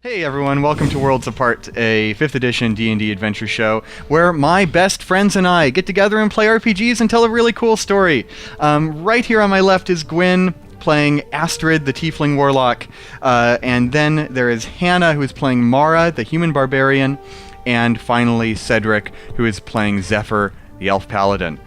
Hey everyone, welcome to Worlds Apart, a 5th edition D&D adventure show where my best friends and I get together and play RPGs and tell a really cool story. Right here on my left is Gwyn playing Astrid, the Tiefling Warlock, and then there is Hannah, who is playing Mara, the Human Barbarian, and finally Cedric, who is playing Zephyr, the Elf Paladin.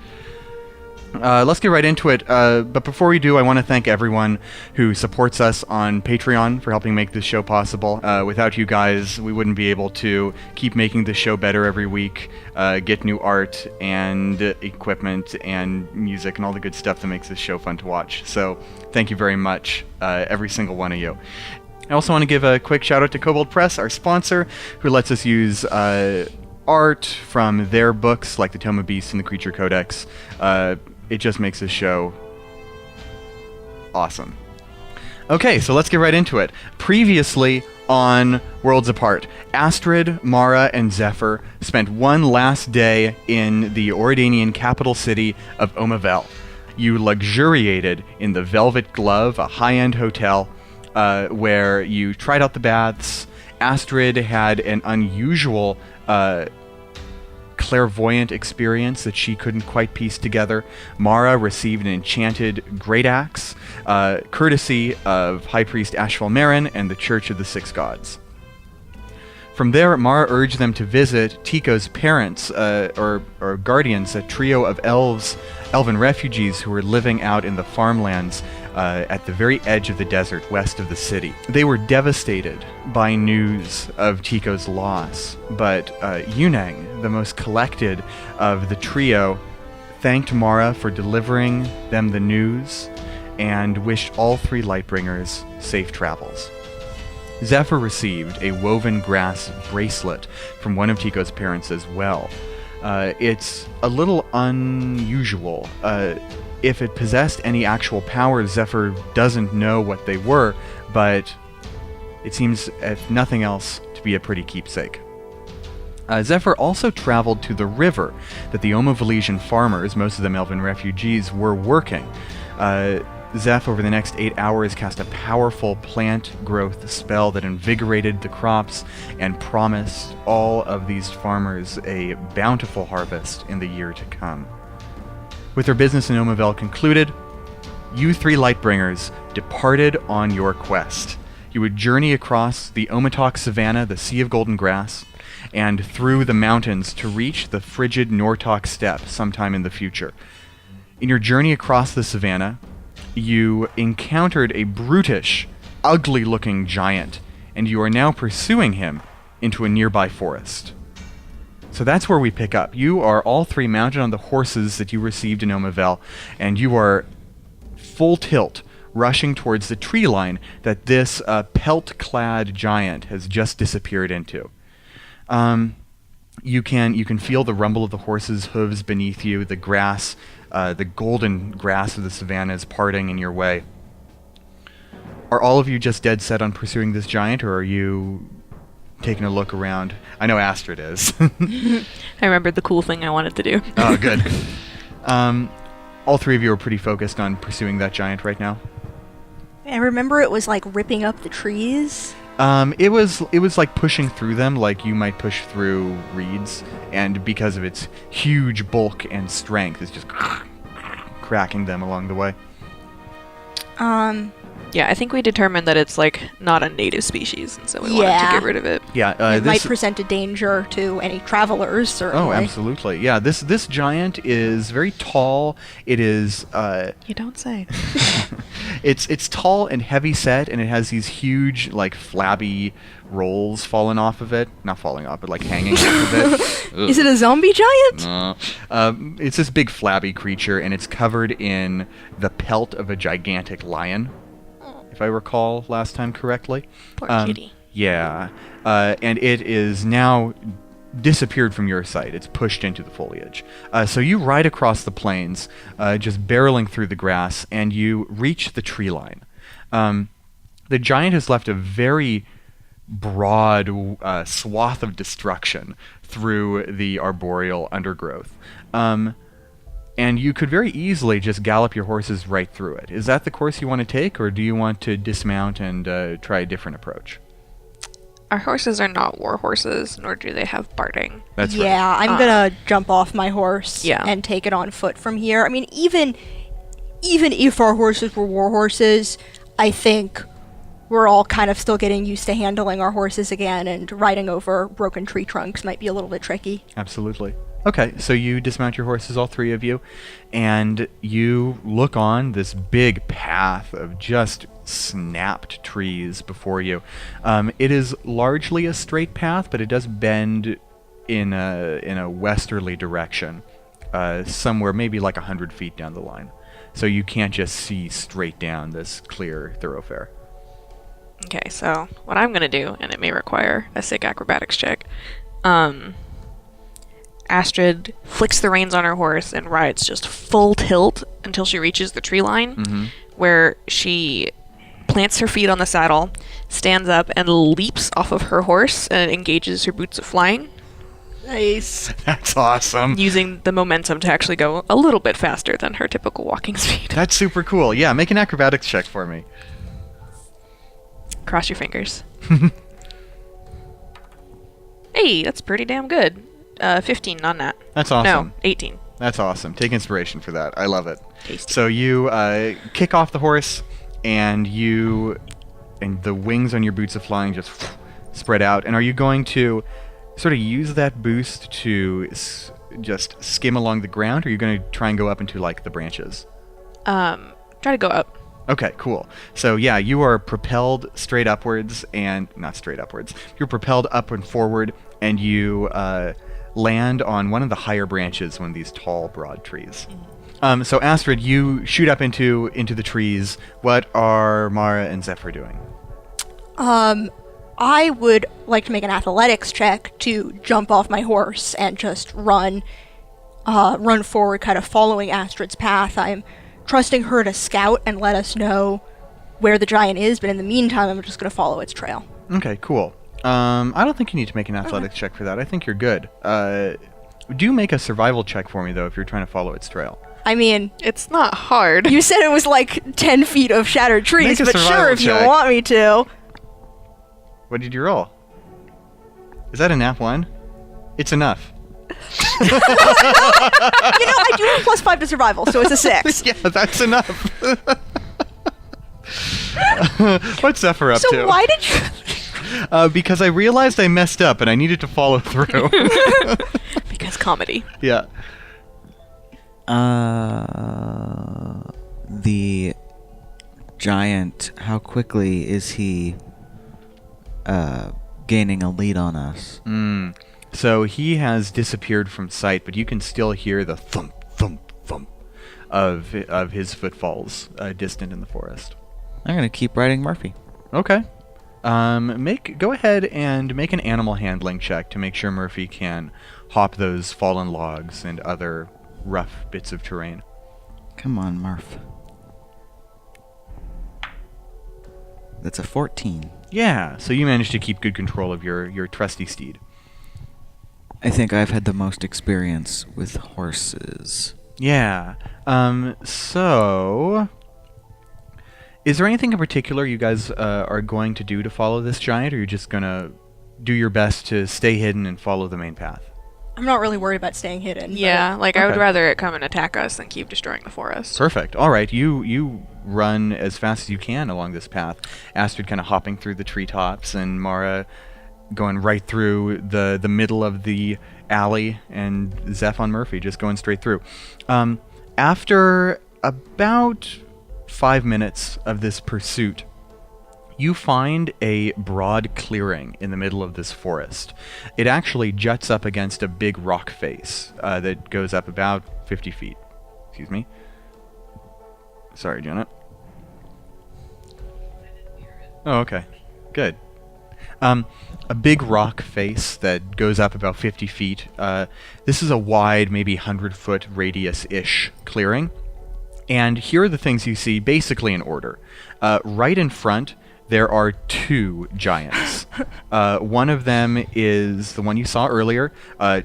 Let's get right into it, but before we do, I want to thank everyone who supports us on Patreon for helping make this show possible. Without you guys, we wouldn't be able to keep making this show better every week, get new art and equipment and music and all the good stuff that makes this show fun to watch. So thank you very much, every single one of you. I also want to give a quick shout out to Kobold Press, our sponsor, who lets us use art from their books, like the Tome of Beasts and the Creature Codex. It just makes this show awesome. Okay, so let's get right into it. Previously on Worlds Apart, Astrid, Mara, and Zephyr spent one last day in the Auredanian capital city of Omavel. You luxuriated in the Velvet Glove, a high-end hotel, where you tried out the baths. Astrid had an unusual clairvoyant experience that she couldn't quite piece together. Mara received an enchanted great axe, courtesy of High Priest Ashval Marin and the Church of the Six Gods. From there, Mara urged them to visit Tico's parents, or guardians, a trio of elven refugees who were living out in the farmlands at the very edge of the desert west of the city. They were devastated by news of Tico's loss, but Yunang, the most collected of the trio, thanked Mara for delivering them the news and wished all three Lightbringers safe travels. Zephyr received a woven grass bracelet from one of Tico's parents as well. It's a little unusual. If it possessed any actual power, Zephyr doesn't know what they were, but it seems, if nothing else, to be a pretty keepsake. Zephyr also traveled to the river that the Omavelesian farmers, most of them elven refugees, were working. Zeph, over the next 8 hours, cast a powerful plant growth spell that invigorated the crops and promised all of these farmers a bountiful harvest in the year to come. With their business in Omavel concluded, you three Lightbringers departed on your quest. You would journey across the Omatok Savannah, the Sea of Golden Grass, and through the mountains to reach the frigid Nortok Steppe sometime in the future. In your journey across the savannah, you encountered a brutish, ugly-looking giant, and you are now pursuing him into a nearby forest. So that's where we pick up. You are all three mounted on the horses that you received in Omavel, and you are full tilt, rushing towards the tree line that this pelt-clad giant has just disappeared into. You can feel the rumble of the horses' hooves beneath you, the grass, the golden grass of the savannah is parting in your way. Are all of you just dead set on pursuing this giant, or are you taking a look around? I know Astrid is. I remembered the cool thing I wanted to do. Oh, good. All three of you are pretty focused on pursuing that giant right now? I remember it was like ripping up the trees. It was like pushing through them, like you might push through reeds, and because of its huge bulk and strength, it's just cracking them along the way. Yeah, I think we determined that it's like not a native species, and so we wanted to get rid of it. Yeah, it might present a danger to any travelers, certainly. Oh, absolutely. Yeah, this giant is very tall. It is You don't say. It's tall and heavy set, and it has these huge, like, flabby rolls falling off of it. Not falling off, but like hanging off of it. Is it a zombie giant? It's this big flabby creature, and it's covered in the pelt of a gigantic lion, if I recall last time correctly. Poor kitty. Yeah. And it is now disappeared from your sight. It's pushed into the foliage. So you ride across the plains, just barreling through the grass, and you reach the tree line. The giant has left a very broad swath of destruction through the arboreal undergrowth. And you could very easily just gallop your horses right through it. Is that the course you want to take, or do you want to dismount and try a different approach? Our horses are not war horses, nor do they have barding. That's Yeah, right. I'm gonna jump off my horse Yeah. and take it on foot from here. I mean, even if our horses were war horses, I think we're all kind of still getting used to handling our horses again, and riding over broken tree trunks might be a little bit tricky. Absolutely. Okay, so you dismount your horses, all three of you, and you look on this big path of just snapped trees before you. It is largely a straight path, but it does bend in a westerly direction, somewhere maybe like 100 feet down the line. So you can't just see straight down this clear thoroughfare. Okay, so what I'm gonna do, and it may require a sick acrobatics check, Astrid flicks the reins on her horse and rides just full tilt until she reaches the tree line, where she plants her feet on the saddle, stands up, and leaps off of her horse and engages her boots of flying, Nice. That's awesome. using the momentum to actually go a little bit faster than her typical walking speed. That's super cool. Yeah, make an acrobatics check for me. Cross your fingers. Hey, that's pretty damn good. 15 on that. That's awesome. No, 18. That's awesome. Take inspiration for that. I love it. Tasty. So you kick off the horse, and the wings on your boots of flying just spread out. And are you going to sort of use that boost to just skim along the ground, or are you going to try and go up into like the branches? Try to go up. Okay, cool. So yeah, you are propelled straight upwards, and not straight upwards. You're propelled up and forward, and you land on one of the higher branches, one of these tall, broad trees. So Astrid, you shoot up into the trees. What are Mara and Zephyr doing? I would like to make an athletics check to jump off my horse and just run forward, kind of following Astrid's path. I'm trusting her to scout and let us know where the giant is, but in the meantime, I'm just going to follow its trail. Okay, cool. I don't think you need to make an athletics check for that. I think you're good. Do make a survival check for me, though, if you're trying to follow its trail. I mean, It's not hard. you said it was like 10 feet of shattered trees, Make a but sure, survival if check. you want me to. What did you roll? Is that a nat 1? It's enough. You know, I do have +5 to survival, so it's a 6. Yeah, that's enough. What's Zephyr up to? So why did you... Because I realized I messed up and I needed to follow through. Because comedy. Yeah. The giant, how quickly is he gaining a lead on us? So he has disappeared from sight, but you can still hear the thump, thump, thump of his footfalls distant in the forest. I'm gonna keep riding Murphy. Okay. Go ahead and make an animal handling check to make sure Murphy can hop those fallen logs and other rough bits of terrain. Come on, Murph. That's a 14. Yeah, so you managed to keep good control of your trusty steed. I think I've had the most experience with horses. Yeah. So is there anything in particular you guys are going to do to follow this giant, or are you just going to do your best to stay hidden and follow the main path? I'm not really worried about staying hidden. but- Yeah, like I would Okay. rather it come and attack us than keep destroying the forest. Perfect. All right, you run as fast as you can along this path. Astrid kind of hopping through the treetops, and Mara going right through the middle of the alley, and Zeph on Murphy just going straight through. After about 5 minutes of this pursuit, you find a broad clearing in the middle of this forest. It actually juts up against a big rock face that goes up about 50 feet. Excuse me. Sorry, Janet. Oh, okay. Good. A big rock face that goes up about 50 feet. This is a wide, maybe 100-foot radius-ish clearing. And here are the things you see basically in order. Right in front, there are two giants. One of them is the one you saw earlier,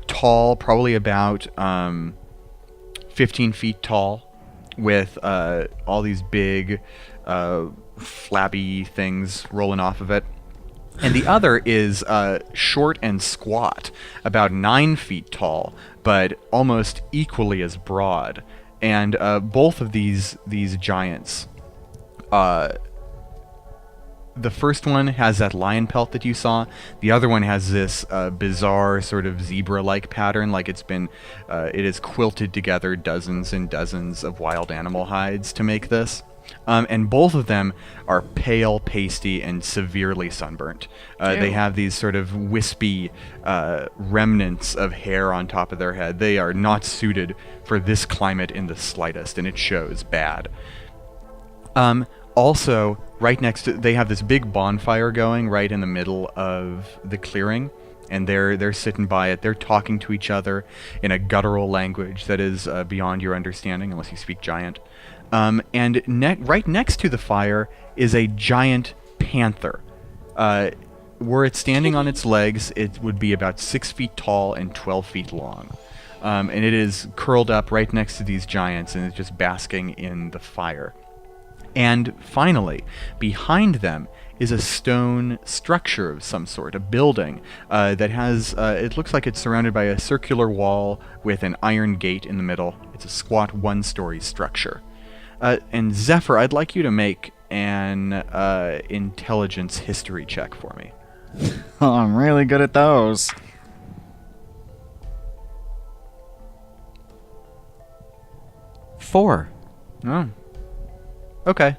tall, probably about 15 feet tall, with all these big, flabby things rolling off of it. And the other is short and squat, about 9 feet tall, but almost equally as broad. And both of these giants, the first one has that lion pelt that you saw. The other one has this bizarre sort of zebra-like pattern, like it is quilted together dozens and dozens of wild animal hides to make this. And both of them are pale, pasty, and severely sunburnt. They have these sort of wispy remnants of hair on top of their head. They are not suited for this climate in the slightest, and it shows bad. Also, right next to, they have this big bonfire going right in the middle of the clearing, and they're sitting by it. They're talking to each other in a guttural language that is beyond your understanding, unless you speak giant. And right next to the fire is a giant panther. Were it standing on its legs, it would be about 6 feet tall and 12 feet long. And it is curled up right next to these giants, and it's just basking in the fire. And finally, behind them is a stone structure of some sort, a building that has, it looks like it's surrounded by a circular wall with an iron gate in the middle. It's a squat 1-story structure. And Zephyr, I'd like you to make an intelligence history check for me. Oh, I'm really good at those. 4. Oh. Okay.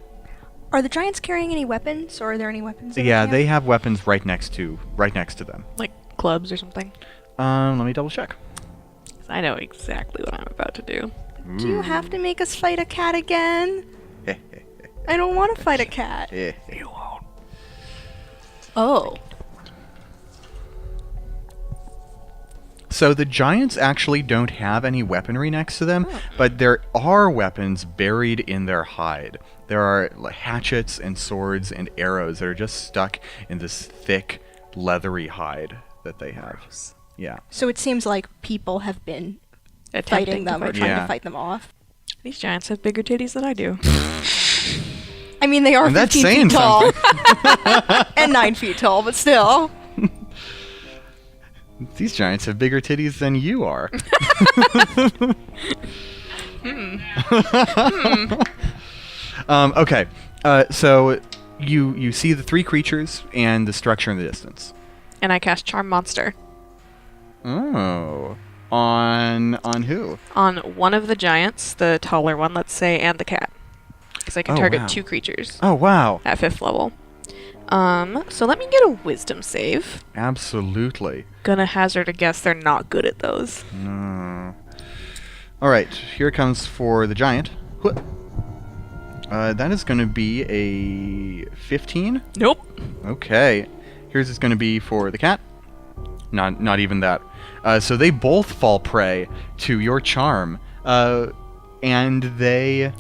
Are the giants carrying any weapons, or are there any weapons? in the Yeah, camp? they have weapons right next to them. Like clubs or something. Let me double check. 'Cause I know exactly what I'm about to do. Do you have to make us fight a cat again? I don't want to fight a cat. You won't. Oh. So the giants actually don't have any weaponry next to them, but there are weapons buried in their hide. There are hatchets and swords and arrows that are just stuck in this thick, leathery hide that they have. Yeah. So it seems like people have been Attempting fighting them to or fight. trying Yeah. to fight them off. These giants have bigger titties than I do. I mean, they are And that's 15 feet saying tall. And 9 feet tall, but still. These giants have bigger titties than you are. Okay. So you see the 3 creatures and the structure in the distance. And I cast Charm Monster Oh. On who? on one of the giants, the taller one, let's say, and the cat. Because I can Oh, target wow. 2 creatures Oh, wow. at 5th level. So let me get a wisdom save. Absolutely. Gonna hazard a guess they're not good at those. No. All right. Here it comes for the giant. That is going to be a 15. Nope. Okay. Here's it's going to be for the cat. Not even that. So they both fall prey to your charm, and they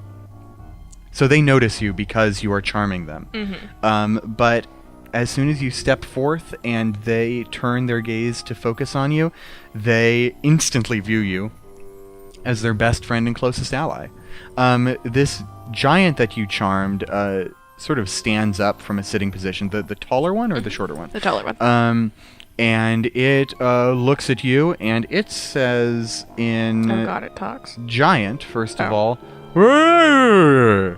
notice you because you are charming them. Mm-hmm. But as soon as you step forth and they turn their gaze to focus on you, they instantly view you as their best friend and closest ally. This giant that you charmed sort of stands up from a sitting position. The taller one or the shorter one? The taller one. And it looks at you, and it says in Oh god, it talks. giant, first of Oh. all, "Roar!"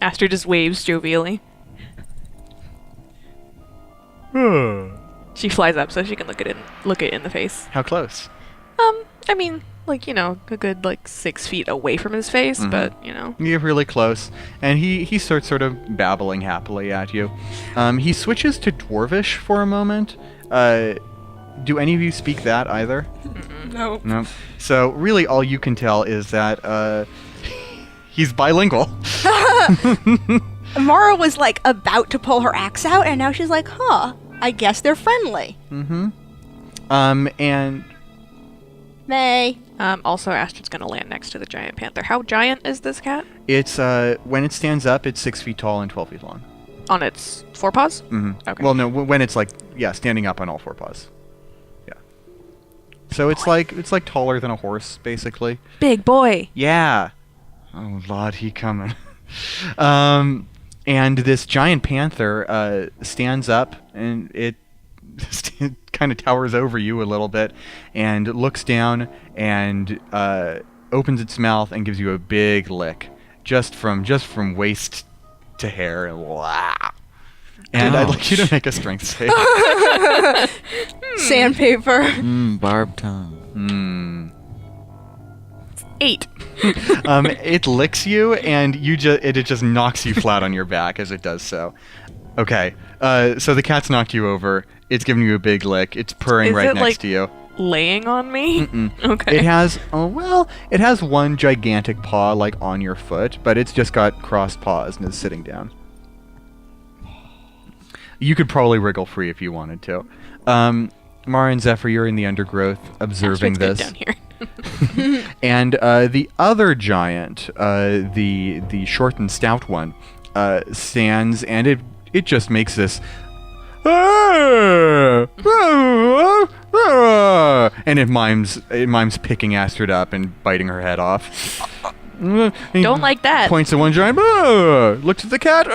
Aster just waves jovially. She flies up so she can look it in the face. How close? I mean, like, a good 6 feet away from his face, but You're really close, and he starts sort of babbling happily at you. He switches to Dwarvish for a moment. Do any of you speak that either? No. No. So really, all you can tell is that he's bilingual. Mara was about to pull her axe out, and now she's like, huh, I guess they're friendly. And May. Also, Astrid's gonna land next to the giant panther. How giant is this cat? it's when it stands up, it's 6 feet tall and 12 feet long. On its forepaws? Mm-hmm. Okay. Well, no, when it's standing up on all 4 paws. Yeah. So it's like taller than a horse, basically. Big boy. Yeah. Oh Lord, he coming. And this giant panther stands up, and it kind of towers over you a little bit, and looks down and opens its mouth and gives you a big lick, just from waist to hair. Wow. And I'd like you to make a strength save. Sandpaper. Barbed tongue. 8. It licks you, and it just knocks you flat on your back as it does so. Okay, so the cat's knocked you over. It's giving you a big lick. It's purring right next to you. Laying on me? Okay. It has it has one gigantic paw like on your foot, but it's just got crossed paws and is sitting down. You could probably wriggle free if you wanted to. Mara and Zephyr, you're in the undergrowth observing this. Down here. And the other giant, the short and stout one, stands, and it just makes this, and it mimes picking Astrid up and biting her head off. Don't like that. Points at one giant, looks at the cat.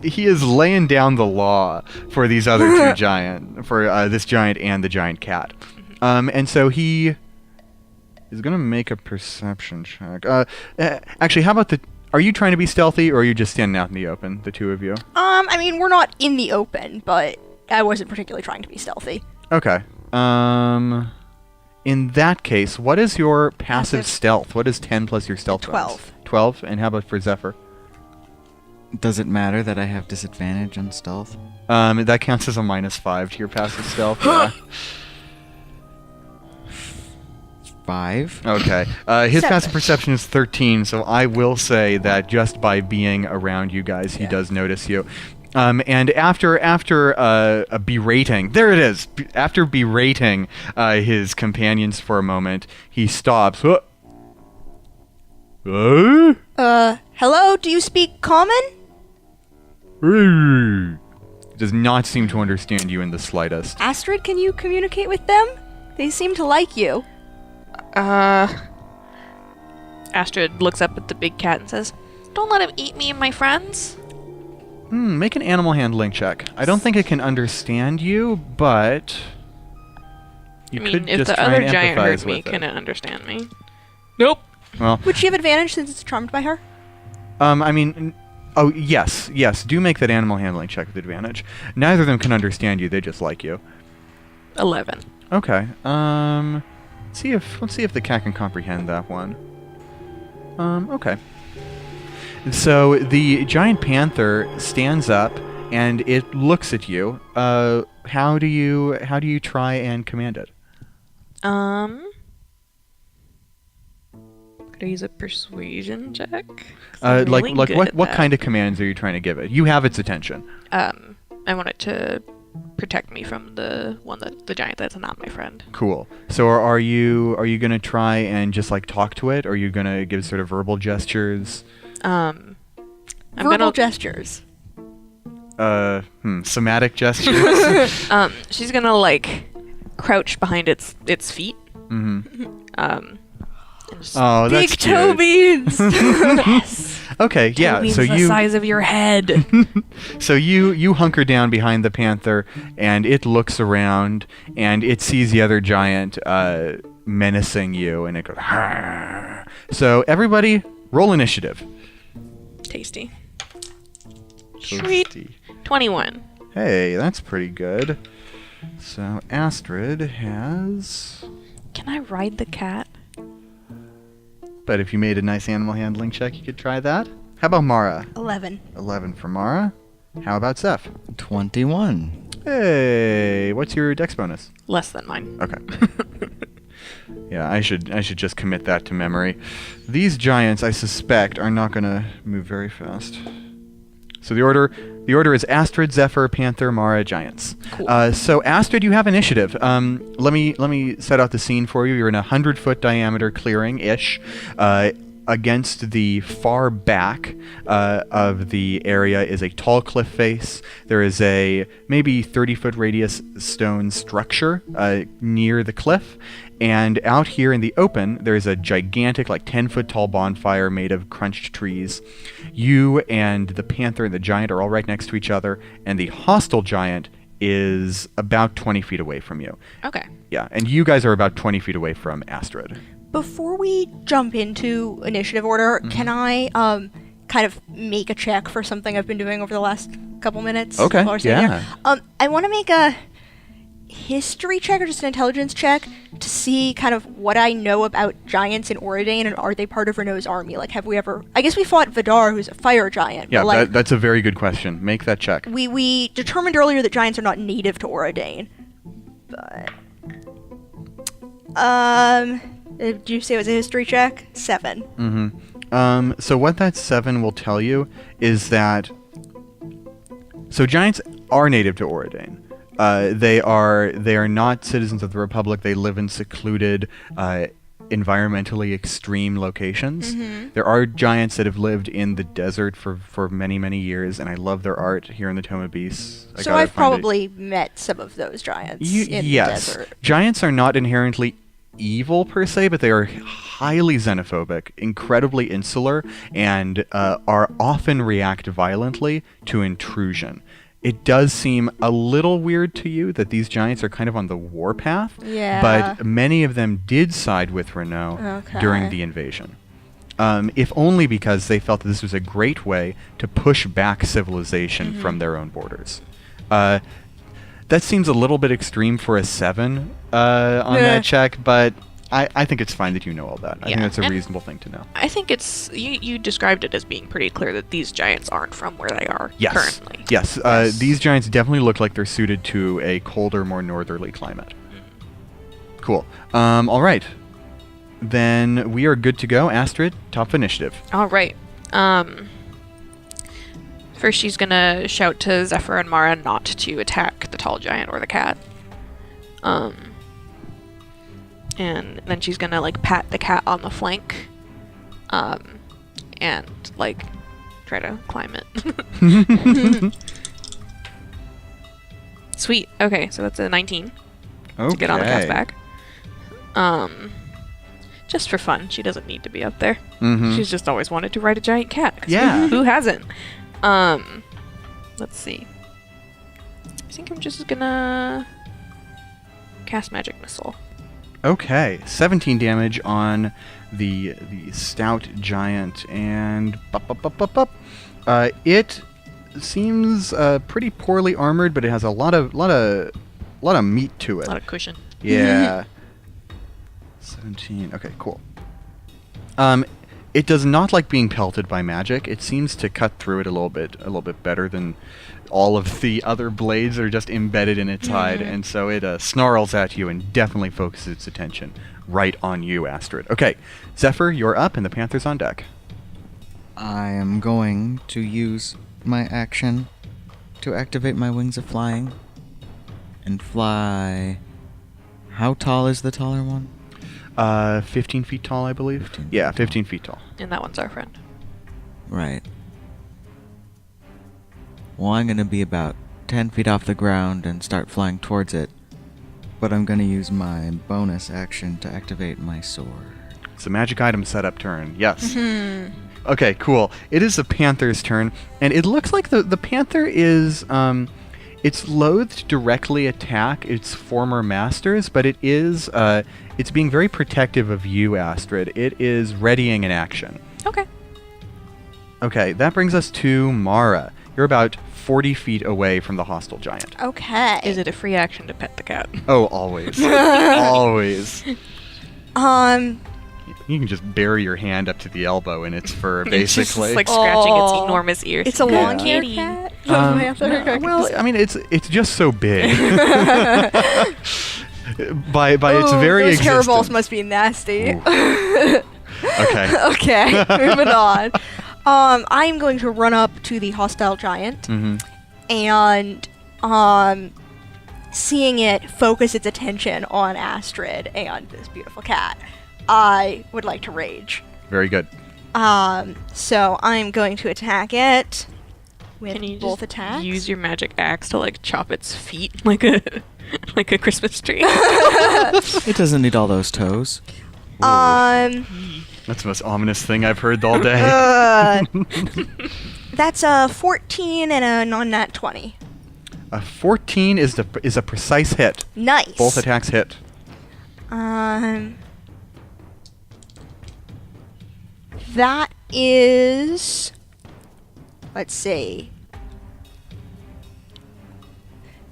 He is laying down the law for these other two this giant and the giant cat. And so he is going to make a perception check. Actually, how about are you trying to be stealthy, or are you just standing out in the open, the two of you? I mean, we're not in the open, but I wasn't particularly trying to be stealthy. Okay. In that case, what is your passive stealth? What is 10 plus your stealth? 12. 12? And how about for Zephyr? Does it matter that I have disadvantage on stealth? That counts as a -5 to your passive stealth. Yeah. 5. Okay. His 7. passive perception is 13, so I will say that just by being around you guys, he does notice you. And after a berating, there it is. After berating his companions for a moment, he stops. Hello? Do you speak common? Does not seem to understand you in the slightest. Astrid, can you communicate with them? They seem to like you. Astrid looks up at the big cat and says, "Don't let him eat me and my friends." Make an animal handling check. I don't think it can understand you, but you could if just the try other and giant heard empathize me, with can it. it understand me? Nope. Well, Would she have advantage since it's charmed by her? Yes. Do make that animal handling check with advantage. Neither of them can understand you. They just like you. 11. Okay. Let's see if the cat can comprehend that one. Okay. So the giant panther stands up and it looks at you. How do you try and command it? Could I use a persuasion check? What kind of commands are you trying to give it? You have its attention. I want it to protect me from the giant that's not my friend. Cool. So are you gonna try and just like talk to it, or are you gonna give sort of verbal gestures? Verbal gestures. Somatic gestures. She's gonna like crouch behind its feet. Mm-hmm. Oh, that's big cute. toe beans. Yes. Okay, yeah. Toe beans So the size of your head. So you hunker down behind the panther, and it looks around, and it sees the other giant menacing you, and it goes. Arr. So everybody, roll initiative. Tasty. Sweet. 21. Hey, that's pretty good. So Astrid has. Can I ride the cat? But if you made a nice animal handling check, you could try that. How about Mara? 11. 11 for Mara. How about Zeph? 21. Hey, what's your dex bonus? Less than mine. Okay. Yeah, I should just commit that to memory. These giants, I suspect, are not going to move very fast. So the order is Astrid, Zephyr, Panther, Mara, Giants. Cool. So Astrid, you have initiative. Let me set out the scene for you. You're in a 100-foot diameter clearing-ish. against the far back of the area is a tall cliff face. There is a maybe 30-foot radius stone structure near the cliff. And out here in the open, there's a gigantic, like 10-foot tall bonfire made of crunched trees. You and the panther and the giant are all right next to each other, and the hostile giant is about 20 feet away from you. Okay. Yeah, and you guys are about 20 feet away from Astrid. Before we jump into initiative order, can I kind of make a check for something I've been doing over the last couple minutes? Okay, while we're sitting yeah. here? I want to make a history check or just an intelligence check to see kind of what I know about giants in Auredane, and are they part of Renault's army? Like, have we ever... I guess we fought Vidar, who's a fire giant. Yeah, but like, that's a very good question. Make that check. we determined earlier that giants are not native to Auredane. But... did you say it was a history check? 7. Mm-hmm. So what that 7 will tell you is that... So giants are native to Auredane. They are not citizens of the Republic. They live in secluded, environmentally extreme locations. There are giants that have lived in the desert for many, many years, and I love their art here in the Tome of Beasts. So I've probably met some of those giants in the desert. Giants are not inherently evil per se, but they are highly xenophobic, incredibly insular, and are often react violently to intrusion. It does seem a little weird to you that these giants are kind of on the warpath, but many of them did side with Renault during the invasion. If only because they felt that this was a great way to push back civilization from their own borders. That seems a little bit extreme for a 7 on that check, but I think it's fine that you know all that. I think that's a reasonable thing to know. I think it's... You described it as being pretty clear that these giants aren't from where they are currently. Yes. These giants definitely look like they're suited to a colder, more northerly climate. Cool. All right. Then we are good to go. Astrid, top initiative. All right. First, she's going to shout to Zephyr and Mara not to attack the tall giant or the cat. And then she's gonna like pat the cat on the flank, and like try to climb it. Sweet. Okay, so that's a 19 to get on the cat's back. Just for fun. She doesn't need to be up there. She's just always wanted to ride a giant cat. Yeah. Who hasn't? Let's see. I think I'm just gonna cast Magic Missile. Okay, 17 damage on the stout giant, and it seems pretty poorly armored, but it has a lot of meat to it. A lot of cushion. Yeah. 17. Okay, cool. It does not like being pelted by magic. It seems to cut through it a little bit better than all of the other blades are just embedded in its hide, and so it snarls at you and definitely focuses its attention right on you, Astrid. Okay, Zephyr, you're up, and the Panther's on deck. I am going to use my action to activate my wings of flying and fly. How tall is the taller one? 15 feet tall, I believe. 15 yeah, 15 feet tall. And that one's our friend. Right. Well, I'm going to be about 10 feet off the ground and start flying towards it. But I'm going to use my bonus action to activate my sword. It's a magic item setup turn. Yes. Okay, cool. It is the Panther's turn, and it looks like the Panther is... it's loath to directly attack its former masters, but it is... it's being very protective of you, Astrid. It is readying an action. Okay. Okay, that brings us to Mara. You're about 40 feet away from the hostile giant. Okay. Is it a free action to pet the cat? Oh, always. Always. You can just bury your hand up to the elbow in its fur, basically. It's just like scratching its enormous ears. It's a long-haired kitty. cat? Well, I mean, it's just so big. by its very those existence. hairballs must be nasty. Okay. Okay, moving on. I'm going to run up to the hostile giant, and seeing it focus its attention on Astrid and this beautiful cat, I would like to rage. Very good. So I'm going to attack it with Can you both just attacks. use your magic axe to like chop its feet like a like a Christmas tree? It doesn't need all those toes. Um, That's the most ominous thing I've heard all day. that's a 14 and a non-nat 20. A 14 is a precise hit. Nice. Both attacks hit. That is, let's see,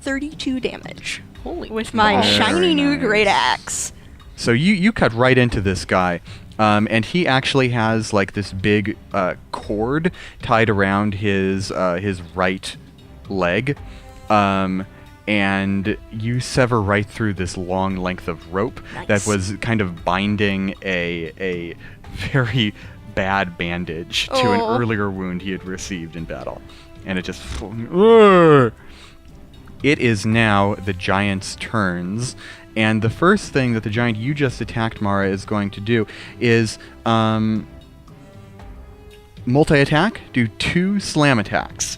32 damage Holy with my Very shiny new nice. great axe. So you cut right into this guy, and he actually has like this big cord tied around his right leg, and you sever right through this long length of rope that Nice. was kind of binding a very bad bandage to an Aw. earlier wound he had received in battle, and it just. Urgh. It is now the giant's turns, and the first thing that the giant you just attacked, Mara, is going to do is multi-attack, do 2 slam attacks.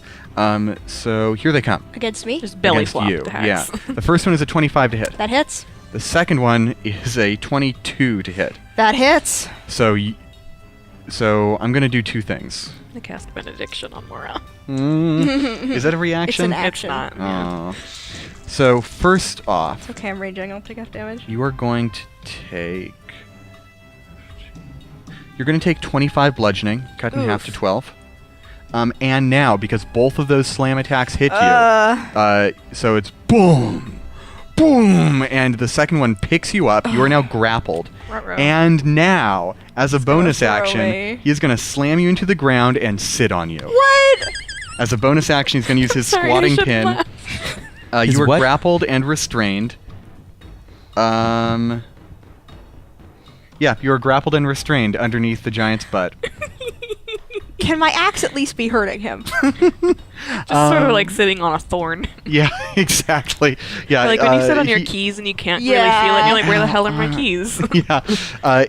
So here they come. Against me? just belly against flop you. attacks. Yeah. The first one is a 25 to hit. That hits. The second one is a 22 to hit. That hits. So I'm going to do 2 things. I cast benediction on Mora. Is that a reaction? It's an action. It's not. Yeah. Aw. So first off, Okay, I'm raging. I'll take off damage. you are going to take... You're going to take 25 bludgeoning, cut in half to Oof. 12. And now, because both of those slam attacks hit you, so it's boom, boom, and the second one picks you up. You are now grappled. Ruh-roh. And now, as a bonus throw action, away. he is going to slam you into the ground and sit on you. What? As a bonus action, he's going to use his Sorry, I squatting shouldn't pin. laugh. His You are what? grappled and restrained. Yeah, you are grappled and restrained underneath the giant's butt. Can my axe at least be hurting him? Just sort of like sitting on a thorn. Yeah, exactly. Yeah, Like when you sit on your he- keys and you can't really feel it, and you're like, where the hell are my keys? Yeah,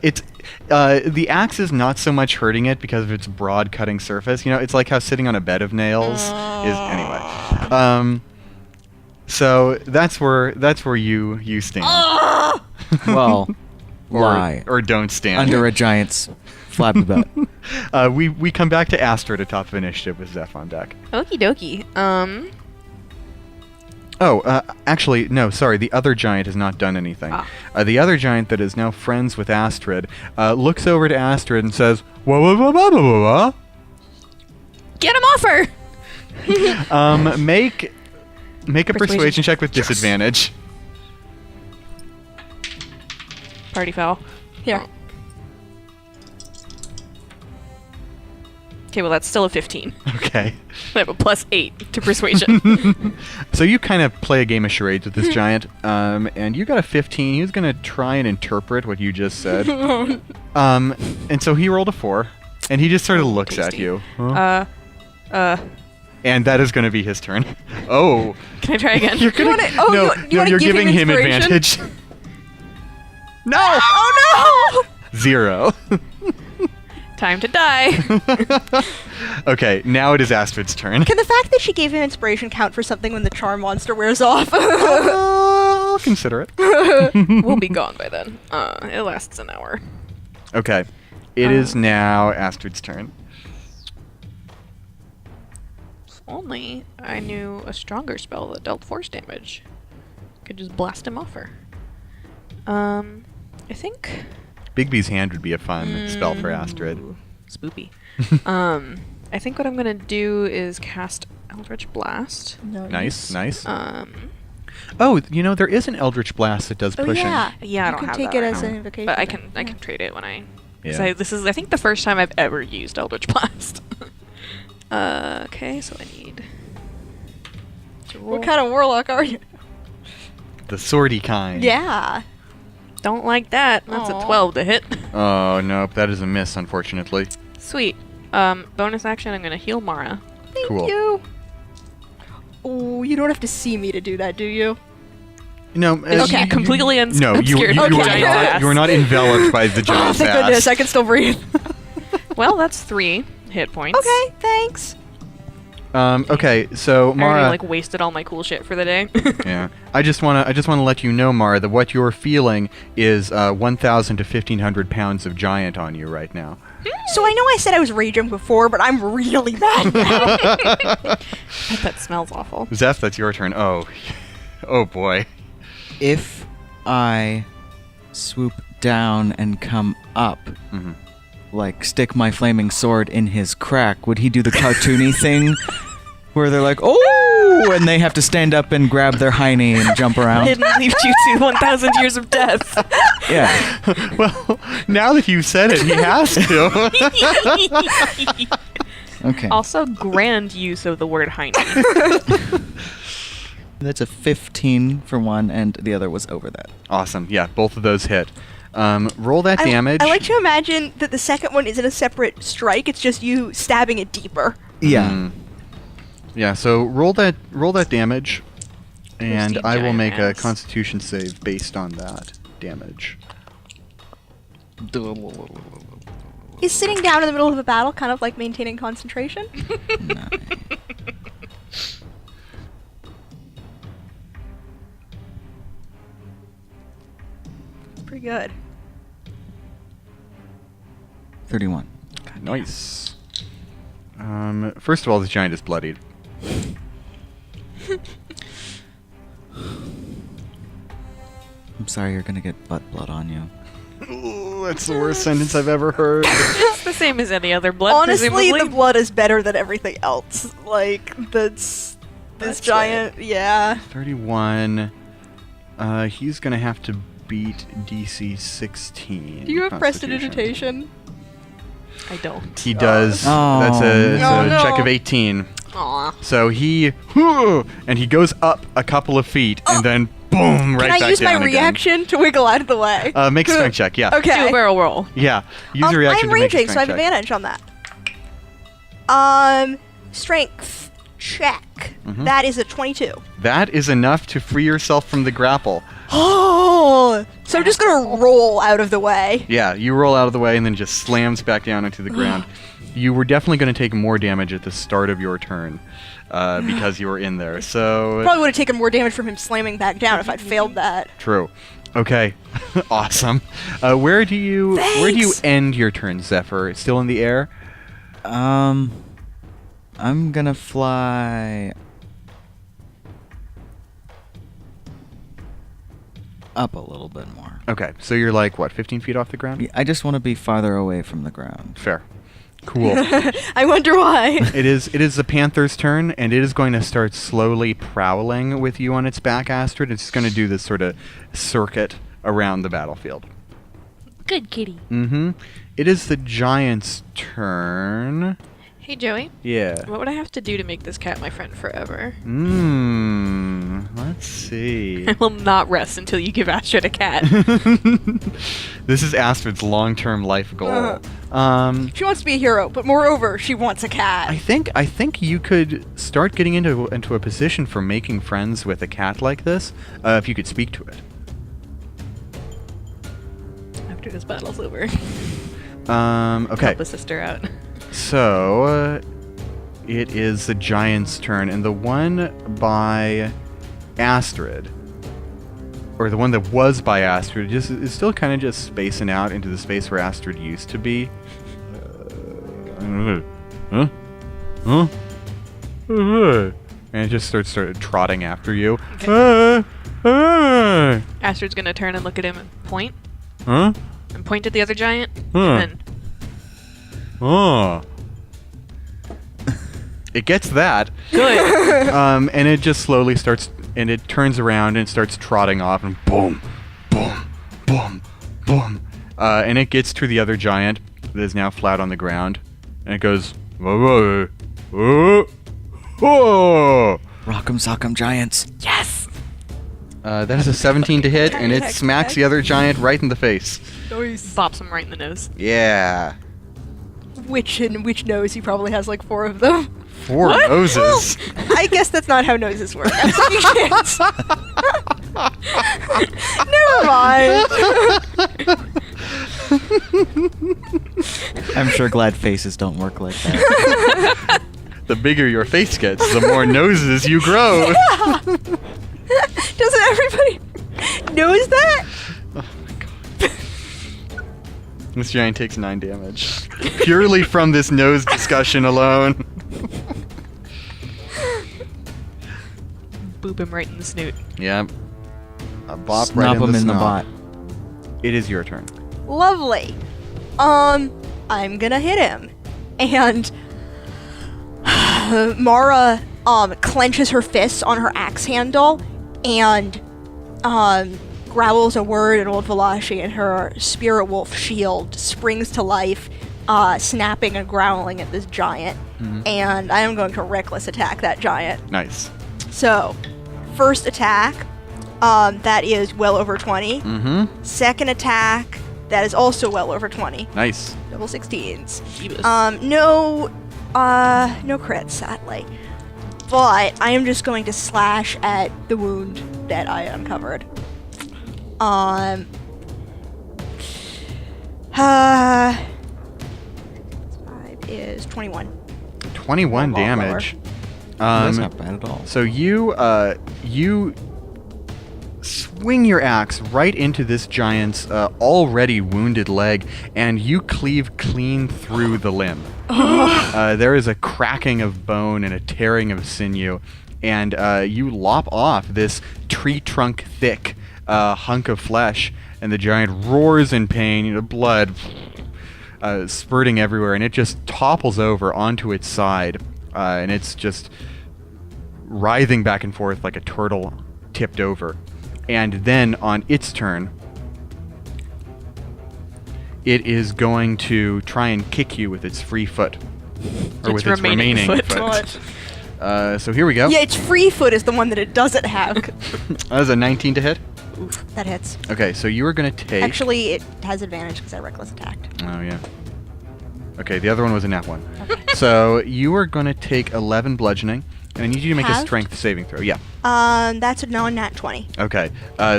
it's the axe is not so much hurting it because of its broad cutting surface. You know, it's like how sitting on a bed of nails is anyway. So that's where you stand, Well, or, lie. or don't stand. Under a giant's flabby butt. We come back to Astrid atop of initiative with Zeph on deck. Okie dokie. Actually, no, sorry. The other giant has not done anything. The other giant that is now friends with Astrid looks over to Astrid and says, "Whoa, whoa, whoa, whoa, whoa, whoa." Get him off her! Make a persuasion Persuasion. check with disadvantage. Party foul. Here. Okay, well that's still a 15. Okay. I have a +8 to persuasion. So you kind of play a game of charades with this giant, and you got a 15. He was going to try and interpret what you just said. And so he rolled a 4, and he just sort of looks at tasty. you. Huh? And that is going to be his turn. Oh. Can I try again? You're gonna, wanna- no, you wanna you're give giving him him inspiration? advantage. No! Oh no! 0. Time to die. Okay, now it is Astrid's turn. Can the fact that she gave him inspiration count for something when the charm monster wears off? I'll consider it. We'll be gone by then. It lasts an hour. Okay. It is now Astrid's turn. If only I knew a stronger spell that dealt force damage. Could just blast him off her. I think... Bigby's hand would be a fun spell for Astrid. Ooh, spoopy. I think what I'm gonna do is cast Eldritch Blast. Nice, nice. Um, Oh, you know, there is an Eldritch Blast that does Oh pushing. yeah. Yeah, I you don't can have take that it right as now. an invocation. but I can trade it when I. 'cause Yeah. this is I think the first time I've ever used Eldritch Blast. Okay, so I need to roll. What kind of warlock are you? The swordy kind. Yeah. Don't like that. That's Aw. a 12 to hit. Oh, nope, that is a miss, unfortunately. Sweet. Bonus action. I'm gonna heal Mara. Thank Cool. you. Oh, you don't have to see me to do that, do you? No, Is she Okay. completely No, you obscured you by the are giant's not, ass? you are not enveloped by the Oh, giant's thank ass. goodness, I can still breathe. Well, that's 3 hit points. Okay, thanks. Okay, so I Mara. already wasted all my cool shit for the day. Yeah, I just wanna let you know, Mara, that what you're feeling is 1,000 to 1,500 pounds of giant on you right now. So I know I said I was raging before, but I'm really mad now. That smells awful. Zeph, that's your turn. Oh, oh boy. If I swoop down and come up, like stick my flaming sword in his crack, would he do the cartoony thing where they're like, oh, and they have to stand up and grab their hiney and jump around? Hidden leave you to 1,000 years of death. Yeah. Well, now that you've said it, he has to. Okay. Also, grand use of the word hiney. That's a 15 for one, and the other was over that. Awesome. Yeah, both of those hit. Roll that damage. I like to imagine that the second one isn't a separate strike, it's just you stabbing it deeper. Yeah. Yeah, so roll that damage, and Roasty I will giant make a ass. Constitution save based on that damage. Is sitting down in the middle of a battle kind of like maintaining concentration? Pretty good. 31. Nice. First of all, this giant is bloodied. I'm sorry you're gonna get butt blood on you. Ooh, that's the worst sentence I've ever heard. It's the same as any other blood, Honestly, presumably. the blood is better than everything else. Like, this giant, yeah. 31. He's gonna have to beat DC 16. Do you have Constitution. prestidigitation? I don't. He does. Oh. That's a No. check of 18. Aw. So he goes up a couple of feet and then boom, right Can back I use down my again. reaction to wiggle out of the way? Make a strength check. Yeah. Okay. Do a barrel roll. Yeah. Use a reaction I'm to make a raging, so I have strength check. advantage on that. Strength check. Mhm. That is a 22. That is enough to free yourself from the grapple. Oh, so I'm just gonna roll out of the way. Yeah, you roll out of the way and then just slams back down into the ground. You were definitely going to take more damage at the start of your turn because you were in there. So Probably would have taken more damage from him slamming back down if I'd failed that. true. Okay, awesome. Where do you Thanks. end your turn, Zephyr? Still in the air? I'm gonna fly up a little bit more. Okay, so you're like what, 15 feet off the ground? I just want to be farther away from the ground. Fair. Cool. I wonder why. It is the panther's turn, and it is going to start slowly prowling with you on its back, Astrid. It's going to do this sort of circuit around the battlefield. Good kitty. Mm-hmm. It is the giant's turn. Hey, Joey. Yeah. What would I have to do to make this cat my friend forever? Let's see. I will not rest until you give Astrid a cat. This is Astrid's long-term life goal. She wants to be a hero, but moreover, she wants a cat. I think you could start getting into a position for making friends with a cat like this if you could speak to it. After this battle's over. Okay. Help a sister out. So, it is the giant's turn, and the one by Astrid, or the one that was by Astrid, is still kind of just spacing out into the space where Astrid used to be. And it just started trotting after you. Astrid's gonna turn and look at him and point. Huh? And point at the other giant. Huh. And then Oh. It gets that. good. And it just slowly starts, and it turns around and starts trotting off, and boom, boom, boom, boom. And it gets to the other giant that is now flat on the ground, and it goes, whoa, whoa, whoa. Rock'em sock'em giants. Yes. That is a 17 to hit, and it smacks the other giant right in the face. Bops him right in the nose. Yeah. Which nose? He probably has like 4 of them. 4 noses. I guess that's not how noses work. I'm taking a chance. Never mind. I'm sure glad faces don't work like that. The bigger your face gets, the more noses you grow. Doesn't everybody knows that? Oh my god. This giant takes 9 damage. Purely from this nose discussion alone. Boop him right in the snoot. Yeah. A bop Snap right in him the in the snot. bot. It is your turn. Lovely. I'm gonna hit him. And Mara clenches her fists on her axe handle and growls a word in Old Valashi, and her spirit wolf shield springs to life, snapping and growling at this giant. And I am going to reckless attack that giant. Nice. So, first attack, that is well over 20. Second attack, that is also well over 20. Nice. Double 16s. Jeebus. No crits, sadly. But I am just going to slash at the wound that I uncovered. 5 is 21. 21 Well, damage. That's not bad at all. So you swing your axe right into this giant's already wounded leg, and you cleave clean through the limb. There is a cracking of bone and a tearing of sinew, and you lop off this tree trunk thick hunk of flesh, and the giant roars in pain, blood spurting everywhere, and it just topples over onto its side, and it's just writhing back and forth like a turtle tipped over. And then on its turn, it is going to try and kick you with its free foot. Or with its remaining foot. So here we go. Yeah, its free foot is the one that it doesn't have. That was a 19 to hit. Oof, that hits. Okay, so you are going to take... Actually, it has advantage because I reckless attacked. Oh, yeah. Okay, the other one was a nat 1. So you are going to take 11 bludgeoning, and I need you to make a Halved? strength saving throw. Yeah. That's a non-nat 20. Okay.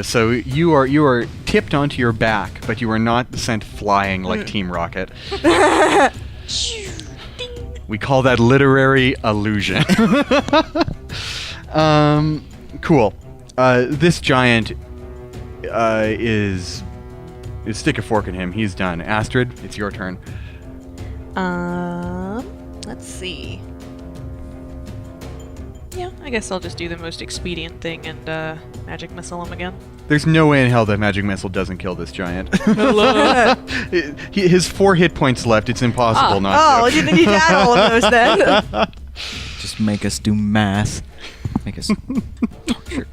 So you are tipped onto your back, but you are not sent flying like Team Rocket. We call that literary illusion. Cool. This giant is stick a fork in him. He's done. Astrid, it's your turn. Let's see. Yeah, I guess I'll just do the most expedient thing and magic missile him again. There's no way in hell that magic missile doesn't kill this giant. His 4 hit points left. It's impossible not to. Oh, you need to add all of those then. Just make us do math. Make us torture.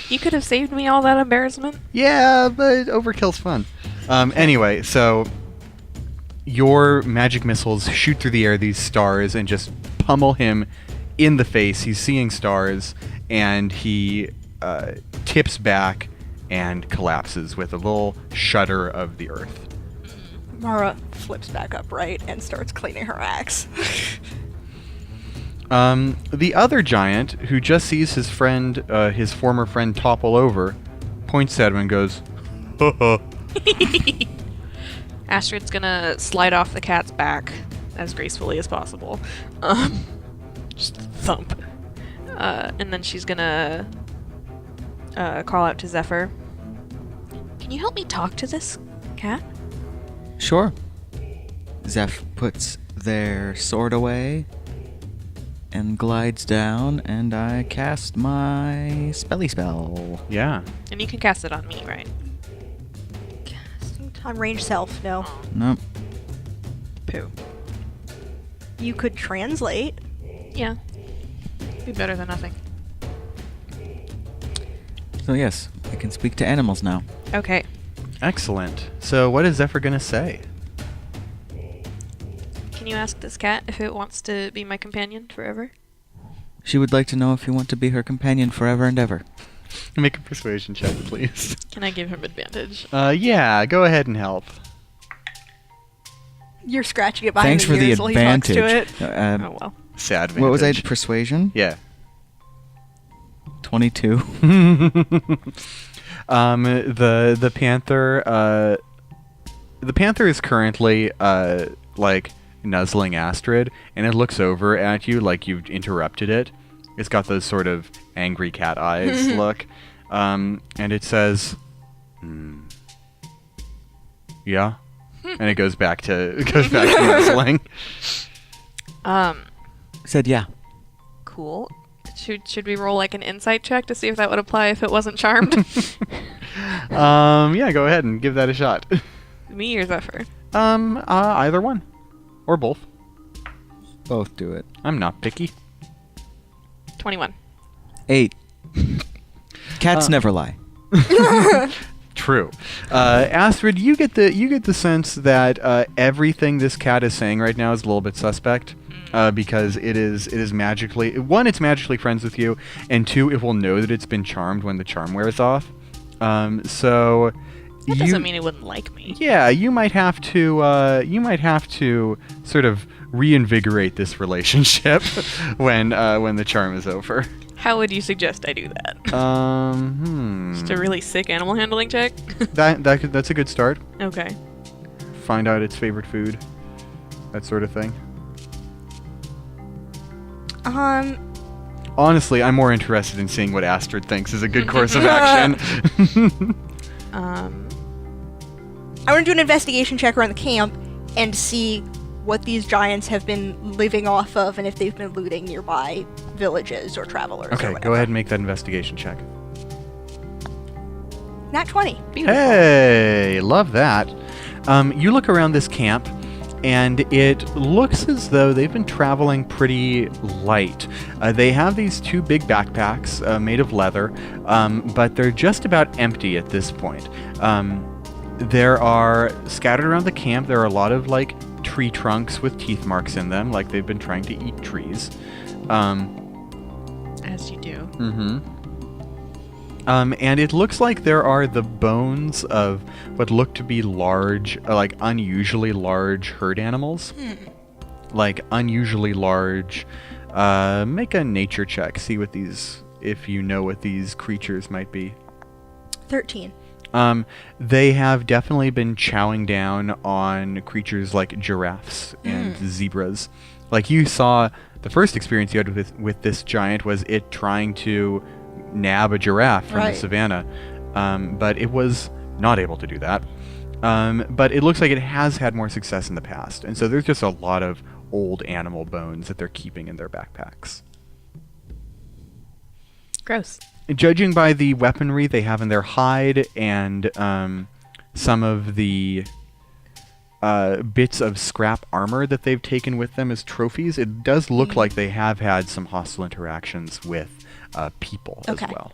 You could have saved me all that embarrassment. Yeah, but overkill's fun. Anyway, so your magic missiles shoot through the air, these stars, and just pummel him in the face. He's seeing stars, and he tips back and collapses with a little shudder of the earth. Mara flips back upright and starts cleaning her axe. The other giant, who just sees his friend, his former friend, topple over, points at him and goes, "Ha Astrid's gonna slide off the cat's back as gracefully as possible. Just thump. And then she's gonna call out to Zephyr. Can you help me talk to this cat? Sure. Zeph puts their sword away and glides down, and I cast my spelly spell. Yeah. And you can cast it on me, right? On range self, no. Nope. Poo. You could translate. Yeah. Be better than nothing. So yes, I can speak to animals now. Okay. Excellent. So what is Zephyr going to say? Can you ask this cat if it wants to be my companion forever? She would like to know if you want to be her companion forever and ever. Make a persuasion check, please. Can I give him advantage? Yeah, go ahead and help. You're scratching it behind Thanks for the ears while he talks to advantage. it. Oh well. Sad What was I? advantage. Persuasion? Yeah. 22. The panther is currently like nuzzling Astrid, and it looks over at you like you've interrupted it. It's got those sort of angry cat eyes look, and it says, "Yeah," and it goes back to nuzzling. Said yeah. Cool. Should we roll like an insight check to see if that would apply if it wasn't charmed? Yeah, go ahead and give that a shot. Me or Zephyr? Either one, or both. Both do it. I'm not picky. 21. 8. Cats never lie. True. Astrid, you get the sense that everything this cat is saying right now is a little bit suspect, because it is magically, one, it's magically friends with you, and two, it will know that it's been charmed when the charm wears off. So that doesn't mean it wouldn't like me. Yeah, you might have to sort of reinvigorate this relationship when the charm is over. How would you suggest I do that? Just a really sick animal handling check? That's a good start. Okay. Find out its favorite food, that sort of thing. Honestly, I'm more interested in seeing what Astrid thinks is a good course of action. I want to do an investigation check around the camp and see what these giants have been living off of and if they've been looting nearby villages or travelers. Okay, go ahead and make that investigation check. Nat 20. Beautiful. Hey, love that. You look around this camp, and it looks as though they've been traveling pretty light. They have these 2 big backpacks made of leather, but they're just about empty at this point. There are, scattered around the camp, there are a lot of, like, tree trunks with teeth marks in them, like they've been trying to eat trees. As you do. Mm-hmm. And it looks like there are the bones of what look to be large, like unusually large herd animals. Like unusually large. Make a nature check. See what these, if you know what these creatures might be. 13. They have definitely been chowing down on creatures like giraffes and zebras. Like you saw, the first experience you had with this giant was it trying to nab a giraffe from the savannah, but it was not able to do that. But it looks like it has had more success in the past, and so there's just a lot of old animal bones that they're keeping in their backpacks. Gross. Judging by the weaponry they have in their hide and some of the bits of scrap armor that they've taken with them as trophies, it does look like they have had some hostile interactions with people as well.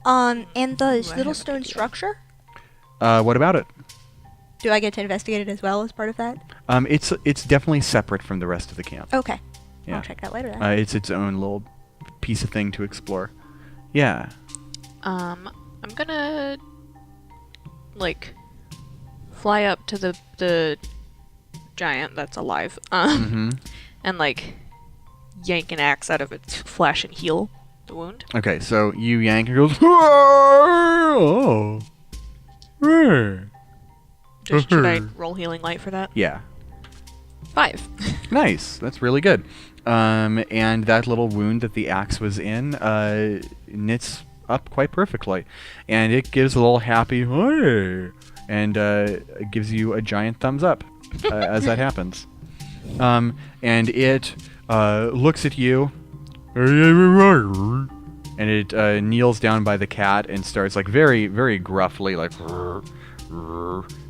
And the little stone structure? What about it? Do I get to investigate it as well as part of that? It's definitely separate from the rest of the camp. Okay. Yeah. I'll check that later then. It's its own little piece of thing to explore. Yeah. I'm gonna like fly up to the giant that's alive, and like yank an axe out of its flesh and heal the wound. Okay, so you yank and it goes. Oh. Should I roll healing light for that? Yeah. 5. Nice. That's really good. And that little wound that the axe was in knits up quite perfectly. And it gives a little happy, hey, and gives you a giant thumbs up as that happens. And it looks at you, and it kneels down by the cat and starts like very, very gruffly, like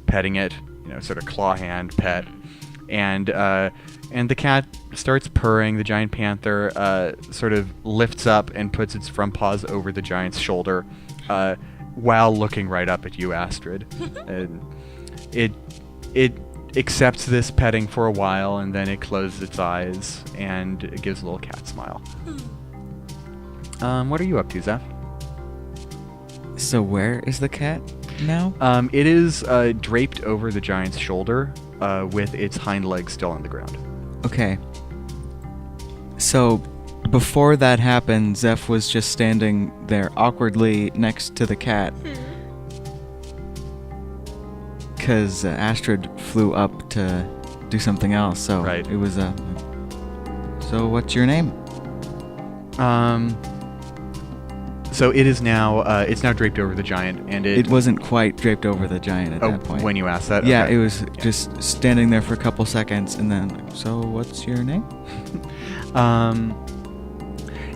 petting it, sort of claw hand pet. And the cat starts purring. The giant panther sort of lifts up and puts its front paws over the giant's shoulder while looking right up at you, Astrid. And it accepts this petting for a while, and then it closes its eyes and it gives a little cat smile. What are you up to, Zeph? So where is the cat now? It is draped over the giant's shoulder with its hind legs still on the ground. Okay. So, before that happened, Zeph was just standing there awkwardly next to the cat. Because Astrid flew up to do something else. So Right. it was a. So what's your name? So it is now. It's now draped over the giant, and It wasn't quite draped over the giant at that point. when you asked that. Yeah, okay. it was just standing there for a couple seconds, and then. So what's your name?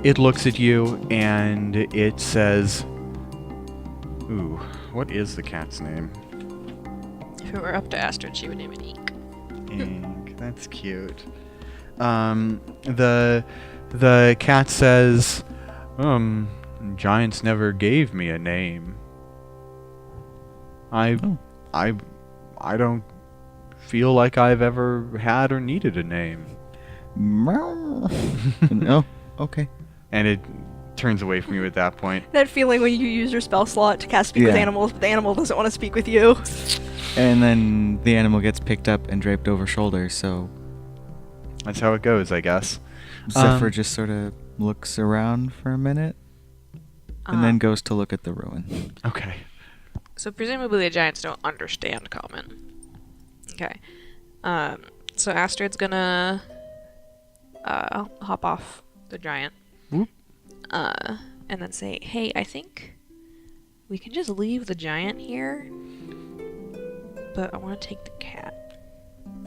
It looks at you and it says, "Ooh, what is the cat's name?" If it were up to Astrid, she would name it Eek. Ink. That's cute. The cat says, giants never gave me a name. I don't feel like I've ever had or needed a name." No. Okay. And it turns away from you at that point. That feeling when you use your spell slot to cast speak with Yeah. animals, but the animal doesn't want to speak with you. And then the animal gets picked up and draped over shoulders. So That's how it goes, I guess. Zephyr just sort of looks around for a minute, and then goes to look at the ruin. Okay. So presumably the giants don't understand common. Okay. So Astrid's gonna hop off the giant. Whoop. And then say, "Hey, I think we can just leave the giant here, but I want to take the cat."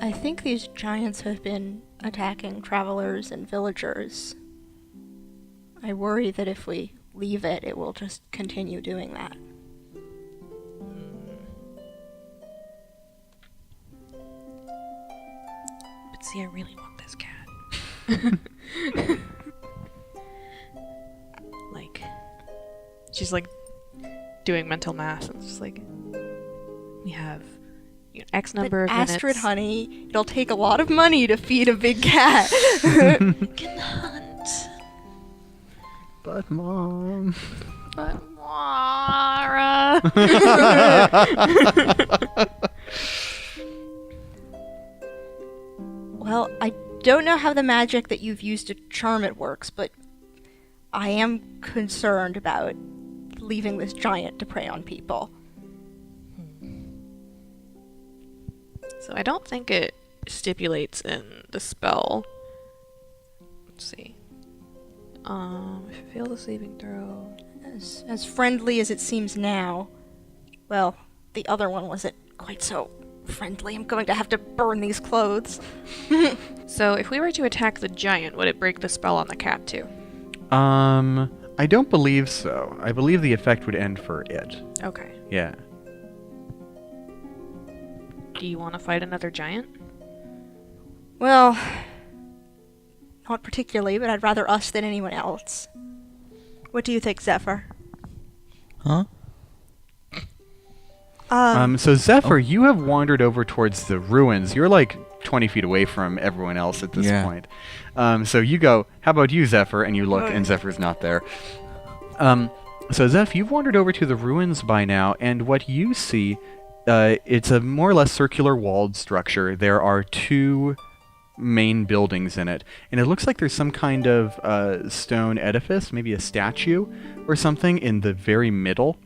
I think these giants have been attacking travelers and villagers. I worry that if we leave it, it will just continue doing that. But see, I really want this cat. Like, she's like doing mental math, and it's just like, we have X number But of minutes. Astrid, honey, it'll take a lot of money to feed a big cat. We can hunt. But Mom. But Mara. Well, I don't know how the magic that you've used to charm it works, but I am concerned about leaving this giant to prey on people. So I don't think it stipulates in the spell. Let's see. If you fail the saving throw. As friendly as it seems now, well, the other one wasn't quite so friendly. I'm going to have to burn these clothes. So if we were to attack the giant, would it break the spell on the cat too? I don't believe so. I believe the effect would end for it. Okay. Yeah. Do you want to fight another giant? Well, not particularly, but I'd rather us than anyone else. What do you think, Zephyr? Huh? So Zephyr, you have wandered over towards the ruins. You're like 20 feet away from everyone else at this Yeah. point. So you go, how about you, Zephyr? And you look, and Zephyr's not there. So Zeph, you've wandered over to the ruins by now, and what you see, it's a more or less circular walled structure. There are two main buildings in it, and it looks like there's some kind of stone edifice, maybe a statue or something in the very middle.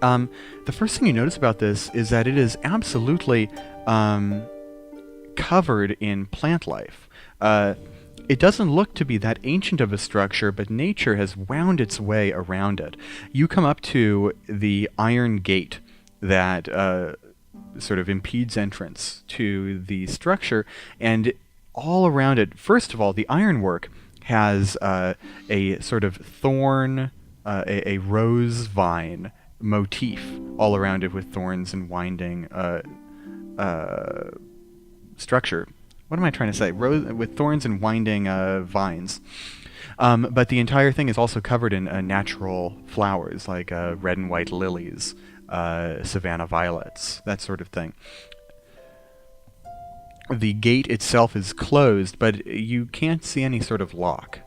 The first thing you notice about this is that it is absolutely covered in plant life. It doesn't look to be that ancient of a structure, but nature has wound its way around it. You come up to the iron gate that sort of impedes entrance to the structure, and all around it, first of all, the ironwork has a sort of thorn, a rose vine motif all around it with thorns and winding structure. What am I trying to say? With thorns and winding vines. But the entire thing is also covered in natural flowers like red and white lilies, savanna violets, that sort of thing. The gate itself is closed, but you can't see any sort of lock.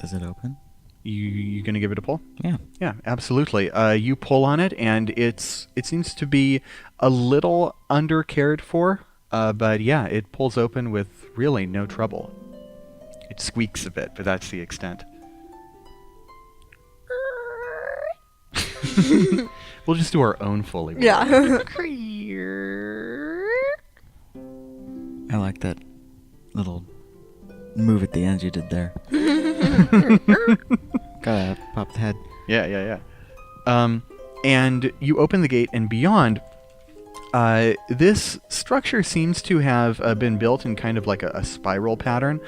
Does it open? You gonna give it a pull? Yeah. Yeah, absolutely. You pull on it, and it seems to be a little under cared for, but yeah, it pulls open with really no trouble. It squeaks a bit, but that's the extent. We'll just do our own Foley work. Yeah. I like that little move at the end you did there. Gotta pop the head. Yeah. And you open the gate, and beyond, this structure seems to have been built in kind of like a spiral pattern.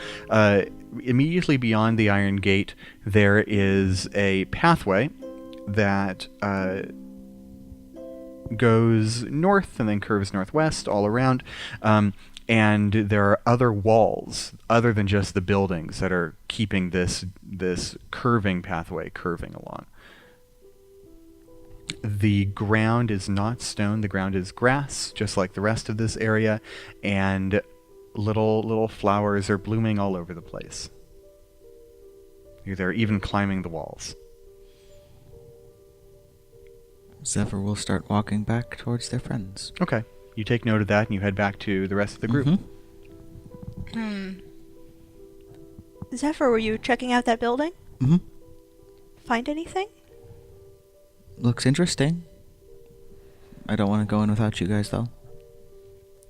Immediately beyond the iron gate, there is a pathway that goes north and then curves northwest all around. And there are other walls, other than just the buildings, that are keeping this curving pathway curving along. The ground is not stone. The ground is grass, just like the rest of this area, and little flowers are blooming all over the place. They're even climbing the walls. Zephyr will start walking back towards their friends. Okay. You take note of that, and you head back to the rest of the group. Zephyr, were you checking out that building? Mm-hmm. Find anything? Looks interesting. I don't want to go in without you guys, though.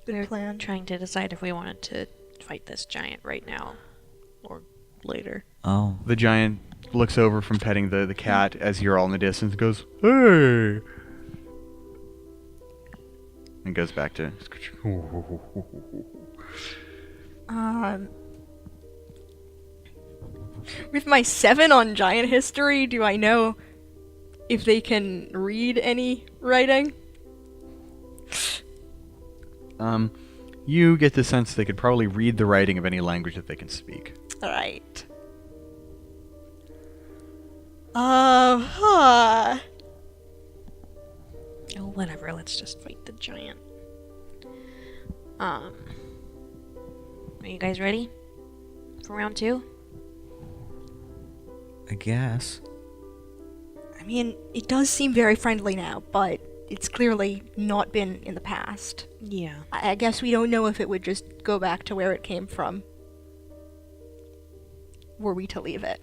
We're plan. trying to decide if we wanted to fight this giant right now or later. Oh. The giant looks over from petting the cat as you're all in the distance and goes, "Hey!" And goes back to... With my 7 on giant history, do I know if they can read any writing? You get the sense they could probably read the writing of any language that they can speak. Alright. Oh, whatever. Let's just fight the giant. Are you guys ready for round 2? I guess. I mean, it does seem very friendly now, but it's clearly not been in the past. Yeah. I guess we don't know if it would just go back to where it came from, were we to leave it.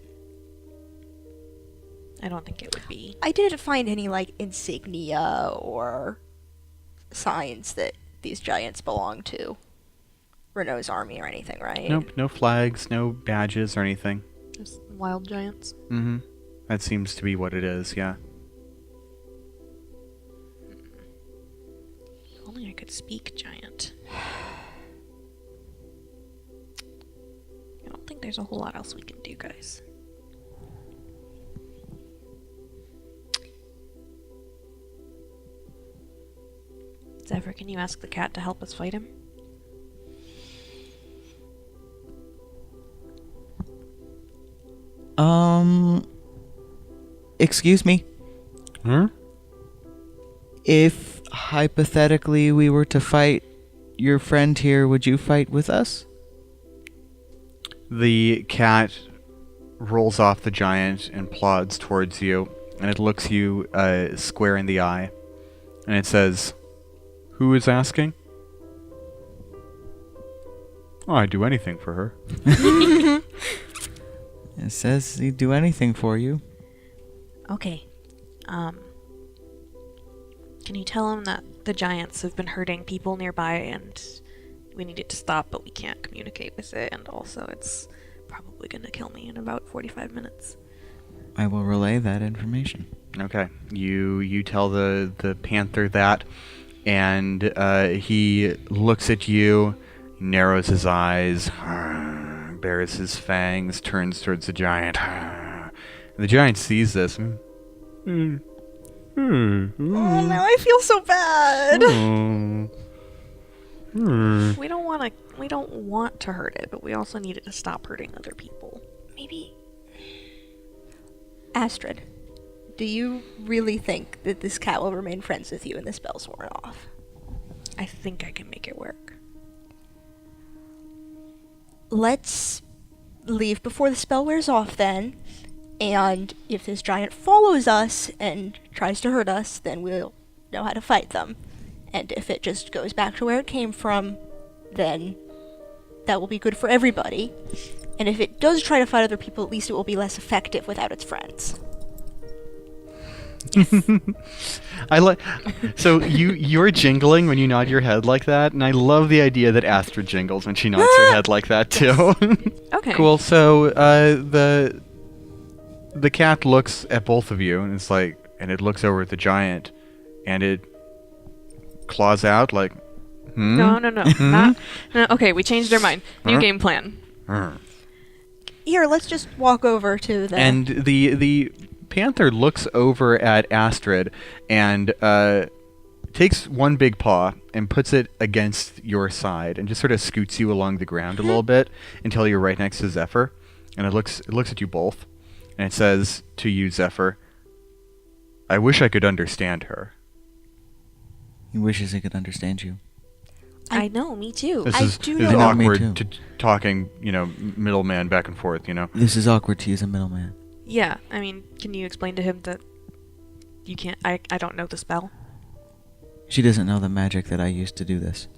I don't think it would be. I didn't find any, insignia or signs that these giants belong to Renault's army or anything, right? Nope, no flags, no badges or anything. Just wild giants. Mm-hmm. That seems to be what it is, yeah. If only I could speak giant. I don't think there's a whole lot else we can do, guys. Zephyr, can you ask the cat to help us fight him? Excuse me? Huh? If hypothetically we were to fight your friend here, would you fight with us? The cat rolls off the giant and plods towards you, and it looks you square in the eye, and it says, "Who is asking?" "Oh, I'd do anything for her." It says he'd do anything for you. Okay. Can you tell him that the giants have been hurting people nearby and we need it to stop, but we can't communicate with it, and also it's probably going to kill me in about 45 minutes. I will relay that information. Okay. You tell the panther that, and he looks at you, narrows his eyes, bares his fangs, turns towards the giant. The giant sees this. Oh, now I feel so bad. We don't want to hurt it, but we also need it to stop hurting other people. Maybe... Astrid, do you really think that this cat will remain friends with you and the spell's worn off? I think I can make it work. Let's leave before the spell wears off then, and if this giant follows us and tries to hurt us, then we'll know how to fight them. And if it just goes back to where it came from, then that will be good for everybody. And if it does try to fight other people, at least it will be less effective without its friends. I like. So you're jingling when you nod your head like that, and I love the idea that Astrid jingles when she nods her head like that too. Okay. Cool. So the cat looks at both of you, and it's like, and it looks over at the giant, and it claws out like, No. Not, no. Okay, we changed our mind. New game plan. Here, let's just walk over to the... And the panther looks over at Astrid and takes one big paw and puts it against your side and just sort of scoots you along the ground a little bit until you're right next to Zephyr. And it looks at you both, and it says to you, Zephyr, "I wish I could understand her." He wishes he could understand you. I know, me too. This I is do this is know- Me awkward too. talking, middleman back and forth, This is awkward to use a middleman. Yeah, I mean, can you explain to him that you can't... I don't know the spell. She doesn't know the magic that I used to do this.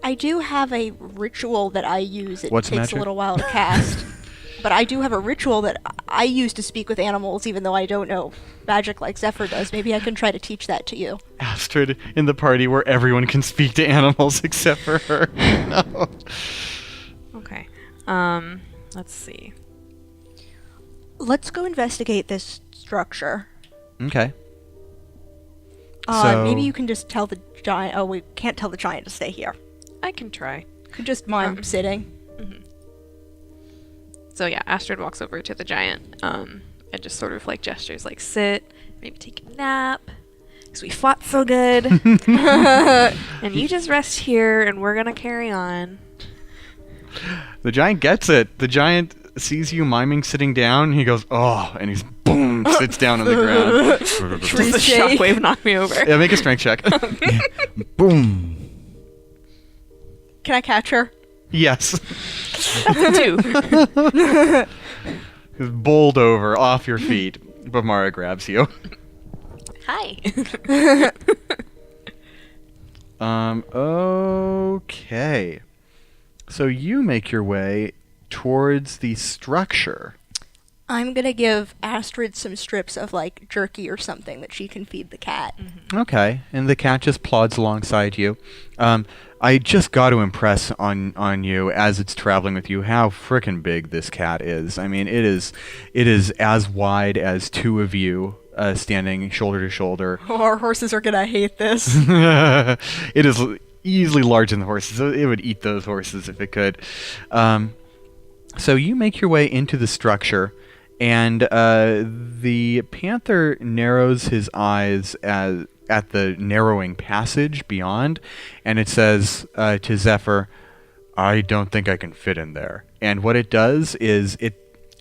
I do have a ritual that I use. It What's takes magic? a little while to cast. But I do have a ritual that I use to speak with animals, even though I don't know magic like Zephyr does. Maybe I can try to teach that to you. Astrid in the party where everyone can speak to animals except for her. No. Okay. Let's see. Let's go investigate this structure. Okay. So- Maybe you can just tell the giant... Oh, we can't tell the giant to stay here. I can try. Could just mime sitting. So yeah, Astrid walks over to the giant and just sort of like gestures like sit, maybe take a nap, because we fought so good. And you just rest here and we're going to carry on. The giant gets it. The giant sees you miming sitting down. He goes, "Oh," and he's boom, sits down on the ground. Does the shockwave knock me over? Yeah, make a strength check. Boom! Can I catch her? Yes. That's a 2. He's bowled over off your feet, but Mara grabs you. Hi. Okay. So you make your way towards the structure. I'm gonna give Astrid some strips of, like, jerky or something that she can feed the cat. Okay, and the cat just plods alongside you. I just got to impress on you as it's traveling with you how frickin' big this cat is. I mean, it is as wide as two of you standing shoulder to shoulder. Oh, our horses are gonna hate this. It is easily larger than the horses. It would eat those horses if it could. So you make your way into the structure, and the panther narrows his eyes at the narrowing passage beyond, and it says to Zephyr, "I don't think I can fit in there." And what it does is it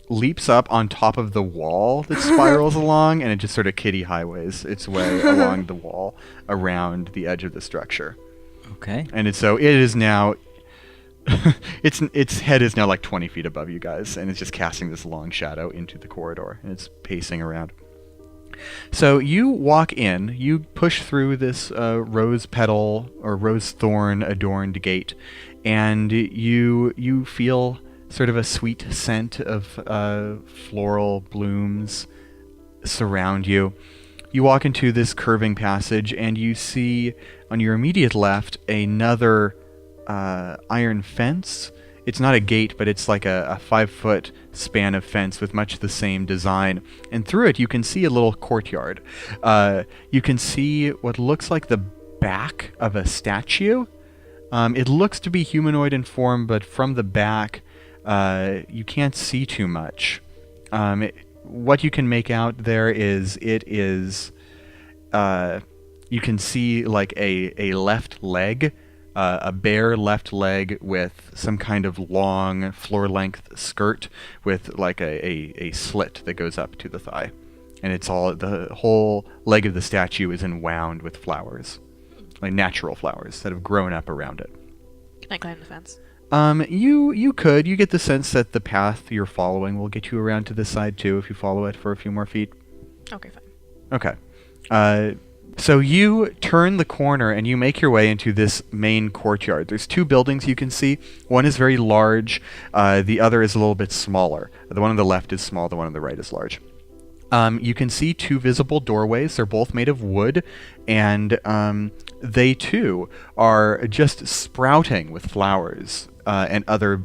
leaps up on top of the wall that spirals along, and it just sort of kitty highways its way along the wall around the edge of the structure. Okay. And it is now its head is now like 20 feet above you guys, and it's just casting this long shadow into the corridor, and it's pacing around. So you walk in, you push through this rose petal or rose thorn adorned gate, and you feel sort of a sweet scent of floral blooms surround you. You walk into this curving passage, and you see on your immediate left another iron fence. It's not a gate, but it's like a 5-foot span of fence with much the same design. And through it, you can see a little courtyard. You can see what looks like the back of a statue. It looks to be humanoid in form, but from the back, you can't see too much. What you can make out there is you can see like a left leg, a bare left leg with some kind of long floor-length skirt with like a slit that goes up to the thigh. And the whole leg of the statue is enwound with flowers, like natural flowers that have grown up around it. Can I climb the fence? You could. You get the sense that the path you're following will get you around to this side too if you follow it for a few more feet. Okay, fine. Okay. So you turn the corner and you make your way into this main courtyard. There's two buildings you can see. One is very large. The other is a little bit smaller. The one on the left is small. The one on the right is large. You can see two visible doorways. They're both made of wood, and they too are just sprouting with flowers and other,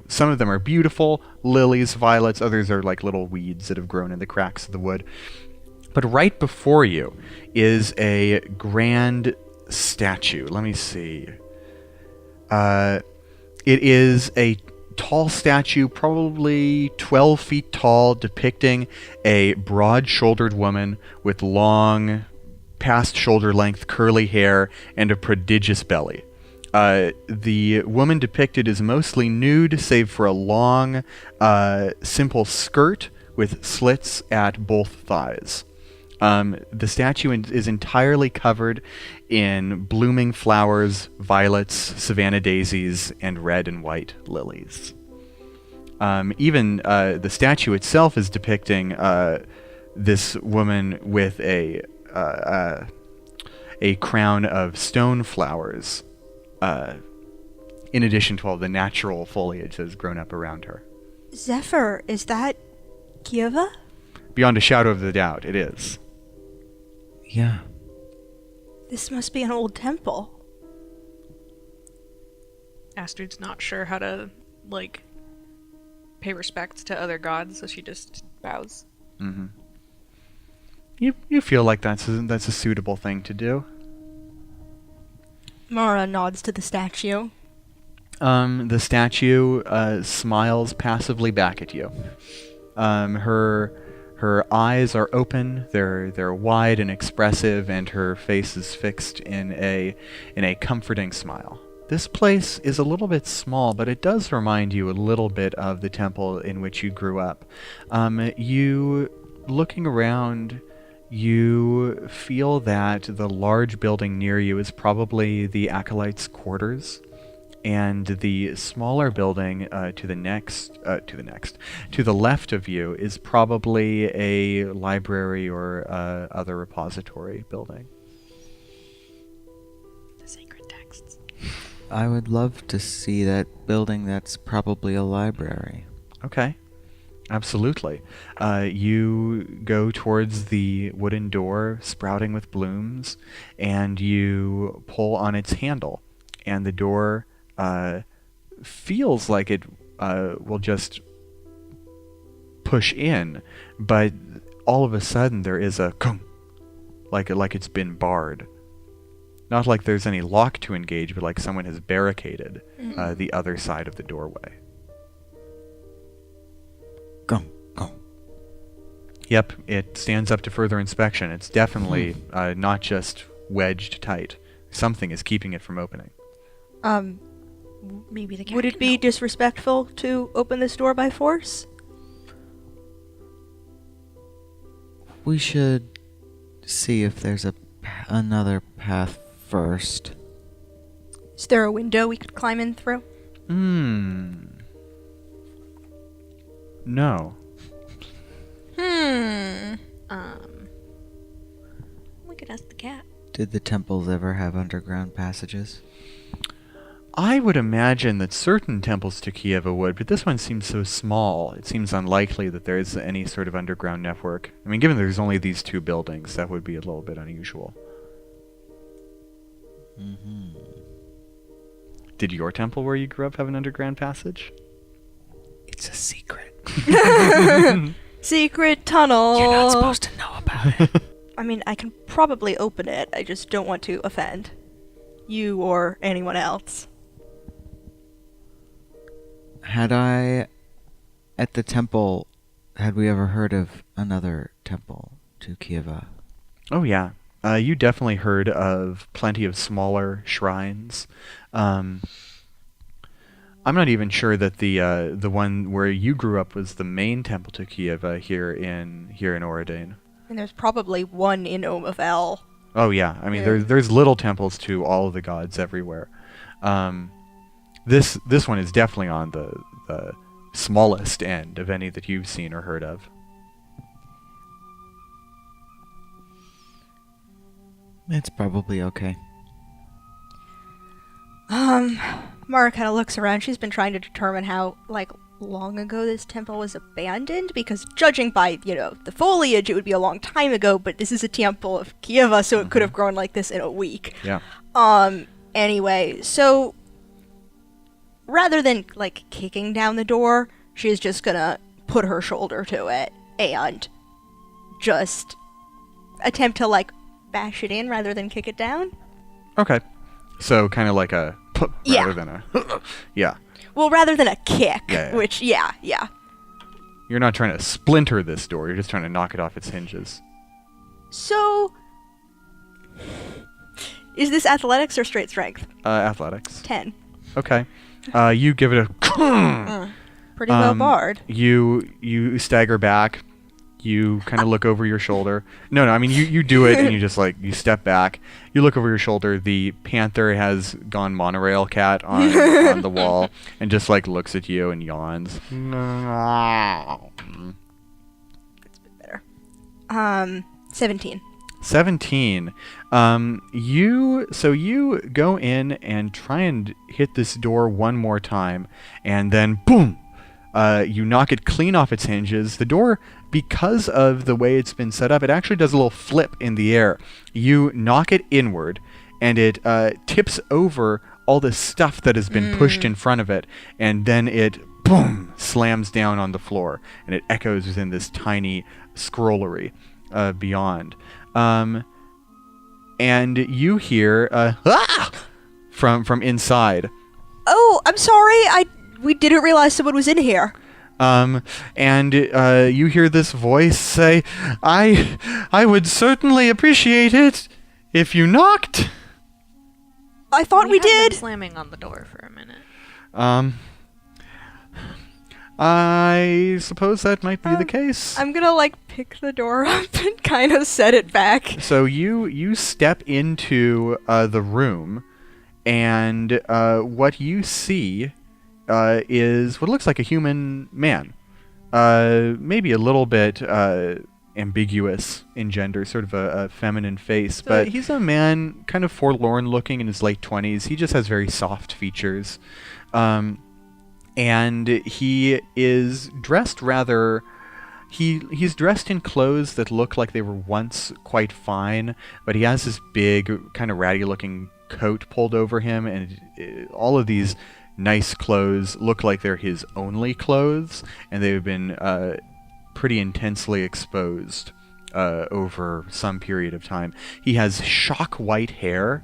some of them are beautiful lilies, violets, others are like little weeds that have grown in the cracks of the wood. But right before you is a grand statue. Let me see. It is a tall statue, probably 12 feet tall, depicting a broad-shouldered woman with long, past shoulder-length curly hair and a prodigious belly. The woman depicted is mostly nude, save for a long, simple skirt with slits at both thighs. The statue is entirely covered in blooming flowers, violets, savanna daisies, and red and white lilies. Even the statue itself is depicting this woman with a crown of stone flowers, in addition to all the natural foliage that has grown up around her. Zephyr, is that Kieva? Beyond a shadow of a doubt, it is. Yeah. This must be an old temple. Astrid's not sure how to, pay respects to other gods, so she just bows. Mm-hmm. You feel like that's a suitable thing to do. Mara nods to the statue. The statue smiles passively back at you. Her eyes are open, they're wide and expressive, and her face is fixed in a comforting smile. This place is a little bit small, but it does remind you a little bit of the temple in which you grew up. Looking around, you feel that the large building near you is probably the Acolytes' quarters, and the smaller building to the left of you is probably a library or other repository building. The sacred texts. I would love to see that building. That's probably a library. Okay. Absolutely. You go towards the wooden door sprouting with blooms, and you pull on its handle, and the door feels like it will just push in, but all of a sudden there is a kung, like it's been barred. Not like there's any lock to engage, but like someone has barricaded the other side of the doorway. Go. Yep, it stands up to further inspection. It's definitely not just wedged tight. Something is keeping it from opening. Maybe the cat Would it can be help. disrespectful to open this door by force? We should see if there's another path first. Is there a window we could climb in through? No. We could ask the cat. Did the temples ever have underground passages? I would imagine that certain temples to Kieva would, but this one seems so small, it seems unlikely that there is any sort of underground network. I mean, given there's only these two buildings, that would be a little bit unusual. Mm-hmm. Did your temple where you grew up have an underground passage? It's a secret. Secret tunnel! You're not supposed to know about it. I mean, I can probably open it, I just don't want to offend you or anyone else. Had we ever heard of another temple to Kieva? Oh yeah. You definitely heard of plenty of smaller shrines. I'm not even sure that the one where you grew up was the main temple to Kieva here in Auredane. And there's probably one in Omavell. Oh yeah, I mean Yeah. there's little temples to all of the gods everywhere. This one is definitely on the smallest end of any that you've seen or heard of. It's probably okay. Mara kind of looks around. She's been trying to determine how, long ago this temple was abandoned? Because judging by, the foliage, it would be a long time ago, but this is a temple of Kieva, so it could have grown like this in a week. Yeah. Anyway, so rather than, kicking down the door, she's just gonna put her shoulder to it and just attempt to, bash it in rather than kick it down. Okay. So kind of like a Yeah. rather than a yeah. Well, rather than a kick, Yeah. which, yeah. You're not trying to splinter this door. You're just trying to knock it off its hinges. So, is this athletics or straight strength? Athletics. 10. Okay. You give it a Pretty well barred. You stagger back. You kind of look over your shoulder. No, I mean, you do it, and you just, you step back. You look over your shoulder. The panther has gone monorail cat on the wall and just, looks at you and yawns. That's a bit better. 17. 17. You go in and try and hit this door one more time, and then, boom! You knock it clean off its hinges. The door, because of the way it's been set up, it actually does a little flip in the air. You knock it inward, and it tips over all the stuff that has been pushed in front of it, and then it, boom, slams down on the floor, and it echoes within this tiny scrollery beyond. And you hear ah! from inside. Oh, I'm sorry. We didn't realize someone was in here. And you hear this voice say, I would certainly appreciate it if you knocked. I thought we have been did. slamming on the door for a minute. I suppose that might be the case. I'm gonna pick the door up and kind of set it back. So you step into the room, and what you see is what looks like a human man. Maybe a little bit ambiguous in gender, sort of a feminine face, but he's a man kind of forlorn looking in his late 20s. He just has very soft features. And he is dressed rather... He's dressed in clothes that look like they were once quite fine, but he has this big, kind of ratty-looking coat pulled over him, and all of these nice clothes look like they're his only clothes, and they've been pretty intensely exposed over some period of time. He has shock white hair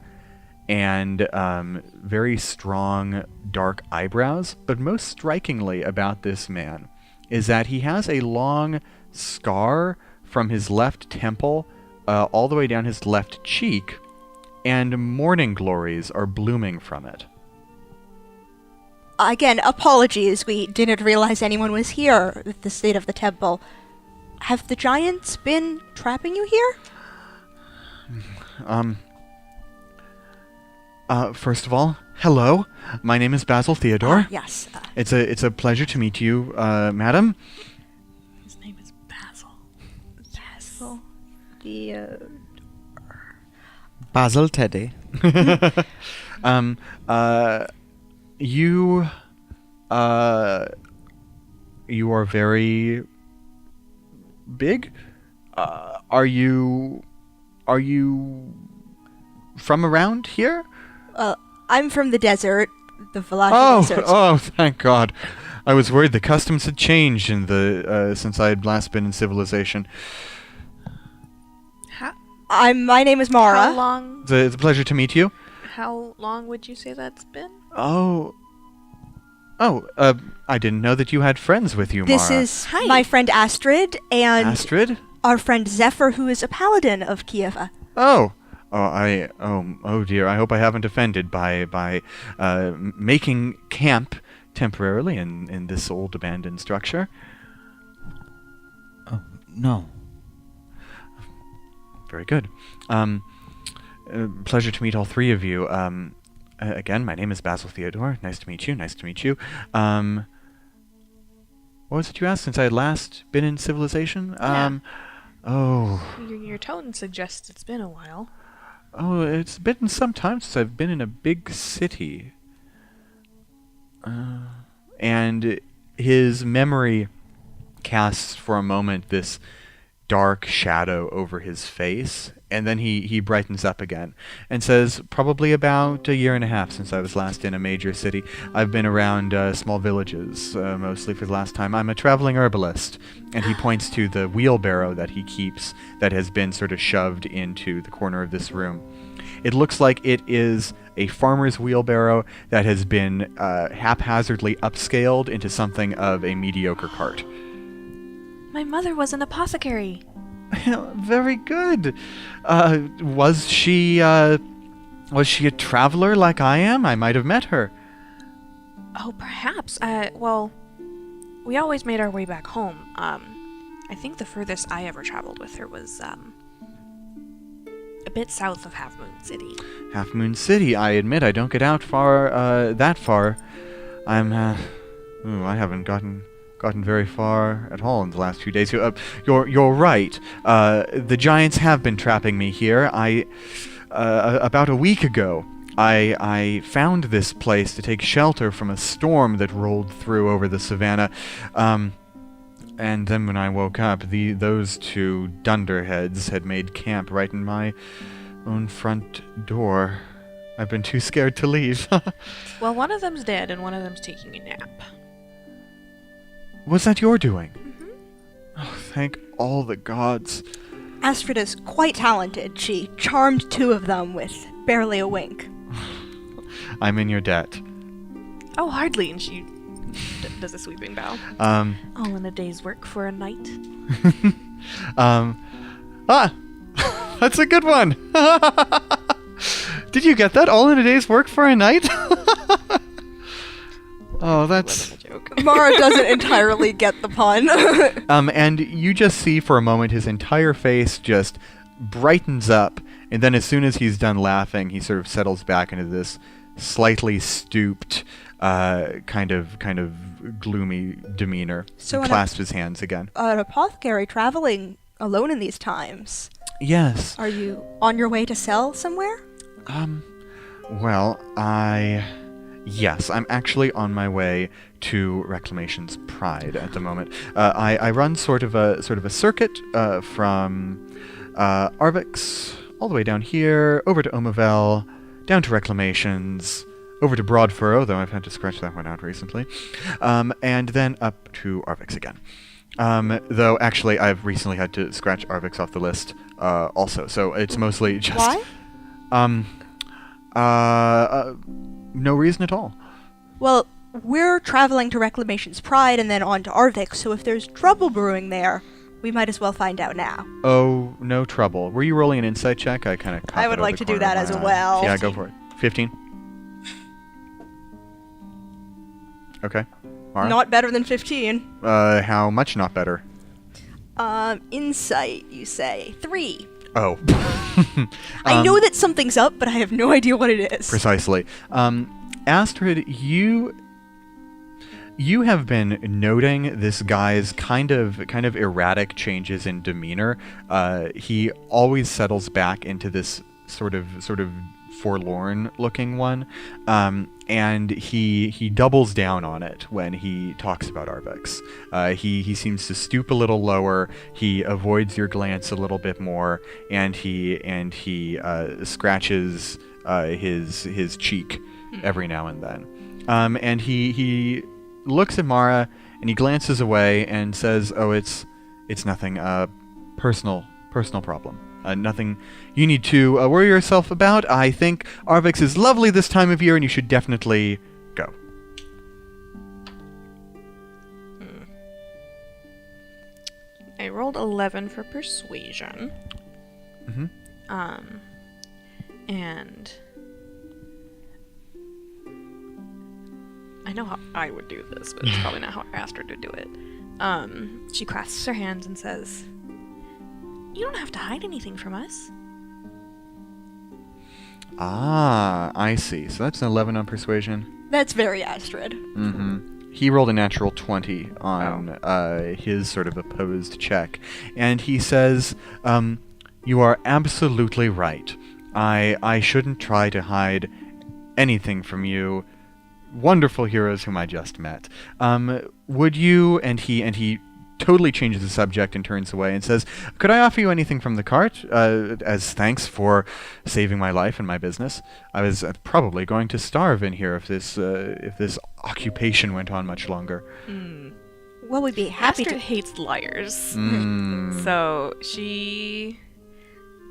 and very strong dark eyebrows, but most strikingly about this man is that he has a long scar from his left temple all the way down his left cheek, and morning glories are blooming from it. Again, apologies. We didn't realize anyone was here with the state of the temple. Have the giants been trapping you here? First of all, hello. My name is Basil Theodore. Yes. It's a pleasure to meet you, madam. His name is Basil. Basil Theodore. Basil Teddy. You are very big. Are you from around here? I'm from the desert, the Valachi desert. Oh, thank God. I was worried the customs had changed in the since I had last been in civilization. My name is Mara. How long? It's a pleasure to meet you. How long would you say that's been? I didn't know that you had friends with you, This Mara. is my friend Astrid and Astrid? our friend Zephyr, who is a paladin of Kieva. Oh dear. I hope I haven't offended by making camp temporarily in this old abandoned structure. Oh, no. Very good. Pleasure to meet all three of you. Again, my name is Basil Theodore. Nice to meet you. What was it you asked since I had last been in civilization? Yeah. Your tone suggests it's been a while. Oh, it's been some time since I've been in a big city. And his memory casts for a moment this dark shadow over his face, and then he brightens up again and says, probably about a year and a half since I was last in a major city. I've been around small villages mostly for the last time. I'm a traveling herbalist. And he points to the wheelbarrow that he keeps that has been sort of shoved into the corner of this room. It looks like it is a farmer's wheelbarrow that has been haphazardly upscaled into something of a mediocre cart. My mother was an apothecary. Very good. Was she a traveler like I am? I might have met her. Oh, perhaps. Well, we always made our way back home. I think the furthest I ever traveled with her was, a bit south of Half Moon City. Half Moon City, I admit I don't get out that far. I haven't gotten very far at all in the last few days. You're right. The giants have been trapping me here. About a week ago, I found this place to take shelter from a storm that rolled through over the savannah. And then when I woke up, those two dunderheads had made camp right in my own front door. I've been too scared to leave. Well, one of them's dead and one of them's taking a nap. Was that your doing? Mm-hmm. Oh, thank all the gods. Astrid is quite talented. She charmed two of them with barely a wink. I'm in your debt. Oh, hardly. And she does a sweeping bow. All in a day's work for a night. That's a good one. Did you get that? All in a day's work for a night? Oh, that's... A joke. Mara doesn't entirely get the pun. And you just see for a moment his entire face just brightens up, and then as soon as he's done laughing, he sort of settles back into this slightly stooped, kind of gloomy demeanor. So and clasps his hands again. An apothecary traveling alone in these times. Yes. Are you on your way to sell somewhere? Well, Yes, I'm actually on my way to Reclamation's Pride at the moment. I run sort of a circuit from Arvix all the way down here, over to Omavel, down to Reclamations, over to Broadfurrow, though I've had to scratch that one out recently, and then up to Arvix again. Though actually I've recently had to scratch Arvix off the list also, so it's mostly just... Why? No reason at all. Well, we're traveling to Reclamation's Pride and then on to Arvix, so if there's trouble brewing there, we might as well find out now. Oh, no trouble. Were you rolling an insight check? I kind of. I would like to do that as well. Yeah, go for it. 15. Okay. Mara? Not better than 15. How much not better? Insight, you say. 3. Oh. I know that something's up, but I have no idea what it is. Precisely. Astrid, you have been noting this guy's kind of erratic changes in demeanor. He always settles back into this sort of forlorn looking one, and he doubles down on it when he talks about Arvix. He seems to stoop a little lower. He avoids your glance a little bit more, and he scratches his cheek every now and then. And he looks at Mara and he glances away and says, "Oh, it's nothing. Personal problem. Nothing you need to worry yourself about. I think Arvix is lovely this time of year, and you should definitely go." I rolled 11 for persuasion. Mm-hmm. And I know how I would do this, but it's probably not how Astrid would do it. She clasps her hands and says, "You don't have to hide anything from us." Ah, I see. So that's an 11 on persuasion. That's very Astrid. Mm-hmm. He rolled a natural 20 on his sort of opposed check. And he says, "You are absolutely right. I shouldn't try to hide anything from you. wonderful heroes whom I just met. Would you, and he totally changes the subject and turns away and says, could I offer you anything from the cart, as thanks for saving my life and my business? I was probably going to starve in here if this occupation went on much longer. Well, we'd be happy Astrid to. hates liars. So she,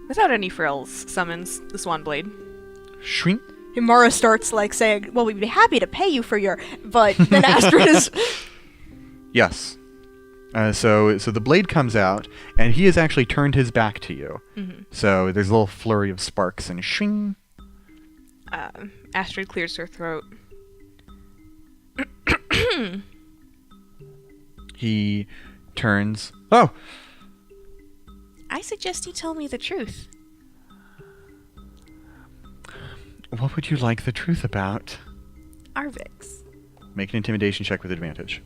without any frills, summons the Swan Blade. Shrink. Mara starts like saying, "Well, we'd be happy to pay you for your," but then Astrid is. Yes. So the blade comes out, and he has actually turned his back to you. So there's a little flurry of sparks and shing. Astrid clears her throat. He turns. Oh! I suggest you tell me the truth. What would you like the truth about? Arvix. Make an intimidation check with advantage.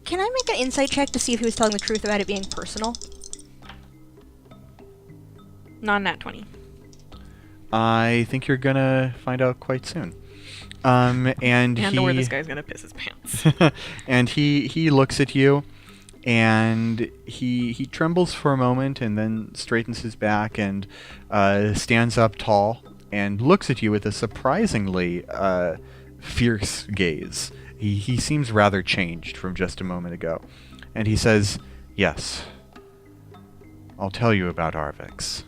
Can I make an insight check to see if he was telling the truth about it being personal? Non-nat 20. I think you're gonna find out quite soon. And I know where he this guy's gonna piss his pants. and he looks at you, and he trembles for a moment, and then straightens his back and stands up tall and looks at you with a surprisingly fierce gaze. He seems rather changed from just a moment ago, and he says, "Yes, I'll tell you about Arvix.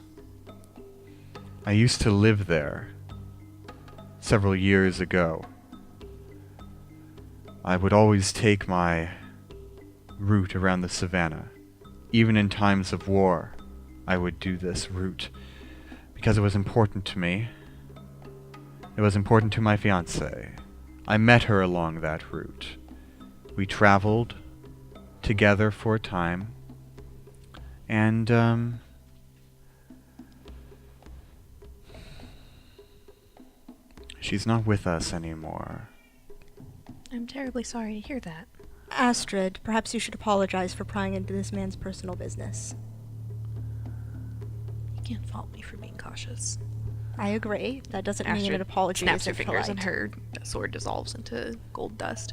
I used to live there several years ago. I would always take my route around the savannah. Even in times of war, I would do this route because it was important to me. It was important to my fiancée. I met her along that route. We traveled together for a time, and she's not with us anymore." I'm terribly sorry to hear that. Astrid, perhaps you should apologize for prying into this man's personal business. You can't fault me for being cautious. I agree. That doesn't mean Astrid an apology snaps her isn't fingers and polite. her sword dissolves into gold dust.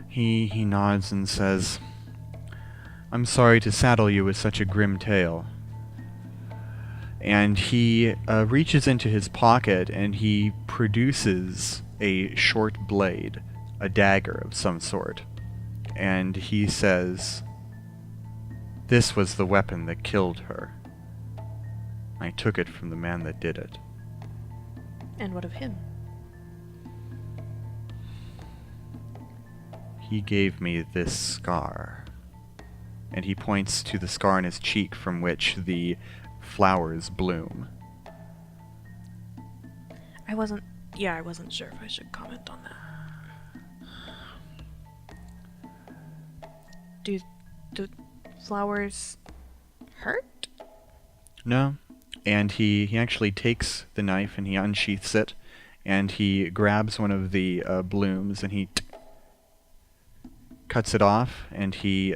He nods and says, "I'm sorry to saddle you with such a grim tale." And he reaches into his pocket and he produces a short blade, a dagger of some sort. And he says, "This was the weapon that killed her. I took it from the man that did it." And what of him? "He gave me this scar." And he points to the scar on his cheek from which the flowers bloom. I wasn't sure if I should comment on that. Do flowers hurt? No. And he actually takes the knife and he unsheaths it, and he grabs one of the blooms and he cuts it off, and he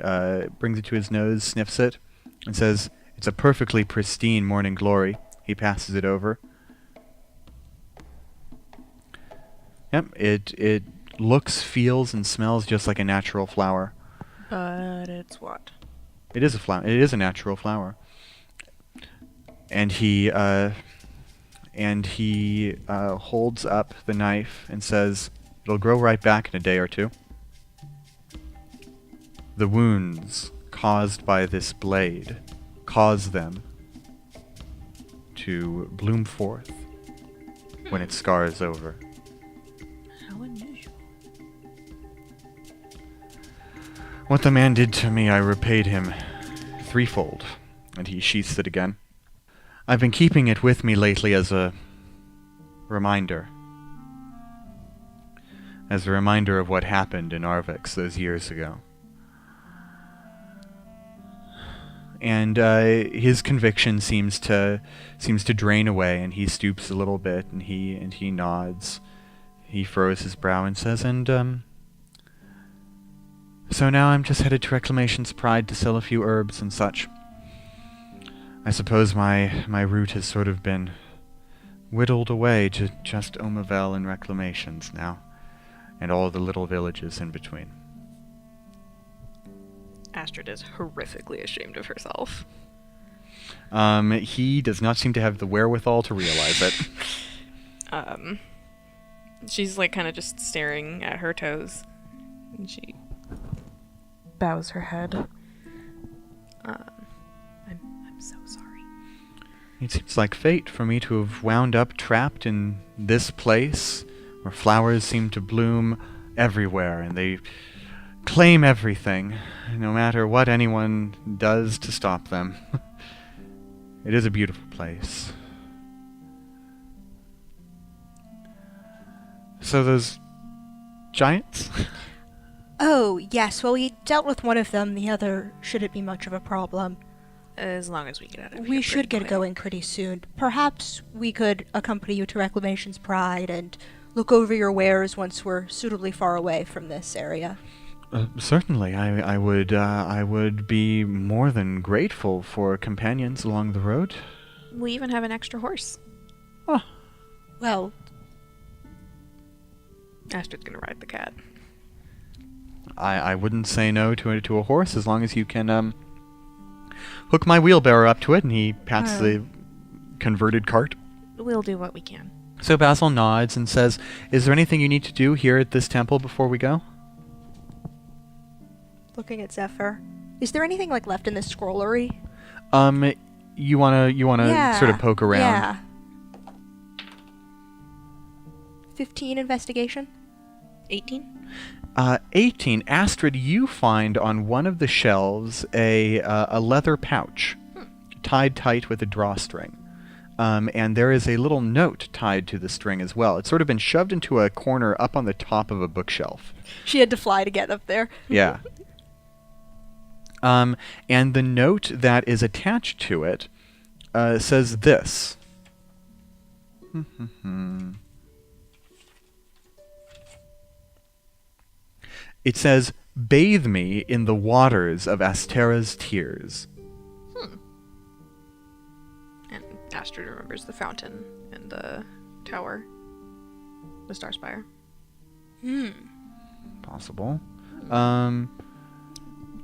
brings it to his nose, sniffs it, and says, "It's a perfectly pristine morning glory." He passes it over. Yep, it looks, feels, and smells just like a natural flower. But it's what? It is a flower. It is a natural flower. And he holds up the knife and says, "It'll grow right back in a day or two. The wounds caused by this blade cause them to bloom forth when its scar is over." How unusual. "What the man did to me, I repaid him threefold." And he sheaths it again. "I've been keeping it with me lately as a reminder. As a reminder of what happened in Arvix those years ago." And his conviction seems to drain away, and he stoops a little bit, and he nods. He furrows his brow and says, "And so now I'm just headed to Reclamation's Pride to sell a few herbs and such. I suppose my route has sort of been whittled away to just Omavel and Reclamations now, and all the little villages in between. Astrid is horrifically ashamed of herself. He does not seem to have the wherewithal to realize it. She's like kind of just staring at her toes, and she bows her head. I'm so sorry. It seems like fate for me to have wound up trapped in this place where flowers seem to bloom everywhere and they claim everything, no matter what anyone does to stop them. It is a beautiful place. So those giants? Oh, yes. Well, we dealt with one of them. The other shouldn't be much of a problem. As long as we get out of here. We should get quick. going pretty soon. Perhaps we could accompany you to Reclamation's Pride and look over your wares once we're suitably far away from this area. Certainly, I would be more than grateful for companions along the road. We even have an extra horse. Oh, Well, Astrid's gonna ride the cat. I wouldn't say no to a horse as long as you can hook my wheelbarrow up to it, and he pats the converted cart. We'll do what we can. So Basil nods and says, "Is there anything you need to do here at this temple before we go?" looking at Zephyr. Is there anything like left in this scrollery? You wanna sort of poke around. Yeah. 15 investigation? 18? 18. Astrid, you find on one of the shelves a leather pouch tied tight with a drawstring. And there is a little note tied to the string as well. It's sort of been shoved into a corner up on the top of a bookshelf. She had to fly to get up there. Yeah. And the note that is attached to it says this. It says, "Bathe me in the waters of Astera's tears." And Astrid remembers the fountain and the tower. The Star Spire. Possible.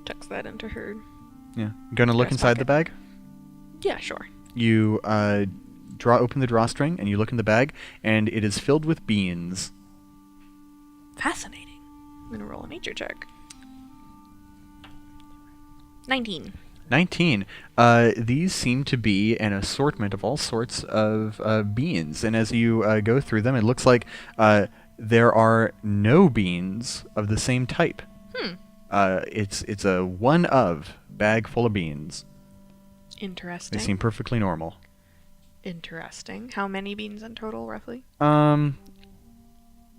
Tucks that into her. Yeah. Gonna look Dress inside the bag? Yeah, sure. You open the drawstring and you look in the bag, and it is filled with beans. Fascinating. I'm gonna roll a nature check. 19. 19. These seem to be an assortment of all sorts of beans, and as you go through them, it looks like there are no beans of the same type. It's a one-of bag full of beans. Interesting. They seem perfectly normal. Interesting. How many beans in total, roughly?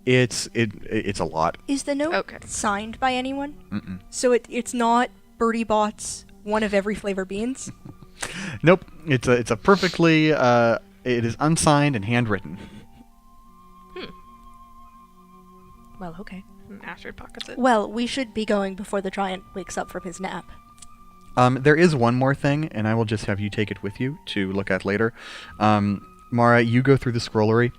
It's a lot. Is the note Okay. signed by anyone? Mm-mm. So it's not Birdie Bot's one of every flavor beans? Nope. It's a perfectly it is unsigned and handwritten. Well, okay. And Astrid pockets it. Well, we should be going before the giant wakes up from his nap. There is one more thing, and I will just have you take it with you to look at later. Mara, you go through the scrollery,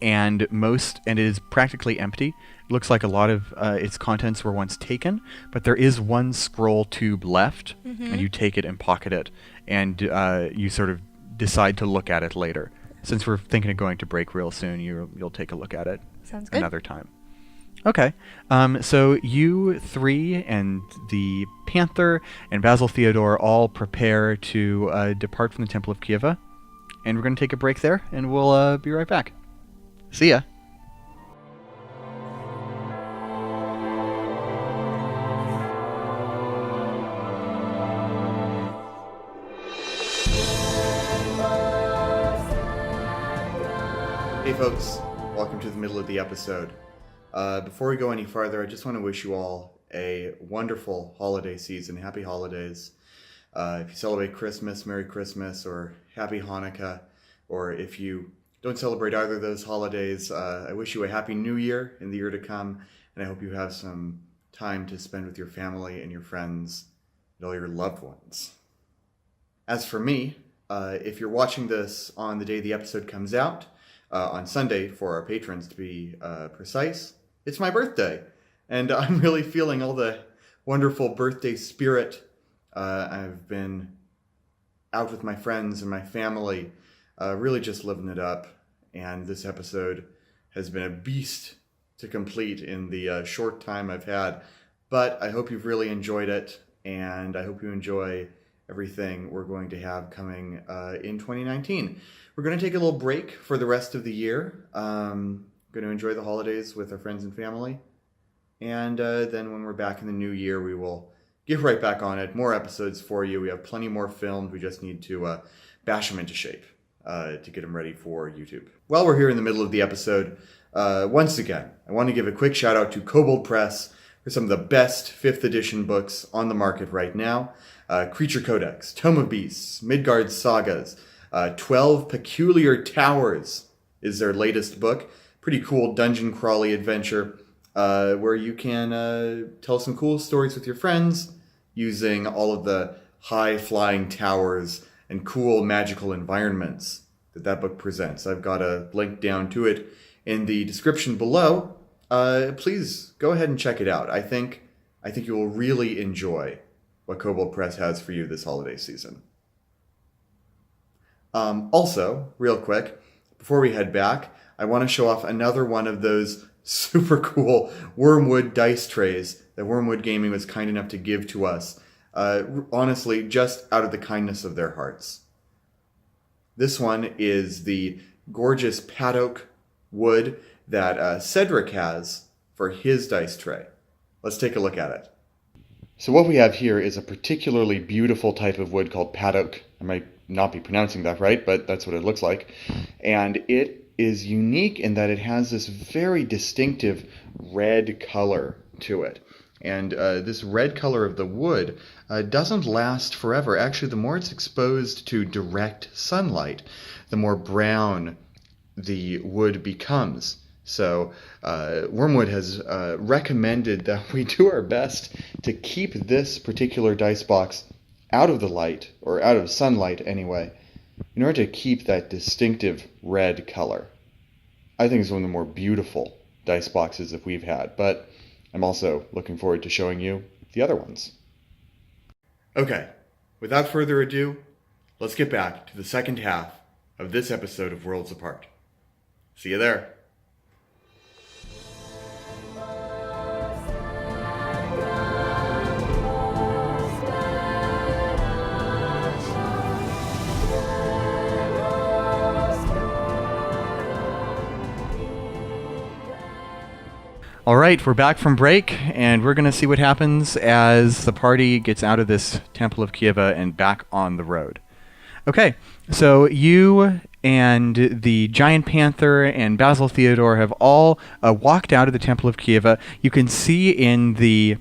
and it is practically empty. It looks like a lot of its contents were once taken, but there is one scroll tube left, and you take it and pocket it, and you sort of decide to look at it later. Since we're thinking of going to break real soon, you'll take a look at it Sounds good. another time. Okay, so you three and the Panther and Basil Theodore all prepare to depart from the Temple of Kieva, and we're going to take a break there, and we'll be right back. See ya. Hey folks, welcome to the middle of the episode. Before we go any farther, I just want to wish you all a wonderful holiday season. Happy holidays. If you celebrate Christmas, Merry Christmas, or Happy Hanukkah, or if you don't celebrate either of those holidays, I wish you a Happy New Year in the year to come, and I hope you have some time to spend with your family and your friends and all your loved ones. As for me, If you're watching this on the day the episode comes out, on Sunday for our patrons to be precise, it's my birthday. And I'm really feeling all the wonderful birthday spirit. I've been out with my friends and my family, really just living it up. And this episode has been a beast to complete in the short time I've had. But I hope you've really enjoyed it, and I hope you enjoy everything we're going to have coming in 2019. We're going to take a little break for the rest of the year. Going to enjoy the holidays with our friends and family. And then when we're back in the new year, we will get right back on it. More episodes for you. We have plenty more filmed. We just need to bash them into shape to get them ready for YouTube. While we're here in the middle of the episode, once again, I want to give a quick shout out to Kobold Press for some of the best 5th edition books on the market right now. Creature Codex, Tome of Beasts, Midgard Sagas, 12 Peculiar Towers is their latest book. Pretty cool dungeon crawly adventure where you can tell some cool stories with your friends using all of the high-flying towers and cool magical environments that book presents. I've got a link down to it in the description below. Please go ahead and check it out. I think you will really enjoy what Kobold Press has for you this holiday season. Also, real quick, before we head back, I want to show off another one of those super cool Wormwood dice trays that Wormwood Gaming was kind enough to give to us. Honestly, just out of the kindness of their hearts. This one is the gorgeous paddock wood that Cedric has for his dice tray. Let's take a look at it. So what we have here is a particularly beautiful type of wood called paddock. I might not be pronouncing that right, but that's what it looks like. And it is unique in that it has this very distinctive red color to it. And this red color of the wood doesn't last forever. Actually, the more it's exposed to direct sunlight, the more brown the wood becomes. So Wormwood has recommended that we do our best to keep this particular dice box out of the light, or out of sunlight anyway, in order to keep that distinctive red color. I think it's one of the more beautiful dice boxes that we've had, but I'm also looking forward to showing you the other ones. Okay, without further ado, let's get back to the second half of this episode of Worlds Apart. See you there. All right, we're back from break, and we're going to see what happens as the party gets out of this Temple of Kieva and back on the road. Okay, so you and the Giant Panther and Basil Theodore have all walked out of the Temple of Kieva. You can see in the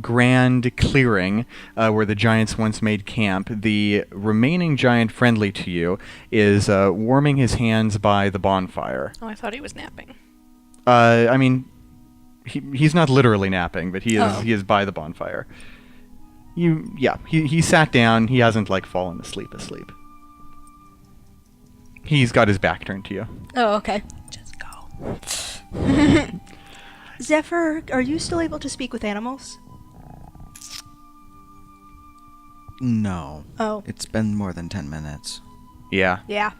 grand clearing where the giants once made camp, the remaining giant friendly to you is warming his hands by the bonfire. Oh, I thought he was napping. I mean, he's not literally napping, but he is by the bonfire. He sat down. He hasn't fallen asleep. He's got his back turned to you. Oh, okay. Just go. Zephyr, are you still able to speak with animals? No. Oh. It's been more than 10 minutes. Yeah. Yeah.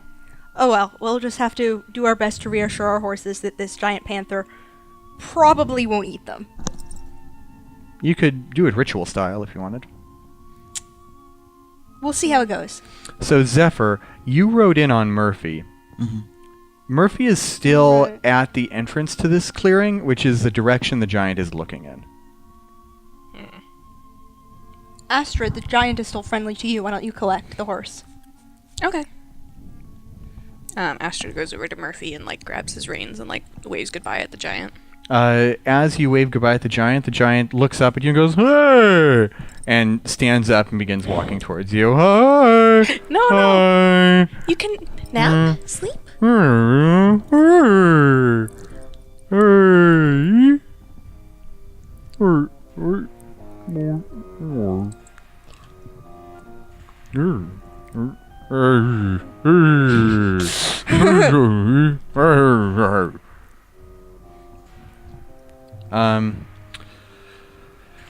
Oh well, we'll just have to do our best to reassure our horses that this giant panther probably won't eat them. You could do it ritual style if you wanted. We'll see how it goes. So Zephyr, you rode in on Murphy. Mm-hmm. Murphy is still at the entrance to this clearing, which is the direction the giant is looking in. Astrid, the giant is still friendly to you. Why don't you collect the horse? Okay. Astrid goes over to Murphy and grabs his reins and waves goodbye at the giant. As you wave goodbye at the giant looks up at you and goes, "Hey!" and stands up and begins walking towards you. Hi! No, Hi! no. You can nap, sleep.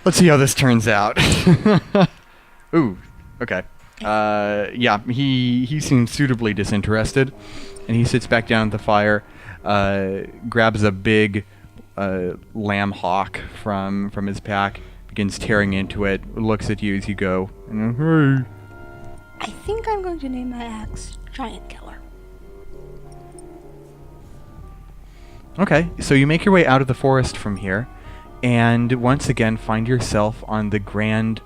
Let's see how this turns out. Ooh, okay. Yeah, he seems suitably disinterested, and he sits back down at the fire, grabs a big lamb hawk from his pack, begins tearing into it, looks at you as you go, and hey. I think I'm going to name my axe Giant Killer. Okay, so you make your way out of the forest from here, and once again find yourself on the grand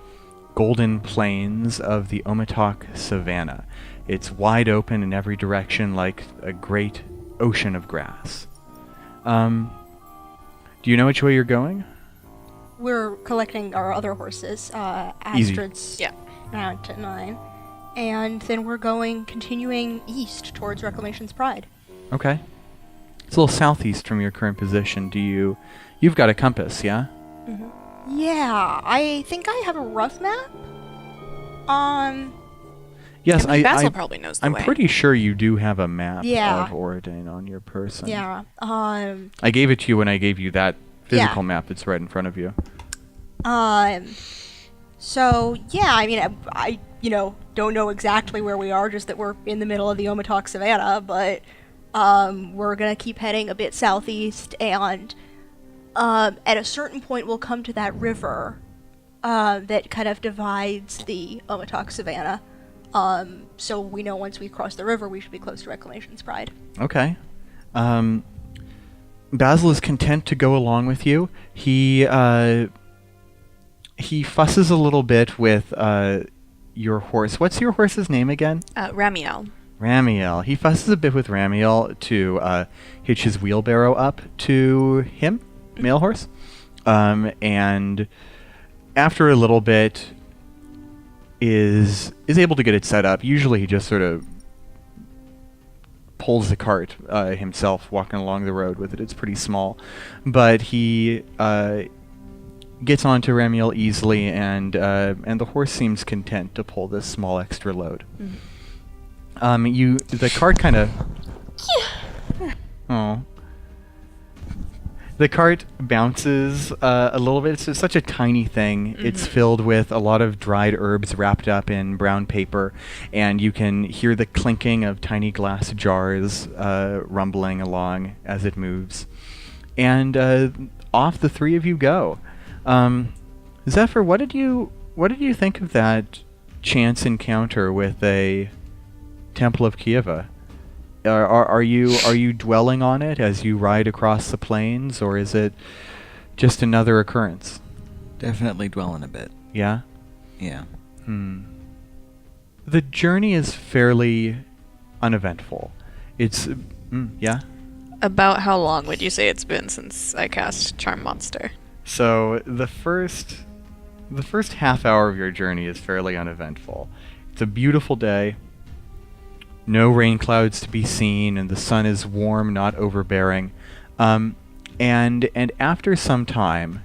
golden plains of the Ometok Savannah. It's wide open in every direction like a great ocean of grass. Do you know which way you're going? We're collecting our other horses, Easy. Astrid's Yeah. down to 9. And then we're continuing east towards Reclamation's Pride. Okay. It's a little southeast from your current position. You've got a compass, yeah? Yeah, I think I have a rough map. Yes, Basil probably knows the I'm way. pretty sure you do have a map Yeah. of Auredane on your person. Yeah, I gave it to you when I gave you that physical Yeah. map that's right in front of you. So, yeah, I mean, I don't know exactly where we are, just that we're in the middle of the Ometok Savannah, but, we're gonna keep heading a bit southeast, and, at a certain point we'll come to that river, that kind of divides the Ometok Savannah. So we know once we cross the river, we should be close to Reclamation's Pride. Okay. Basil is content to go along with you. He fusses a little bit with your horse. What's your horse's name again? Ramiel. Ramiel. He fusses a bit with Ramiel to hitch his wheelbarrow up to him, male horse. And after a little bit is able to get it set up. Usually he just sort of pulls the cart himself, walking along the road with it. It's pretty small. But he gets onto Ramiel easily, and the horse seems content to pull this small extra load. The cart kind of... Oh. The cart bounces a little bit. It's such a tiny thing. It's filled with a lot of dried herbs wrapped up in brown paper, and you can hear the clinking of tiny glass jars rumbling along as it moves. And off the three of you go. Zephyr, what did you think of that chance encounter with a Temple of Kieva? Are you dwelling on it as you ride across the plains, or is it just another occurrence? Definitely dwelling a bit. Yeah? Yeah. The journey is fairly uneventful. It's... yeah? About how long would you say it's been since I cast Charm Monster? So, the first half hour of your journey is fairly uneventful. It's a beautiful day. No rain clouds to be seen, and the sun is warm, not overbearing. And after some time,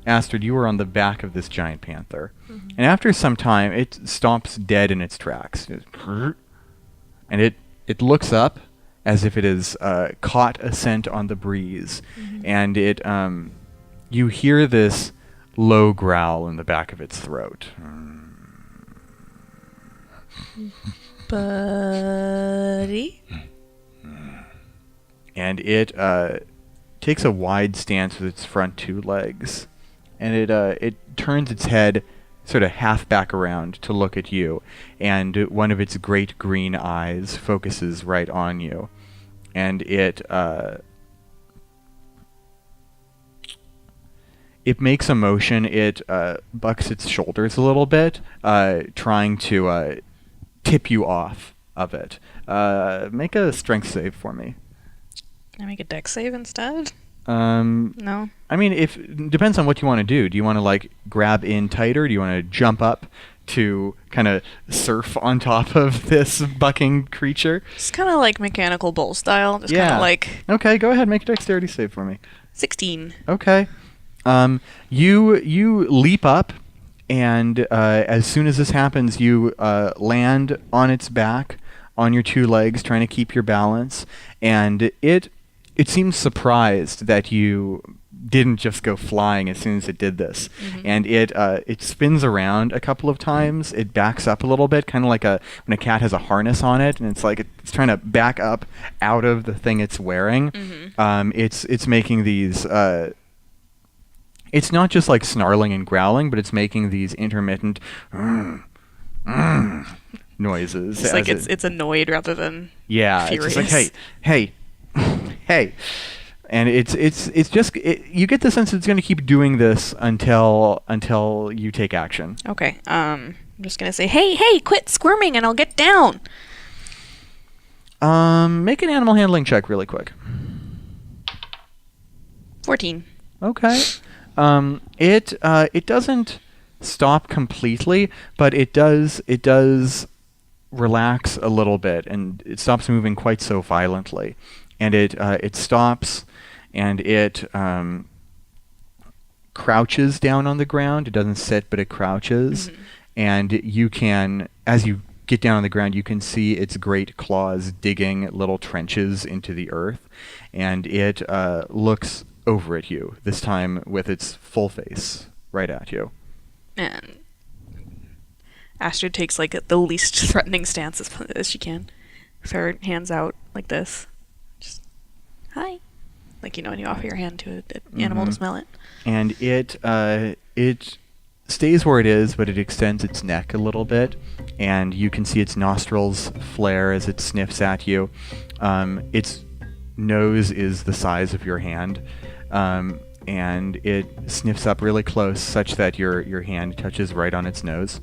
Astrid, you were on the back of this giant panther. And after some time, it stomps dead in its tracks. And it looks up as if it has caught a scent on the breeze. And you hear this low growl in the back of its throat. Buddy? And it takes a wide stance with its front two legs, and it turns its head sort of half back around to look at you, and one of its great green eyes focuses right on you, and it makes a motion. It bucks its shoulders a little bit, trying to tip you off of it. Make a strength save for me. Can I make a dex save instead? No. No. I mean, depends on what you want to do. Do you want to like grab in tighter? Do you want to jump up to kind of surf on top of this bucking creature? It's kind of like mechanical bull style. Just kind Yeah. of like Okay, go ahead. Make a dexterity save for me. 16. Okay. You leap up And as soon as this happens, you land on its back, on your two legs, trying to keep your balance. And it seems surprised that you didn't just go flying as soon as it did this. And it spins around a couple of times. It backs up a little bit, kind of like when a cat has a harness on it, and it's like it's trying to back up out of the thing it's wearing. It's making these. It's not just like snarling and growling, but it's making these intermittent noises. It's like it's annoyed rather than furious. It's just like hey. And it's just you get the sense it's going to keep doing this until you take action. Okay. I'm just gonna say, hey, quit squirming, and I'll get down. Make an animal handling check really quick. 14. Okay. It doesn't stop completely, but it does relax a little bit, and it stops moving quite so violently. And it stops, and it crouches down on the ground. It doesn't sit, but it crouches. And you can, as you get down on the ground, you can see its great claws digging little trenches into the earth. And it looks over at you, this time with its full face right at you. And Astrid takes like the least threatening stance as she can, with her hands out like this. Just, hi. Like, when you offer your hand to an animal to smell it. And it stays where it is, but it extends its neck a little bit, and you can see its nostrils flare as it sniffs at you. Its nose is the size of your hand, and it sniffs up really close, such that your hand touches right on its nose.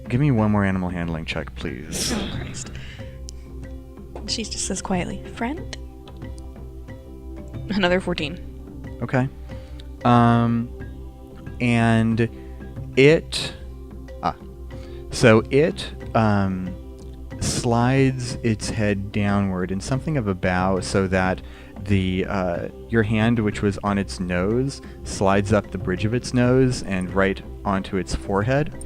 Give me one more animal handling check, please. Oh, Christ. She just says quietly, friend? Another 14. Okay. And it... So it slides its head downward in something of a bow, so that your hand, which was on its nose, slides up the bridge of its nose and right onto its forehead.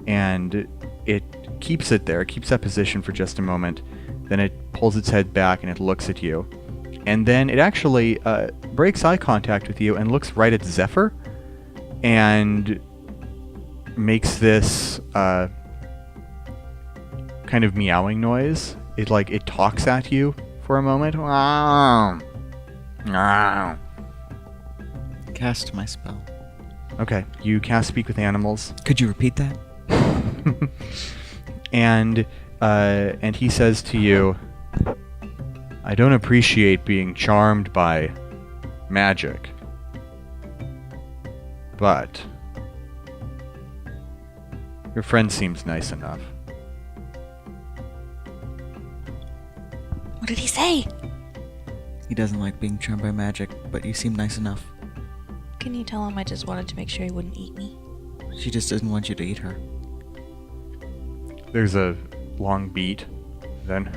And it keeps it there, keeps that position for just a moment. Then it pulls its head back and it looks at you. And then it actually breaks eye contact with you and looks right at Zephyr and makes this kind of meowing noise. It talks at you for a moment. Cast my spell. Okay, you cast Speak with Animals. Could you repeat that? And he says to you, I don't appreciate being charmed by magic, but your friend seems nice enough. What did he say? He doesn't like being charmed by magic, but you seem nice enough. Can you tell him I just wanted to make sure he wouldn't eat me? She just doesn't want you to eat her. There's a long beat, then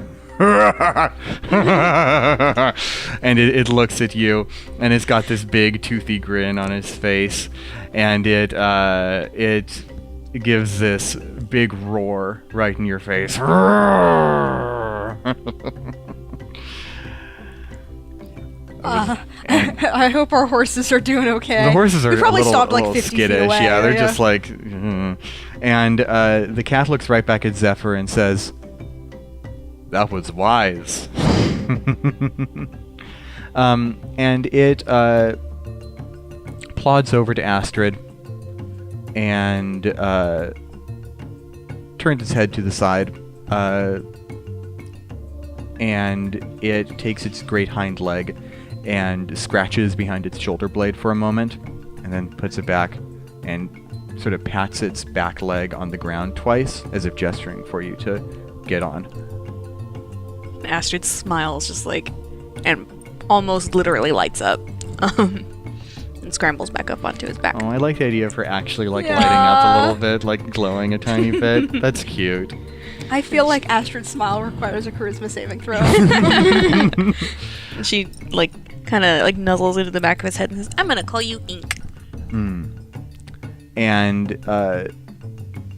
and it looks at you, and it's got this big toothy grin on its face, and it gives this big roar right in your face. I hope our horses are doing okay. The horses are we probably a little, stopped like little 50 skittish. feet away. Yeah, they're just like... And the cat looks right back at Zephyr and says, that was wise. And it plods over to Astrid and turns its head to the side. And it takes its great hind leg and scratches behind its shoulder blade for a moment, and then puts it back and sort of pats its back leg on the ground twice, as if gesturing for you to get on. Astrid smiles just like, and almost literally lights up, and scrambles back up onto his back. Oh, I like the idea of her actually lighting up a little bit, like glowing a tiny bit. That's cute. I feel like Astrid's smile requires a charisma saving throw. She kind of nuzzles into the back of his head and says, I'm gonna call you Ink. And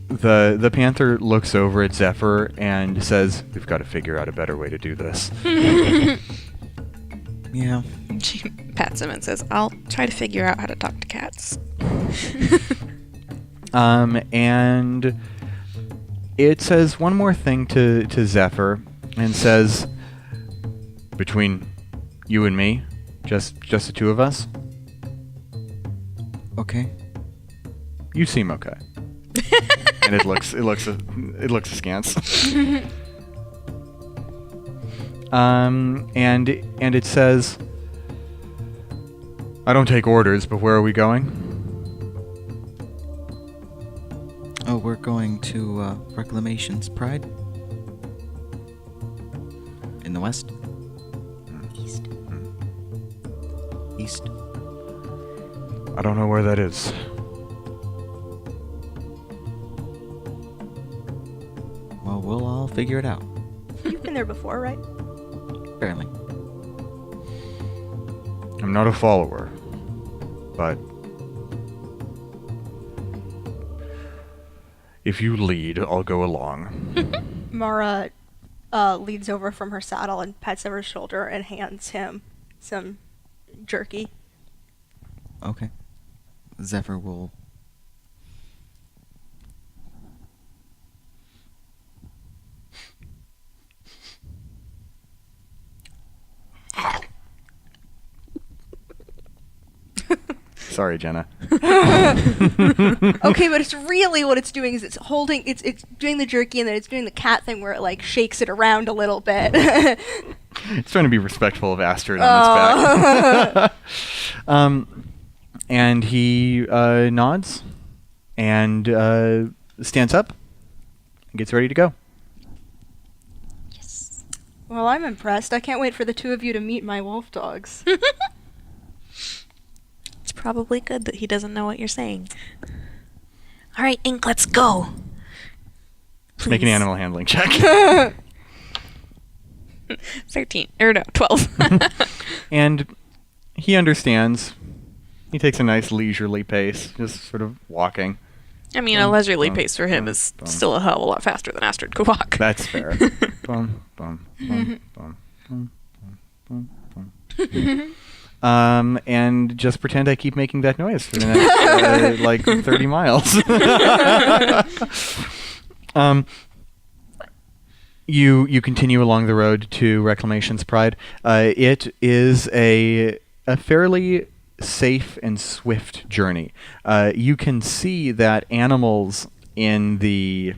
the panther looks over at Zephyr and says, "We've got to figure out a better way to do this." Yeah. She pats him and says, "I'll try to figure out how to talk to cats." And it says one more thing to Zephyr, and says, "Between you and me, just the two of us, Okay. you seem okay." And it looks askance. And it says, "I don't take orders, but where are we going?" Oh, we're going to Reclamation's Pride. In the west? East. East. I don't know where that is. Well, we'll all figure it out. You've been there before, right? Apparently. I'm not a follower, but if you lead, I'll go along. Mara leans over from her saddle and pats over his shoulder and hands him some jerky. Okay. Zephyr will... Sorry, Jenna. Okay, but it's really what it's doing is it's holding, it's doing the jerky and then it's doing the cat thing where it like shakes it around a little bit. It's trying to be respectful of Astrid on its back. And he nods and stands up and gets ready to go. Yes. Well, I'm impressed. I can't wait for the two of you to meet my wolf dogs. It's probably good that he doesn't know what you're saying. All right, Ink, let's go. Please. Make an animal handling check. 13. Or no, 12. And he understands. He takes a nice leisurely pace, just sort of walking. I mean, a leisurely pace for him is still a hell of a lot faster than Astrid could walk. That's fair. Bum, bum, bum, bum, bum, bum, bum, bum. And just pretend I keep making that noise for the next, like, 30 miles. You continue along the road to Reclamation's Pride. It is a fairly safe and swift journey. You can see that animals in the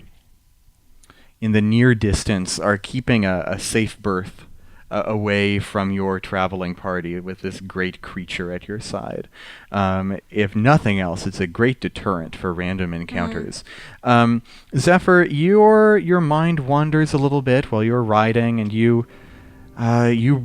near distance are keeping a safe berth away from your traveling party with this great creature at your side. If nothing else, it's a great deterrent for random encounters. Zephyr, your mind wanders a little bit while you're riding, and you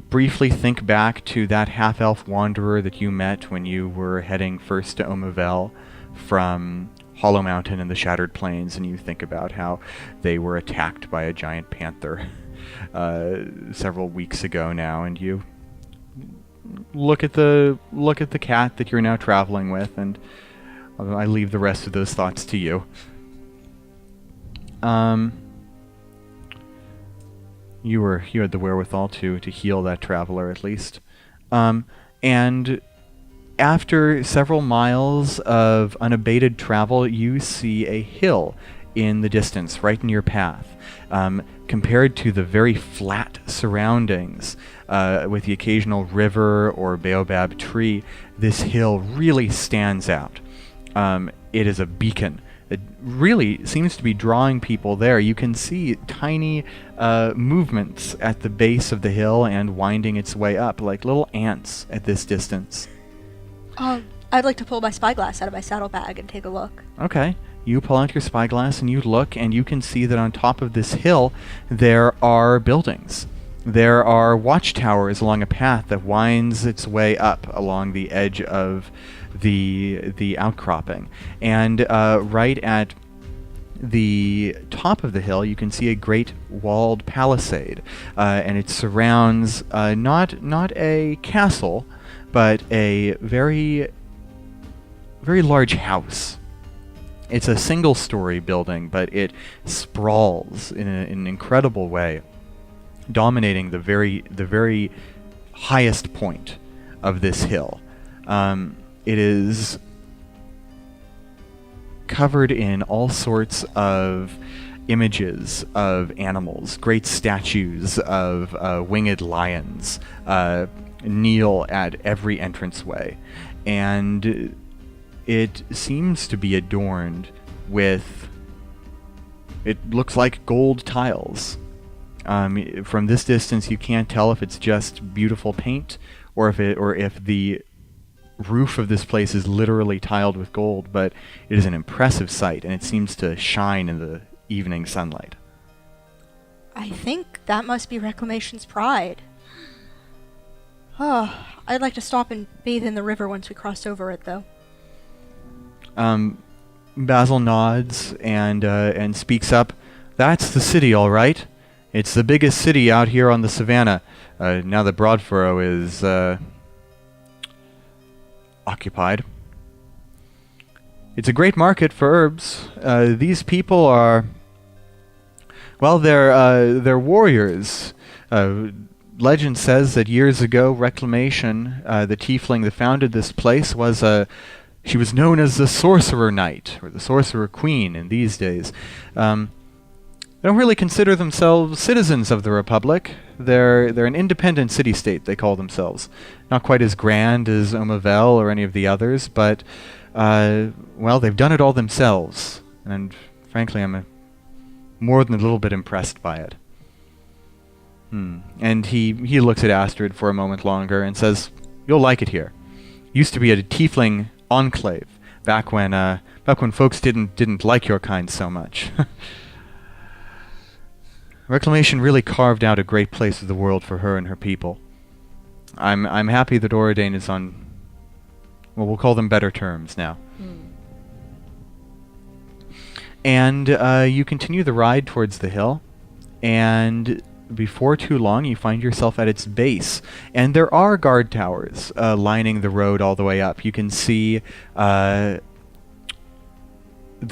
briefly think back to that half-elf wanderer that you met when you were heading first to Omavel from Hollow Mountain and the Shattered Plains, and you think about how they were attacked by a giant panther several weeks ago now, and you look at the cat that you're now traveling with, and I leave the rest of those thoughts to you. You had the wherewithal to heal that traveler at least, and after several miles of unabated travel, you see a hill in the distance, right in your path. Compared to the very flat surroundings, with the occasional river or baobab tree, this hill really stands out. It is a beacon. It really seems to be drawing people there. You can see tiny movements at the base of the hill and winding its way up, like little ants at this distance. I'd like to pull my spyglass out of my saddlebag and take a look. Okay. You pull out your spyglass and you look, and you can see that on top of this hill there are buildings. There are watchtowers along a path that winds its way up along the edge of the outcropping. And right at the top of the hill, you can see a great walled palisade, and it surrounds not a castle, but a very, very large house. It's a single-story building, but it sprawls in an incredible way, dominating the very highest point of this hill. It is covered in all sorts of images of animals. Great statues of winged lions kneel at every entranceway, and it seems to be adorned with, it looks like gold tiles. From this distance, you can't tell if it's just beautiful paint or if the roof of this place is literally tiled with gold, but it is an impressive sight, and it seems to shine in the evening sunlight. I think that must be Reclamation's pride. Oh, I'd like to stop and bathe in the river once we cross over it, though. Basil nods and speaks up. That's the city, all right. It's the biggest city out here on the savannah. Now that Broadfurrow is occupied. It's a great market for herbs. These people are, well, they're warriors. Legend says that years ago, Reclamation, the tiefling that founded this place, she was known as the Sorcerer Knight, or the Sorcerer Queen in these days. They don't really consider themselves citizens of the Republic. They're an independent city-state, they call themselves. Not quite as grand as Omavel or any of the others, but, well, they've done it all themselves. And frankly, I'm more than a little bit impressed by it. And he looks at Astrid for a moment longer and says, "You'll like it here. Used to be a tiefling enclave back when folks didn't like your kind so much." Reclamation really carved out a great place of the world for her and her people. I'm happy that Auredane is on, well, we'll call them better terms now. And you continue the ride towards the hill, and before too long you find yourself at its base, and there are guard towers lining the road all the way up. You can see the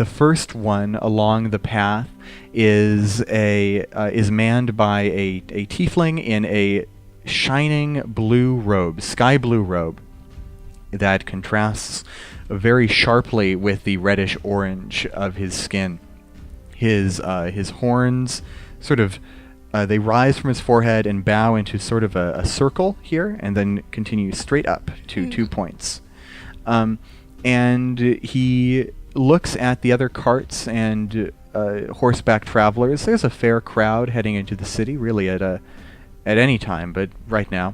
first one along the path is manned by a tiefling in a shining blue robe, sky blue robe, that contrasts very sharply with the reddish orange of his skin. His horns sort of they rise from his forehead and bow into sort of a circle here, and then continue straight up to 2 points. And he looks at the other carts and horseback travelers. There's a fair crowd heading into the city, really at any time, but right now.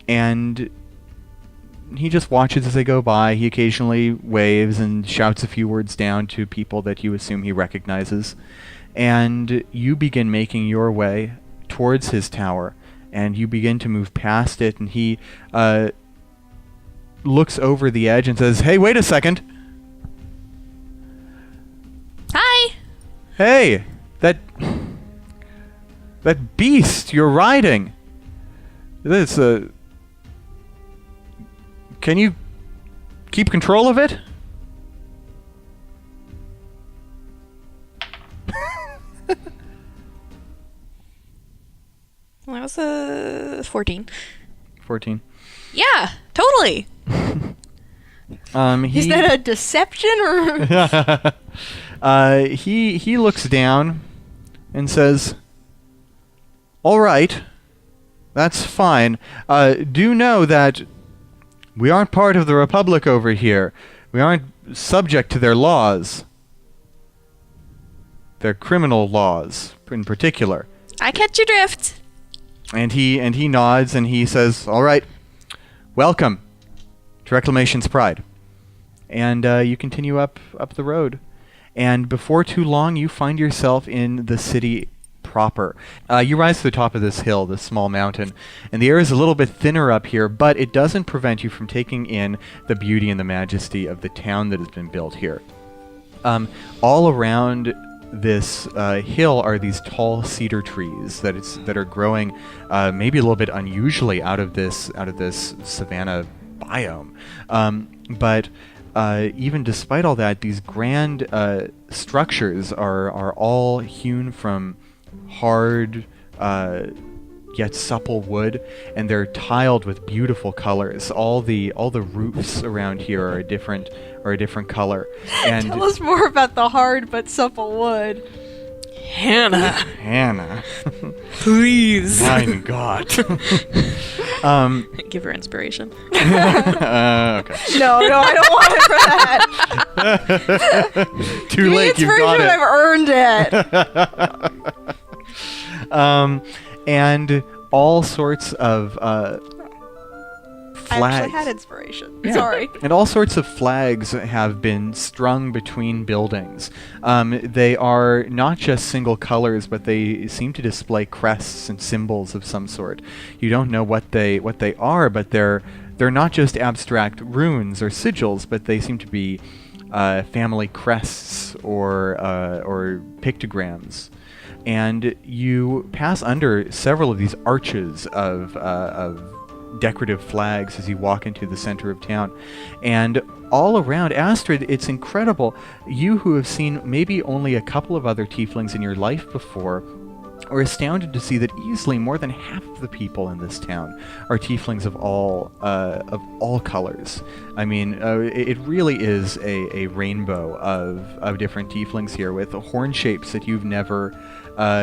And he just watches as they go by. He occasionally waves and shouts a few words down to people that you assume he recognizes. And you begin making your way towards his tower, and you begin to move past it, and he looks over the edge and says, "Hey, wait a second." Hi! "Hey, that beast you're riding, this, can you keep control of it?" Well, that was a 14. 14. Yeah, totally. Is that a deception or? He looks down and says, "All right, that's fine. Do know that we aren't part of the Republic over here. We aren't subject to their laws. Their criminal laws, in particular." I catch your drift. And he nods and he says, "All right, welcome to Reclamation's Pride." And you continue up the road. And before too long, you find yourself in the city proper. You rise to the top of this hill, this small mountain, and the air is a little bit thinner up here, but it doesn't prevent you from taking in the beauty and the majesty of the town that has been built here. All around this hill are these tall cedar trees that are growing maybe a little bit unusually out of this savanna biome, but even despite all that, these grand structures are all hewn from hard yet supple wood, and they're tiled with beautiful colors. All the roofs around here are a different color. And Tell us more about the hard but supple wood. Hannah, please. please. My God. Give her inspiration. Okay. No, I don't want it for that. Too late. You've got it. I've earned it. And all sorts of I flags. actually had inspiration. Yeah. Sorry. And all sorts of flags have been strung between buildings. They are not just single colors, but they seem to display crests and symbols of some sort. You don't know what they are, but they're not just abstract runes or sigils, but they seem to be family crests or pictograms. And you pass under several of these arches of decorative flags as you walk into the center of town. And all around, Astrid, it's incredible. You who have seen maybe only a couple of other tieflings in your life before are astounded to see that easily more than half of the people in this town are tieflings of all colors. I mean, it really is a rainbow of different tieflings here, with horn shapes that you've never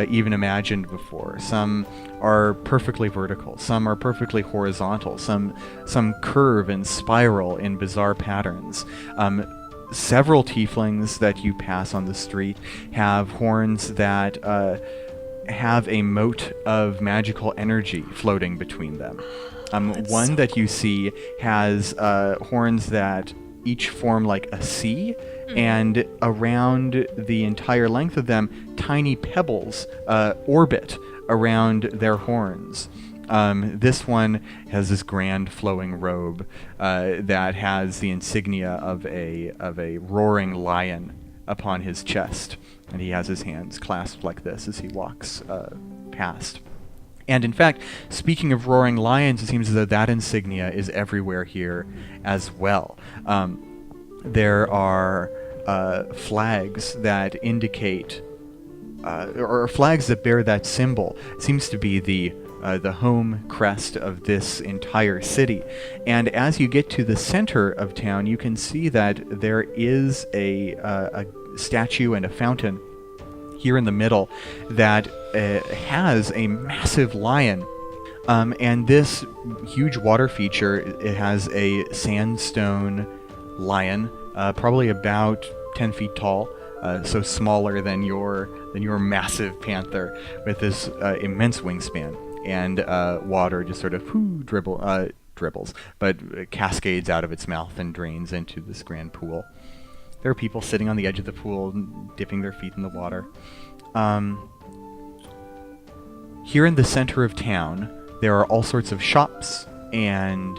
even imagined before. Some are perfectly vertical, some are perfectly horizontal, some curve and spiral in bizarre patterns. Several tieflings that you pass on the street have horns that have a moat of magical energy floating between them. One that you see has horns that each form like a C, and around the entire length of them, tiny pebbles orbit around their horns. This one has this grand flowing robe that has the insignia of a roaring lion upon his chest, and he has his hands clasped like this as he walks past. And in fact, speaking of roaring lions, it seems as though that insignia is everywhere here as well. There are flags that indicate, or flags that bear that symbol. It seems to be the home crest of this entire city. And as you get to the center of town, you can see that there is a statue and a fountain here in the middle that has a massive lion. And this huge water feature, it has a sandstone lion, probably about 10 feet tall, so smaller than your massive panther, with this immense wingspan, and water just sort of dribbles, but cascades out of its mouth and drains into this grand pool. There are people sitting on the edge of the pool, dipping their feet in the water. Here in the center of town, there are all sorts of shops, and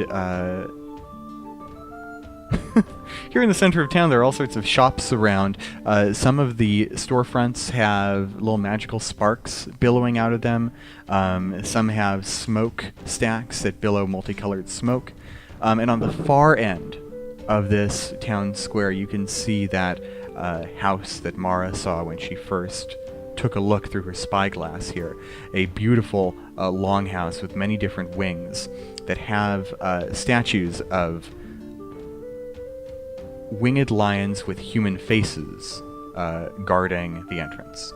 here in the center of town, there are all sorts of shops around. Some of the storefronts have little magical sparks billowing out of them. Some have smoke stacks that billow multicolored smoke. And on the far end of this town square, you can see that house that Mara saw when she first took a look through her spyglass here. A beautiful longhouse with many different wings that have statues of winged lions with human faces guarding the entrance.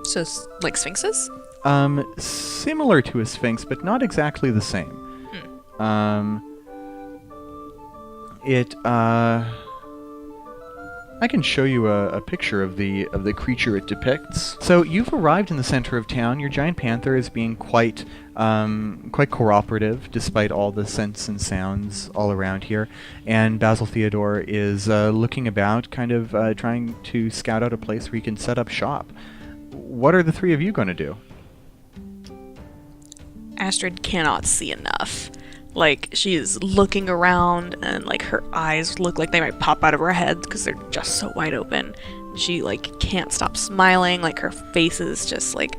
So, like sphinxes? Similar to a sphinx, but not exactly the same. I can show you a picture of the creature it depicts. So you've arrived in the center of town. Your giant panther is being quite cooperative, despite all the scents and sounds all around here. And Basil Theodore is looking about, kind of trying to scout out a place where he can set up shop. What are the three of you going to do? Astrid cannot see enough. Like, she is looking around, and like her eyes look like they might pop out of her head because they're just so wide open. She like can't stop smiling. Like, her face is just like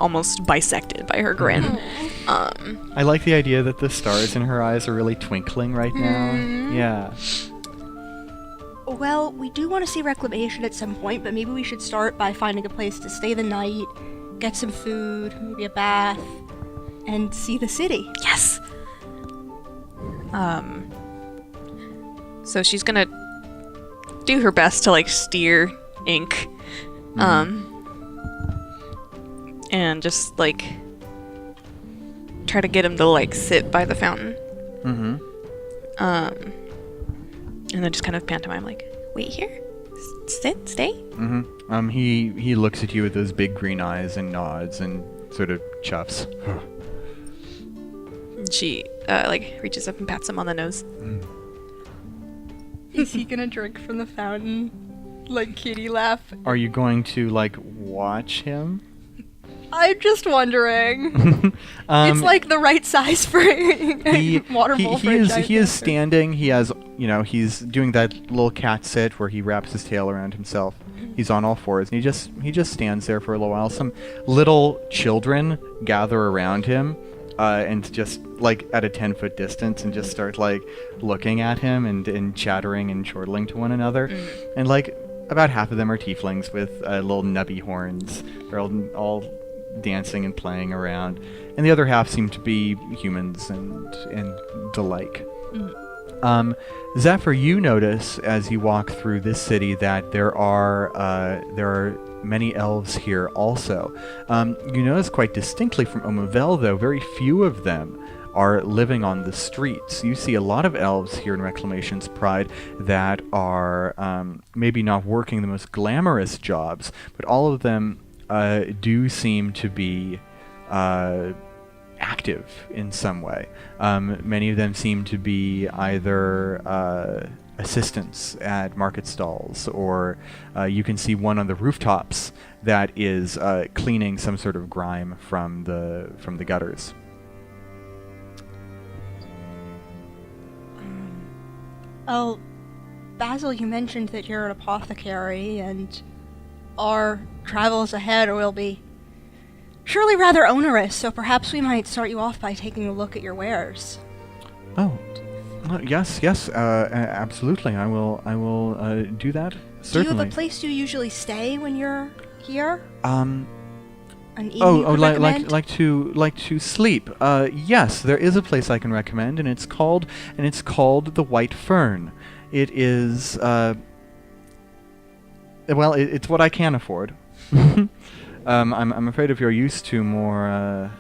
almost bisected by her grin. I like the idea that the stars in her eyes are really twinkling right now. Yeah. Well, we do want to see reclamation at some point, but maybe we should start by finding a place to stay the night, get some food, maybe a bath, and see the city. Yes. So she's gonna do her best to like steer Ink, and just like try to get him to like sit by the fountain. And then just kind of pantomime like, wait here, sit, stay. He looks at you with those big green eyes and nods and sort of chuffs. She like reaches up and pats him on the nose. Is he gonna drink from the fountain? Like kitty laugh? Are you going to like watch him? I'm just wondering. It's like the right size for a water bowl for a giant he is hamster. standing. He has, he's doing that little cat sit where he wraps his tail around himself. He's on all fours, and he just stands there for a little while. Some little children gather around him, and just like at a 10-foot distance, and just start like looking at him and chattering and chortling to one another, and like about half of them are tieflings with little nubby horns. They're all dancing and playing around, and the other half seem to be humans and the like. Zephyr, you notice as you walk through this city that there are many elves here also. You notice quite distinctly from Omavel, though, very few of them are living on the streets. You see a lot of elves here in Reclamation's Pride that are maybe not working the most glamorous jobs, but all of them do seem to be active in some way. Many of them seem to be either assistants at market stalls, or you can see one on the rooftops that is cleaning some sort of grime from the gutters. Oh, Basil, you mentioned that you're an apothecary, and our travels ahead will be surely rather onerous, so perhaps we might start you off by taking a look at your wares. Oh, yes, absolutely. I will do that. Certainly. Do you have a place you usually stay when you're here? An inn you Oh, could recommend? like to sleep. Yes, there is a place I can recommend, and it's called the White Fern. It is it's what I can afford. I'm afraid if you're used to more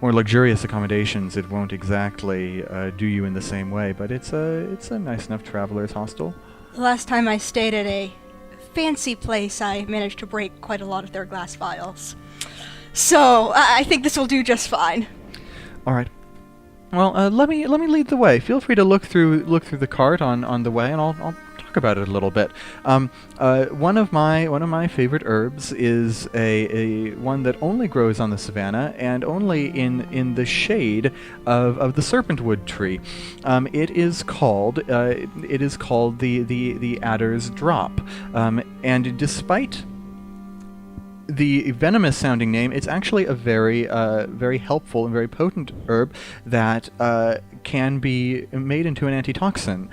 luxurious accommodations, it won't exactly do you in the same way. But it's a nice enough traveler's hostel. The last time I stayed at a fancy place, I managed to break quite a lot of their glass vials. So I think this will do just fine. All right. Well, let me lead the way. Feel free to look through the cart on the way, and I'll talk about it a little bit. One of my favorite herbs is a one that only grows on the savannah and only in the shade of the serpentwood tree. It is called the adder's drop, and despite the venomous sounding name, it's actually a very helpful and very potent herb that can be made into an antitoxin.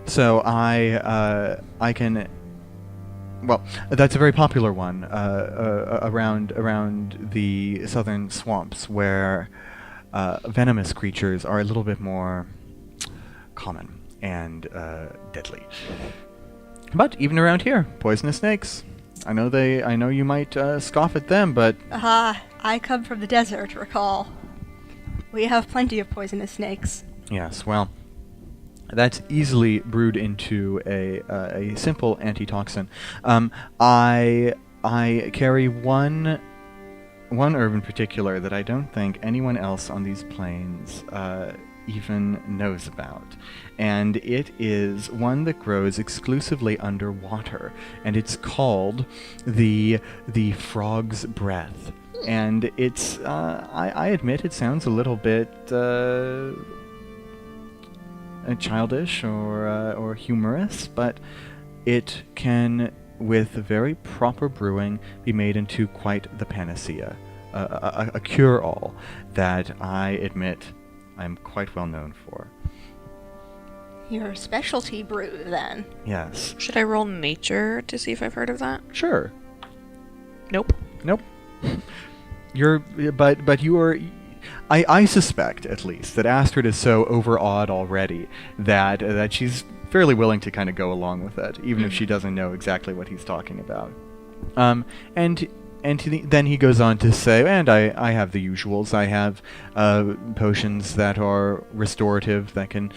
So I can. Well, that's a very popular one around the southern swamps, where venomous creatures are a little bit more common and deadly. But even around here, poisonous snakes. I know you might scoff at them, but I come from the desert, recall. We have plenty of poisonous snakes. yes, well, that's easily brewed into a simple antitoxin. I carry one herb in particular that I don't think anyone else on these plains even knows about, and it is one that grows exclusively underwater, and it's called the frog's breath. And it's I admit it sounds a little bit childish or humorous, but it can, with very proper brewing, be made into quite the panacea, a cure-all that I admit I'm quite well known for. Your specialty brew, then. Yes. Should I roll nature to see if I've heard of that? Sure. Nope. Nope. But you are. I suspect, at least, that Astrid is so overawed already that she's fairly willing to kind of go along with it, even if she doesn't know exactly what he's talking about. Then he goes on to say, and I have the usuals. I have potions that are restorative, that can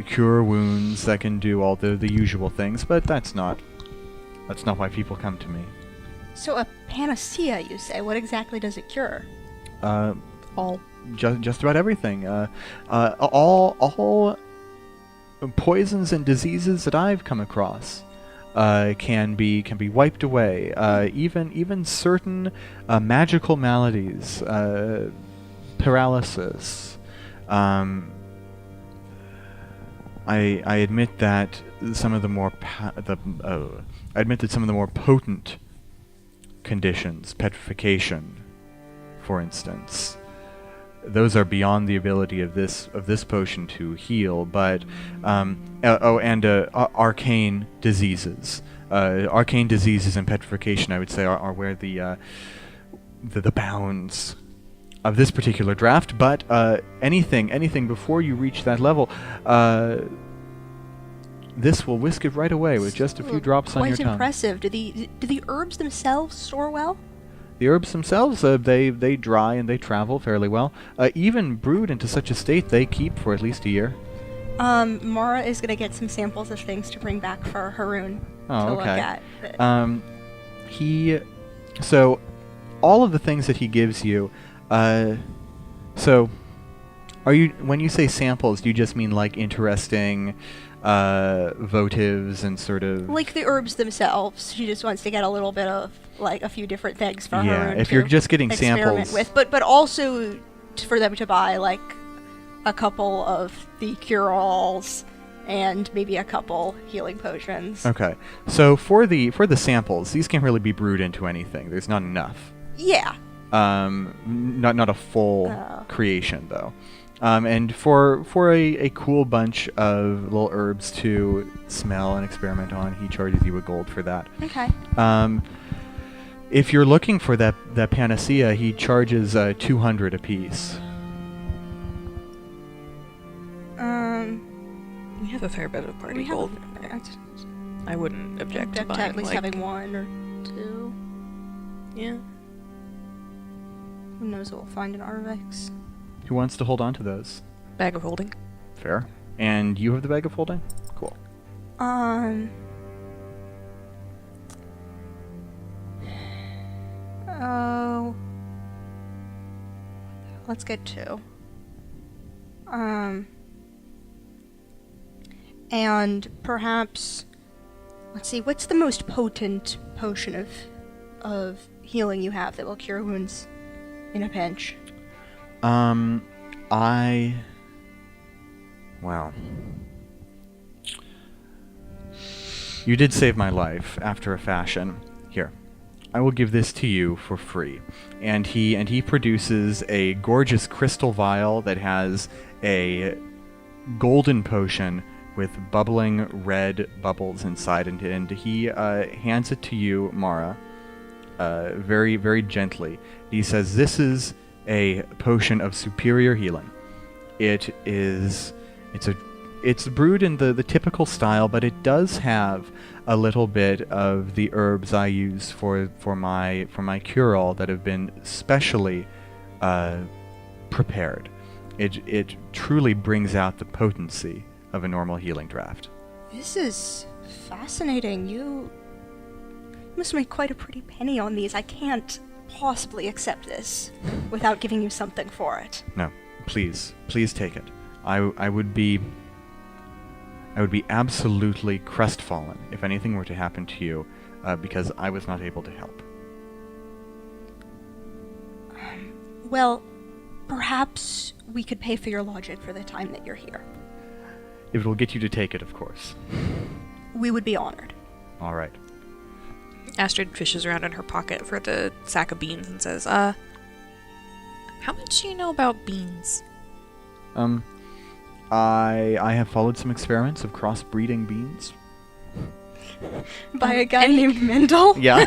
cure wounds, that can do all the usual things, but that's not why people come to me. So a panacea, you say? What exactly does it cure? All. Just about everything. All poisons and diseases that I've come across can be wiped away. Even certain magical maladies, paralysis. I admit that some of the more potent conditions, petrification, for instance, those are beyond the ability of this potion to heal. But arcane diseases, and petrification, I would say, are where the bounds of this particular draft. But anything before you reach that level, this will whisk it right away with just a few drops on your tongue. Quite impressive. Do the herbs themselves store well? The herbs themselves, they dry and they travel fairly well. Even brewed into such a state, they keep for at least a year. Mara is gonna get some samples of things to bring back for Haroon to look at. So all of the things that he gives you, so are you, when you say samples, do you just mean like interesting votives and sort of like the herbs themselves? She just wants to get a little bit of like a few different things for her. If you're just getting experiment samples with, but also for them to buy like a couple of the cure-alls and maybe a couple healing potions. Okay, so for the samples, these can't really be brewed into anything. There's not enough. Yeah. Not a full creation though. And for a cool bunch of little herbs to smell and experiment on, he charges you a gold for that. Okay. If you're looking for that panacea, he charges 200 apiece. We have a fair bit of party gold. I wouldn't object to buying at least like, having one or two. Yeah. Who knows what we'll find in Arvex. Who wants to hold on to those? Bag of holding. Fair. And you have the bag of holding? Cool. Oh. Let's get two. And perhaps, let's see, what's the most potent potion of healing you have that will cure wounds in a pinch? Well, you did save my life after a fashion. Here, I will give this to you for free. And he produces a gorgeous crystal vial that has a golden potion with bubbling red bubbles inside, and he hands it to you, Mara, very, very gently. He says, "This is a potion of superior healing. It's brewed in the typical style, but it does have a little bit of the herbs I use for my cure-all that have been specially prepared. It truly brings out the potency of a normal healing draft." This is fascinating. You must make quite a pretty penny on these. I can't possibly accept this without giving you something for it. No, please take it. I would be absolutely crestfallen if anything were to happen to you because I was not able to help. Well, perhaps we could pay for your lodging for the time that you're here. If it will get you to take it, of course. We would be honored. All right. Astrid fishes around in her pocket for the sack of beans and says, how much do you know about beans? I have followed some experiments of crossbreeding beans. By a guy named Mendel? Yeah.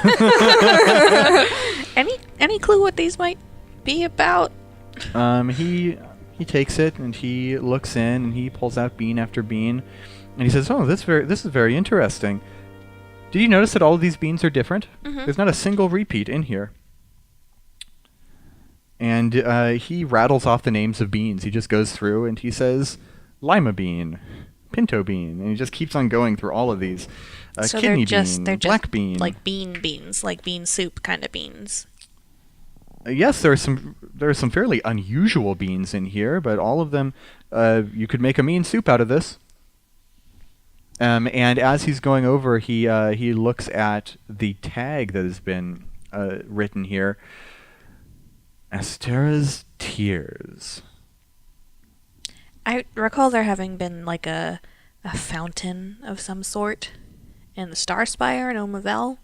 Any clue what these might be about? He takes it and he looks in and he pulls out bean after bean, and he says, "Oh, this is very interesting. Did you notice that all of these beans are different? Mhm. There's not a single repeat in here." And he rattles off the names of beans. He just goes through and he says, "Lima bean, pinto bean," and he just keeps on going through all of these. So Kidney they're bean, black bean. like beans, like bean soup kind of beans. Yes, there are some fairly unusual beans in here, but all of them, you could make a mean soup out of this. And as he's going over, he looks at the tag that has been written here. Astera's Tears. I recall there having been like a fountain of some sort in the Star Spire in Omavel.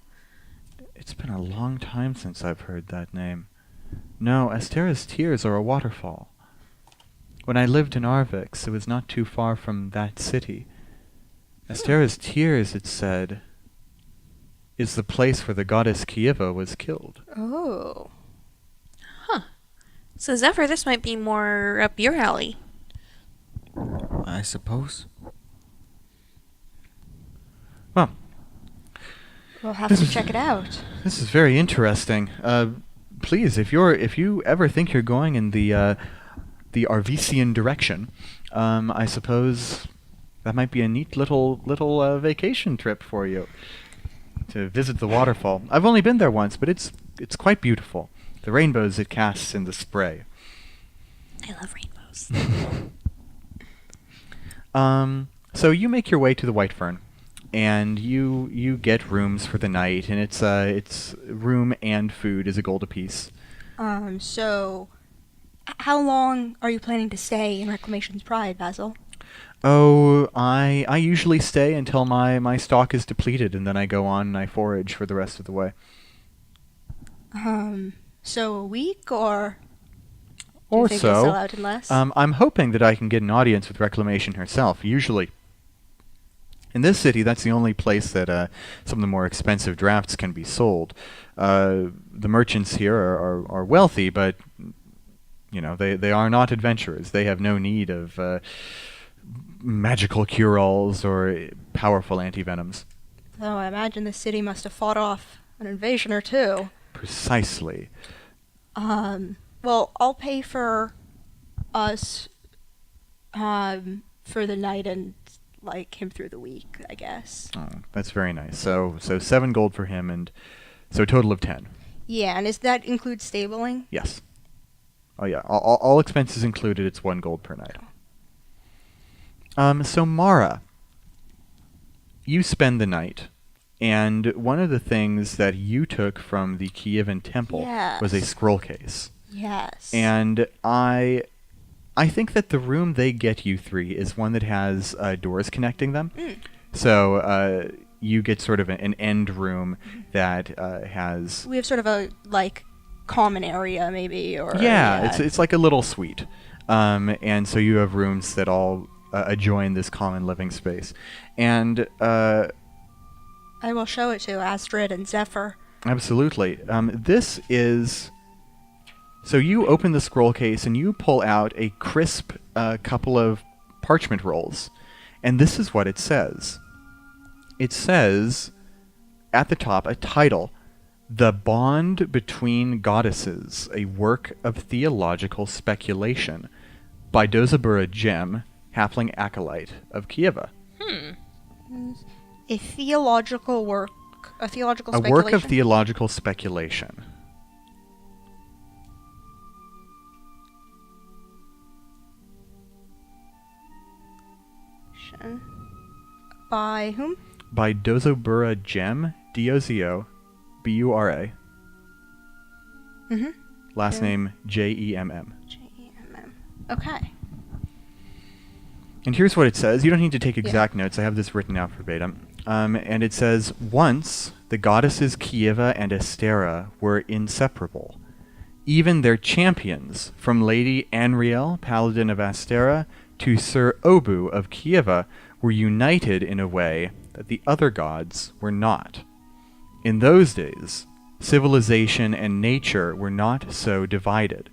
It's been a long time since I've heard that name. No, Astera's Tears are a waterfall. When I lived in Arvix, it was not too far from that city. Astera's Tears, it said, is the place where the goddess Kieva was killed. Oh. So Zephyr, this might be more up your alley. I suppose. Well, We'll have to check it out. this is very interesting. Please, if you ever think you're going in the Arvesian direction, I suppose that might be a neat little vacation trip for you to visit the waterfall. I've only been there once, but it's quite beautiful. The rainbows it casts in the spray. I love rainbows. So you make your way to the White Fern, and you get rooms for the night, and it's room and food is a gold apiece. So how long are you planning to stay in Reclamation's Pride, Basil? Oh, I usually stay until my stock is depleted, and then I go on and I forage for the rest of the way. So a week, or do Or you think you'll so. sell out in less? I'm hoping that I can get an audience with Reclamation herself. Usually, in this city, that's the only place that some of the more expensive drafts can be sold. The merchants here are wealthy, but you know they are not adventurers. They have no need of magical cure-alls or powerful antivenoms. Though I imagine the city must have fought off an invasion or two. Precisely. Well, I'll pay for us for the night and like him through the week, I guess. Oh, that's very nice. So 7 gold for him, and so a total of 10. Yeah, and does that include stabling? Yes. Oh yeah, all expenses included. It's 1 gold per night. So Mara, you spend the night, and one of the things that you took from the Kievan temple was a Yes. scroll case. Yes. And I think that the room they get you 3 is one that has doors connecting them. So you get sort of an end room that has... we have sort of a like common area, maybe, or Yeah, it's like a little suite. And so you have rooms that all adjoin this common living space. And I will show it to Astrid and Zephyr. absolutely. This is... So you open the scroll case and you pull out a crisp couple of parchment rolls. And this is what it says. It says, at the top, a title, The Bond Between Goddesses, a Work of Theological Speculation, by Dozabura Gem, Halfling Acolyte of Kieva. A theological work, a theological A speculation. work of theological speculation. By whom? By Dozobura Gem, D-O-Z-O-B-U-R-A. Mm-hmm. Last Yeah. name J-E-M-M. J-E-M-M. Okay. And here's what it says. You don't need to take exact notes. I have this written out verbatim. And it says, once the goddesses Kieva and Estera were inseparable. Even their champions, from Lady Anriel, Paladin of Astera, to Sir Obu of Kieva were united in a way that the other gods were not. In those days, civilization and nature were not so divided.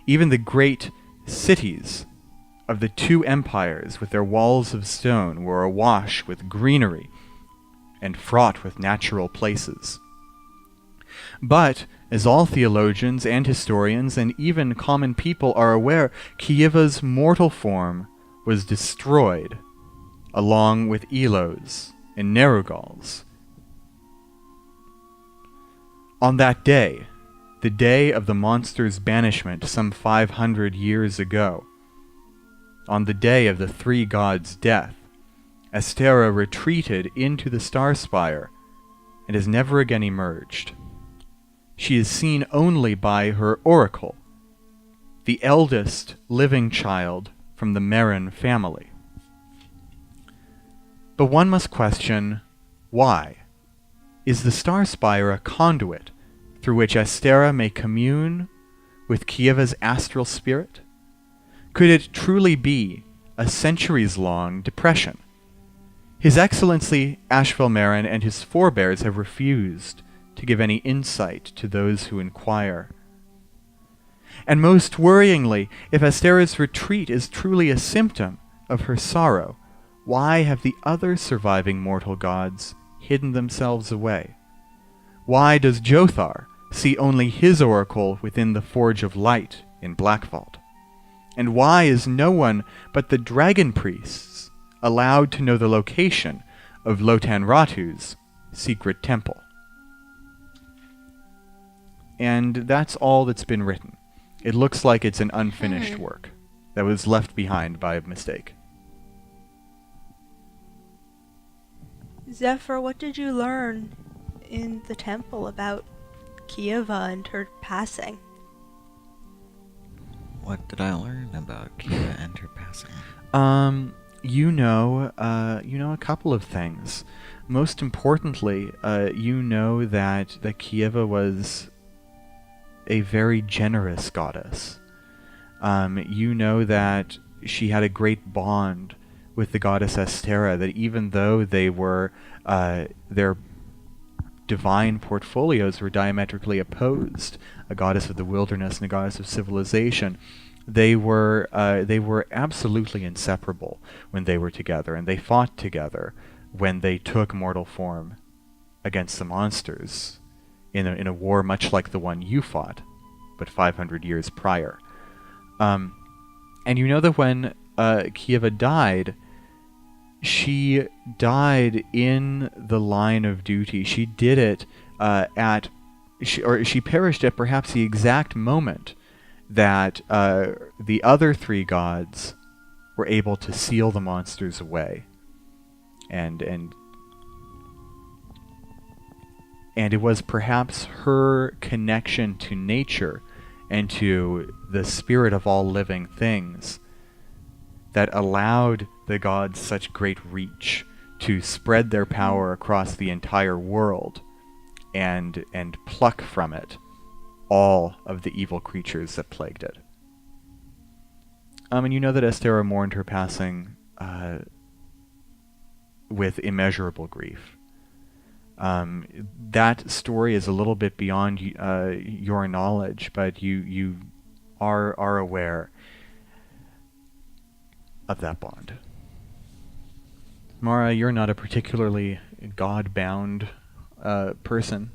Even the great cities of the two empires with their walls of stone were awash with greenery and fraught with natural places. But, as all theologians and historians and even common people are aware, Kieva's mortal form was destroyed, along with Elos and Nerugals. On that day, the day of the monster's banishment some 500 years ago, on the day of the three gods' death, Astera retreated into the Starspire and has never again emerged. She is seen only by her oracle, the eldest living child from the Merrin family. But one must question, why? Is the Starspire a conduit through which Astera may commune with Kieva's astral spirit? Could it truly be a centuries-long depression? His Excellency Ashval Merrin and his forebears have refused to give any insight to those who inquire. And most worryingly, if Astera's retreat is truly a symptom of her sorrow, why have the other surviving mortal gods hidden themselves away? Why does Jothar see only his oracle within the Forge of Light in Blackvault? And why is no one but the dragon priests allowed to know the location of Lotan Ratu's secret temple? And that's all that's been written. It looks like it's an unfinished work that was left behind by a mistake. Zephyr, what did you learn in the temple about Kieva and her passing? What did I learn about Kieva and her passing? You know a couple of things. Most importantly, you know that Kieva was a very generous goddess. You know that she had a great bond with the goddess Astera, that even though they were, their divine portfolios were diametrically opposed, a goddess of the wilderness and a goddess of civilization, they were absolutely inseparable when they were together, and they fought together when they took mortal form against the monsters in a war much like the one you fought, but 500 years prior. And you know that when Kieva died, she died in the line of duty. She did it she perished at perhaps the exact moment that the other three gods were able to seal the monsters away, and it was perhaps her connection to nature and to the spirit of all living things that allowed the gods such great reach to spread their power across the entire world and pluck from it all of the evil creatures that plagued it. And you know that Astera mourned her passing with immeasurable grief. That story is a little bit beyond your knowledge, but you are aware of that bond. Mara, you're not a particularly God-bound person.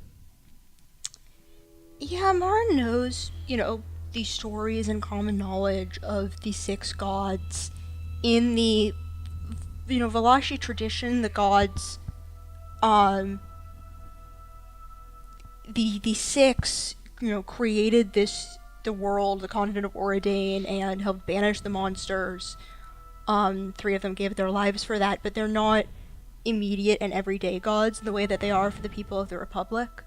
Yeah, Mara knows, these stories and common knowledge of the six gods. In the, Valashi tradition, the gods, the six, created the world, the continent of Auredane, and helped banish the monsters. Three of them gave their lives for that, but they're not immediate and everyday gods in the way that they are for the people of the Republic.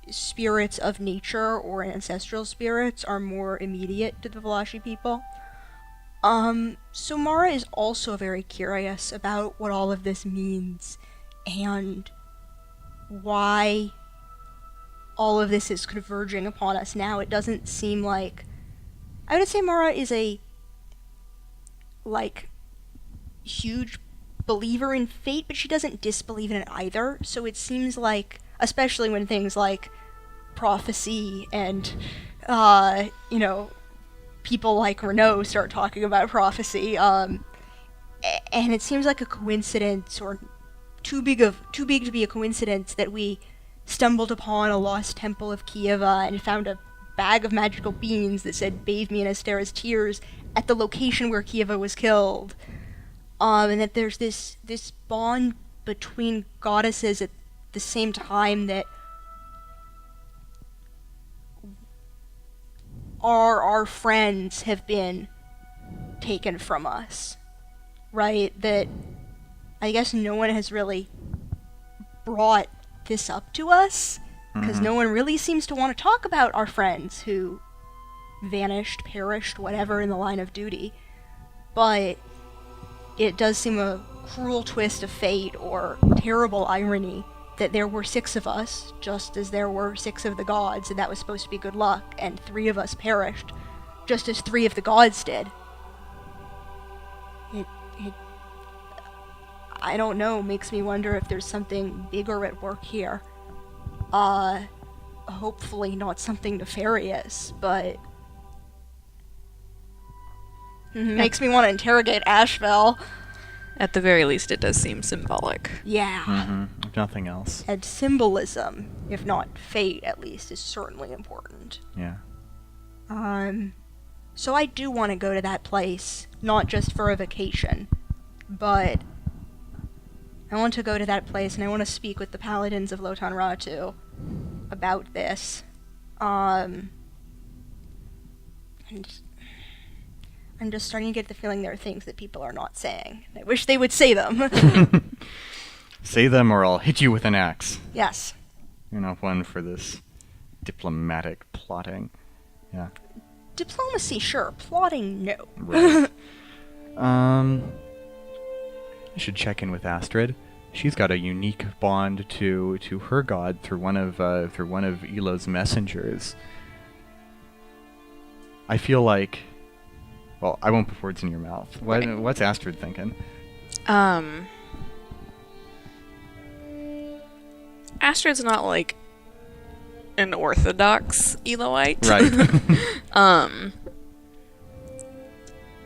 Spirits of nature or ancestral spirits are more immediate to the Valashi people. So Mara is also very curious about what all of this means and why all of this is converging upon us now. It doesn't seem like... I would say Mara is a like, huge believer in fate, but she doesn't disbelieve in it either. So it seems like, especially when things like prophecy and, people like Renault start talking about prophecy, and it seems like a coincidence, or too big to be a coincidence, that we stumbled upon a lost temple of Kieva and found a bag of magical beans that said "Bathe me in Astera's tears" at the location where Kieva was killed. And that there's this bond between goddesses at the same time that our friends have been taken from us, right? That I guess no one has really brought this up to us, because no one really seems to want to talk about our friends who vanished, perished, whatever, in the line of duty. But it does seem a cruel twist of fate, or terrible irony, that there were 6 of us, just as there were 6 of the gods, and that was supposed to be good luck, and 3 of us perished, just as 3 of the gods did. It I don't know, makes me wonder if there's something bigger at work here. Hopefully not something nefarious, but makes me want to interrogate Ashbel. At the very least, it does seem symbolic. Yeah. If nothing else. And symbolism, if not fate at least, is certainly important. Yeah. So I do want to go to that place, not just for a vacation, but I want to go to that place, and I want to speak with the paladins of Lotan Ratu about this. And I'm just starting to get the feeling there are things that people are not saying. I wish they would say them. Say them or I'll hit you with an axe. Yes. You're not one for this diplomatic plotting. Yeah. Diplomacy, sure. Plotting, no. Right. I should check in with Astrid. She's got a unique bond to her god through one of Elo's messengers. I feel like, well, I won't put words in your mouth. What's Astrid thinking? Astrid's not like an orthodox Eloite. Right.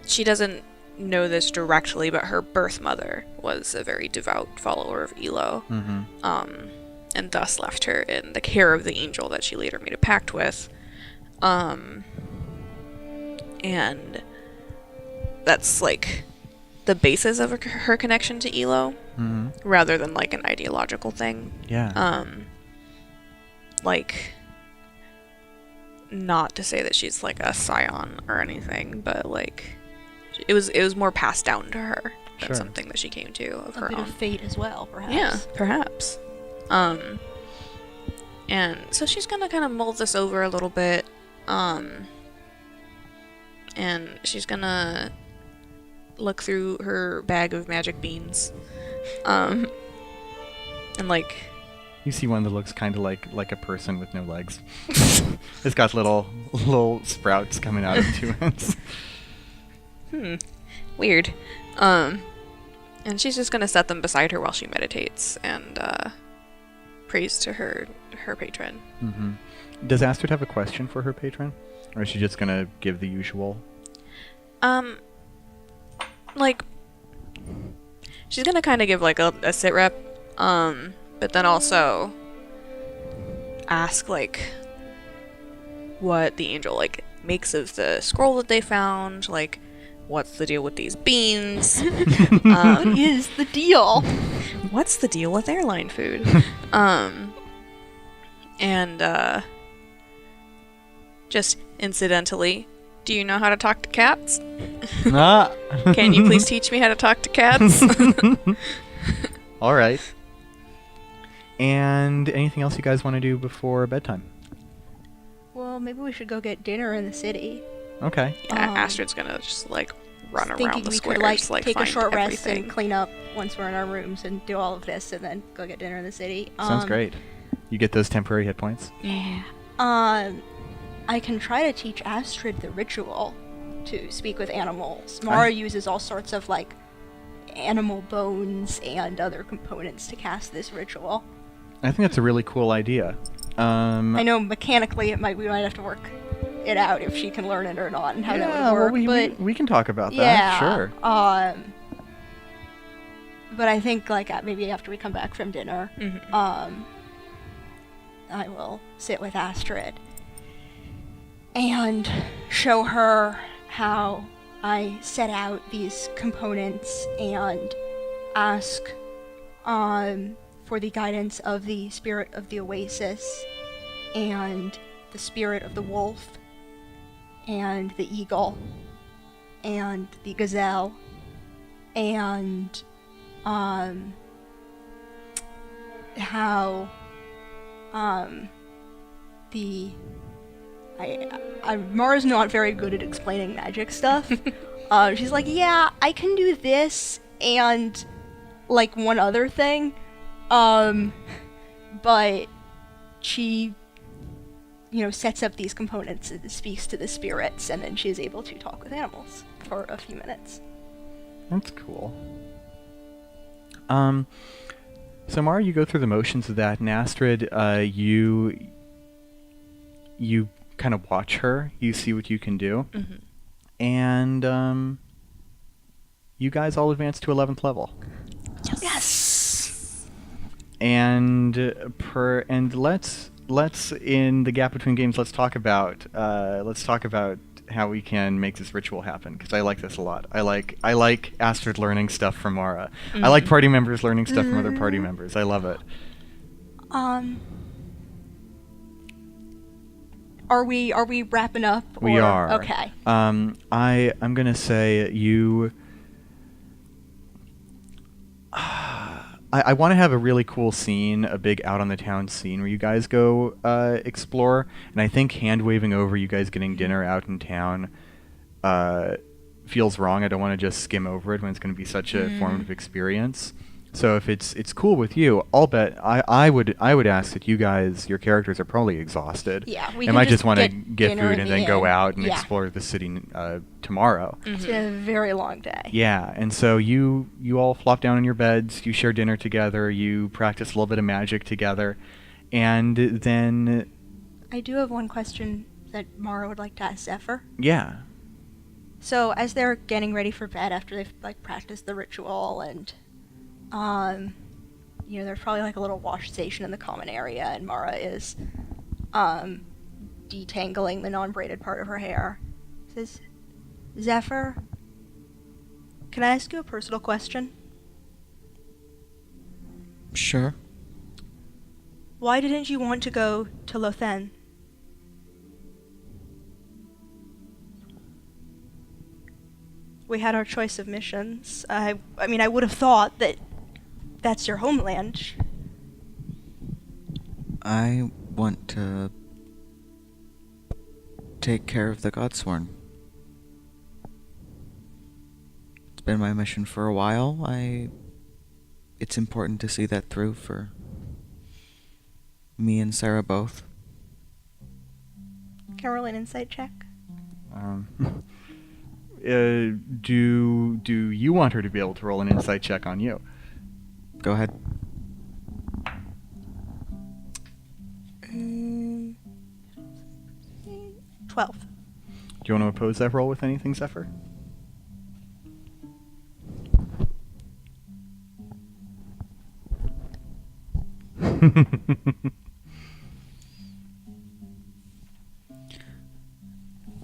She doesn't know this directly, but her birth mother was a very devout follower of Elo, and thus left her in the care of the angel that she later made a pact with. And that's like the basis of her connection to Elo, rather than like an ideological thing. Yeah. Like, not to say that she's like a scion or anything, but like it was more passed down to her than something that she came to of her A bit own. of fate as well, perhaps. Yeah, perhaps. And so she's gonna kind of mull this over a little bit, and she's gonna look through her bag of magic beans, and like, You see one that looks kind of like a person with no legs. It's got little sprouts coming out of 2 ends. Weird. And she's just gonna set them beside her while she meditates and prays to her patron. Does Astrid have a question for her patron? Or is she just gonna give the usual? Like, she's gonna kind of give like a sit rep, but then also ask like what the angel like makes of the scroll that they found, like what's the deal with these beans? What is the deal? What's the deal with airline food? And just incidentally, do you know how to talk to cats? Can you please teach me how to talk to cats? All right. And anything else you guys want to do before bedtime? Well, maybe we should go get dinner in the city. Okay. Astrid's gonna just like run around Thinking the we square, could like just like take a find short rest everything. and clean up once we're in our rooms and do all of this, and then go get dinner in the city. Sounds great. You get those temporary hit points. Yeah. I can try to teach Astrid the ritual. to speak with animals. Mara uses all sorts of like animal bones and other components to cast this ritual. I think that's a really cool idea. I know mechanically we might have to work it out if she can learn it or not and how that would work. Well, we can talk about that. Yeah, Sure. But I think like maybe after we come back from dinner, I will sit with Astrid and show her how I set out these components and ask for the guidance of the spirit of the oasis and the spirit of the wolf and the eagle and the gazelle and how Mara's not very good at explaining magic stuff. She's like, yeah, I can do this and like one other thing, but she, sets up these components and speaks to the spirits, and then she is able to talk with animals for a few minutes. That's cool. So Mara, you go through the motions of that, and Astrid, you kind of watch her. You see what you can do, and you guys all advance to 11th level. Yes. And let's in the gap between games, let's talk about how we can make this ritual happen, because I like this a lot. I like Astrid learning stuff from Mara. I like party members learning stuff from other party members. I love it. Are we wrapping up? We are. Okay. I'm gonna say you. I want to have a really cool scene, a big out on the town scene where you guys go explore, and I think hand waving over you guys getting dinner out in town feels wrong. I don't want to just skim over it when it's going to be such a formative experience. So if it's cool with you, I'll bet I would ask that you guys, your characters are probably exhausted. Yeah, we might can just want to get dinner food in and the then go inn. out and Yeah. explore the city tomorrow. It's been a very long day. Yeah, and so you all flop down in your beds, you share dinner together, you practice a little bit of magic together, and then... I do have one question that Mara would like to ask Zephyr. Yeah. So as they're getting ready for bed after they've practiced the ritual and there's probably a little wash station in the common area, and Mara is detangling the non-braided part of her hair. Says, Zephyr, can I ask you a personal question? Sure. Why didn't you want to go to Lothen? We had our choice of missions. I would have thought that that's your homeland. I want to take care of the Godsworn. It's been my mission for a while. It's important to see that through for me and Sarah both. Can I roll an insight check? Do you want her to be able to roll an insight check on you? Go ahead. 12. Do you want to oppose that roll with anything, Zephyr?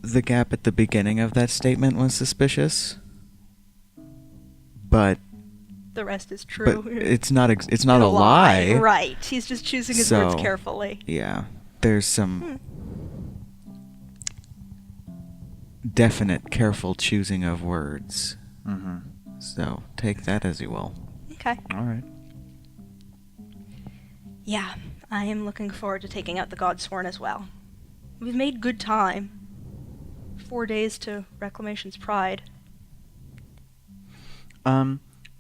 The gap at the beginning of that statement was suspicious, but The rest is true. it's not a lie. Right. He's just choosing his words carefully. Yeah, there's some definite, careful choosing of words. So take that as you will. Okay. All right. Yeah, I am looking forward to taking out the Godsworn as well. We've made good time. 4 days to Reclamation's Pride.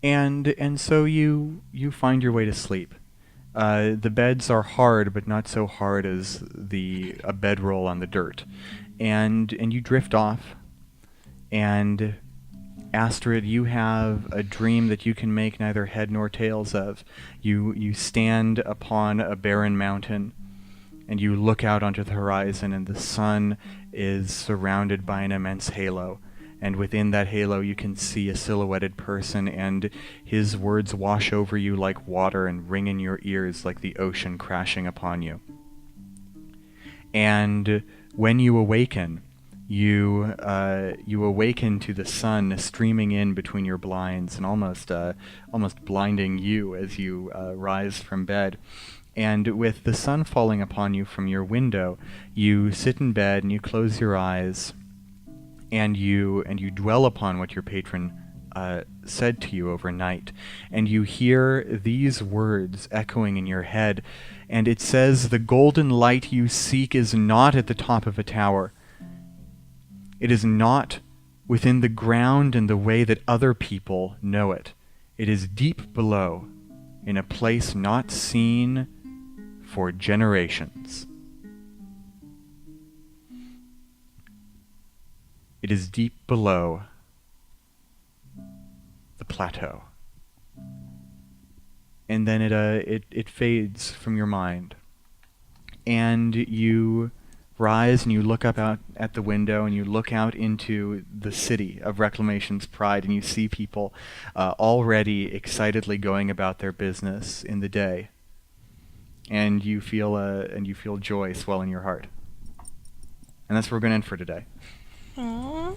And so you find your way to sleep. The beds are hard, but not so hard as a bedroll on the dirt. And you drift off, And Astrid, you have a dream that you can make neither head nor tails of. You stand upon a barren mountain, and you look out onto the horizon, and the sun is surrounded by an immense halo. And within that halo you can see a silhouetted person, and his words wash over you like water and ring in your ears like the ocean crashing upon you. And when you awaken, you awaken to the sun streaming in between your blinds and almost blinding you as you rise from bed. And with the sun falling upon you from your window, you sit in bed and you close your eyes, and you dwell upon what your patron said to you overnight, and you hear these words echoing in your head, and it says, "The golden light you seek is not at the top of a tower. It is not within the ground in the way that other people know it. It is deep below, in a place not seen for generations. It is deep below the plateau." And then it fades from your mind, and you rise and you look up out at the window, and you look out into the city of Reclamation's Pride, and you see people already excitedly going about their business in the day, and you feel joy swell in your heart. And that's where we're going to end for today. Aww.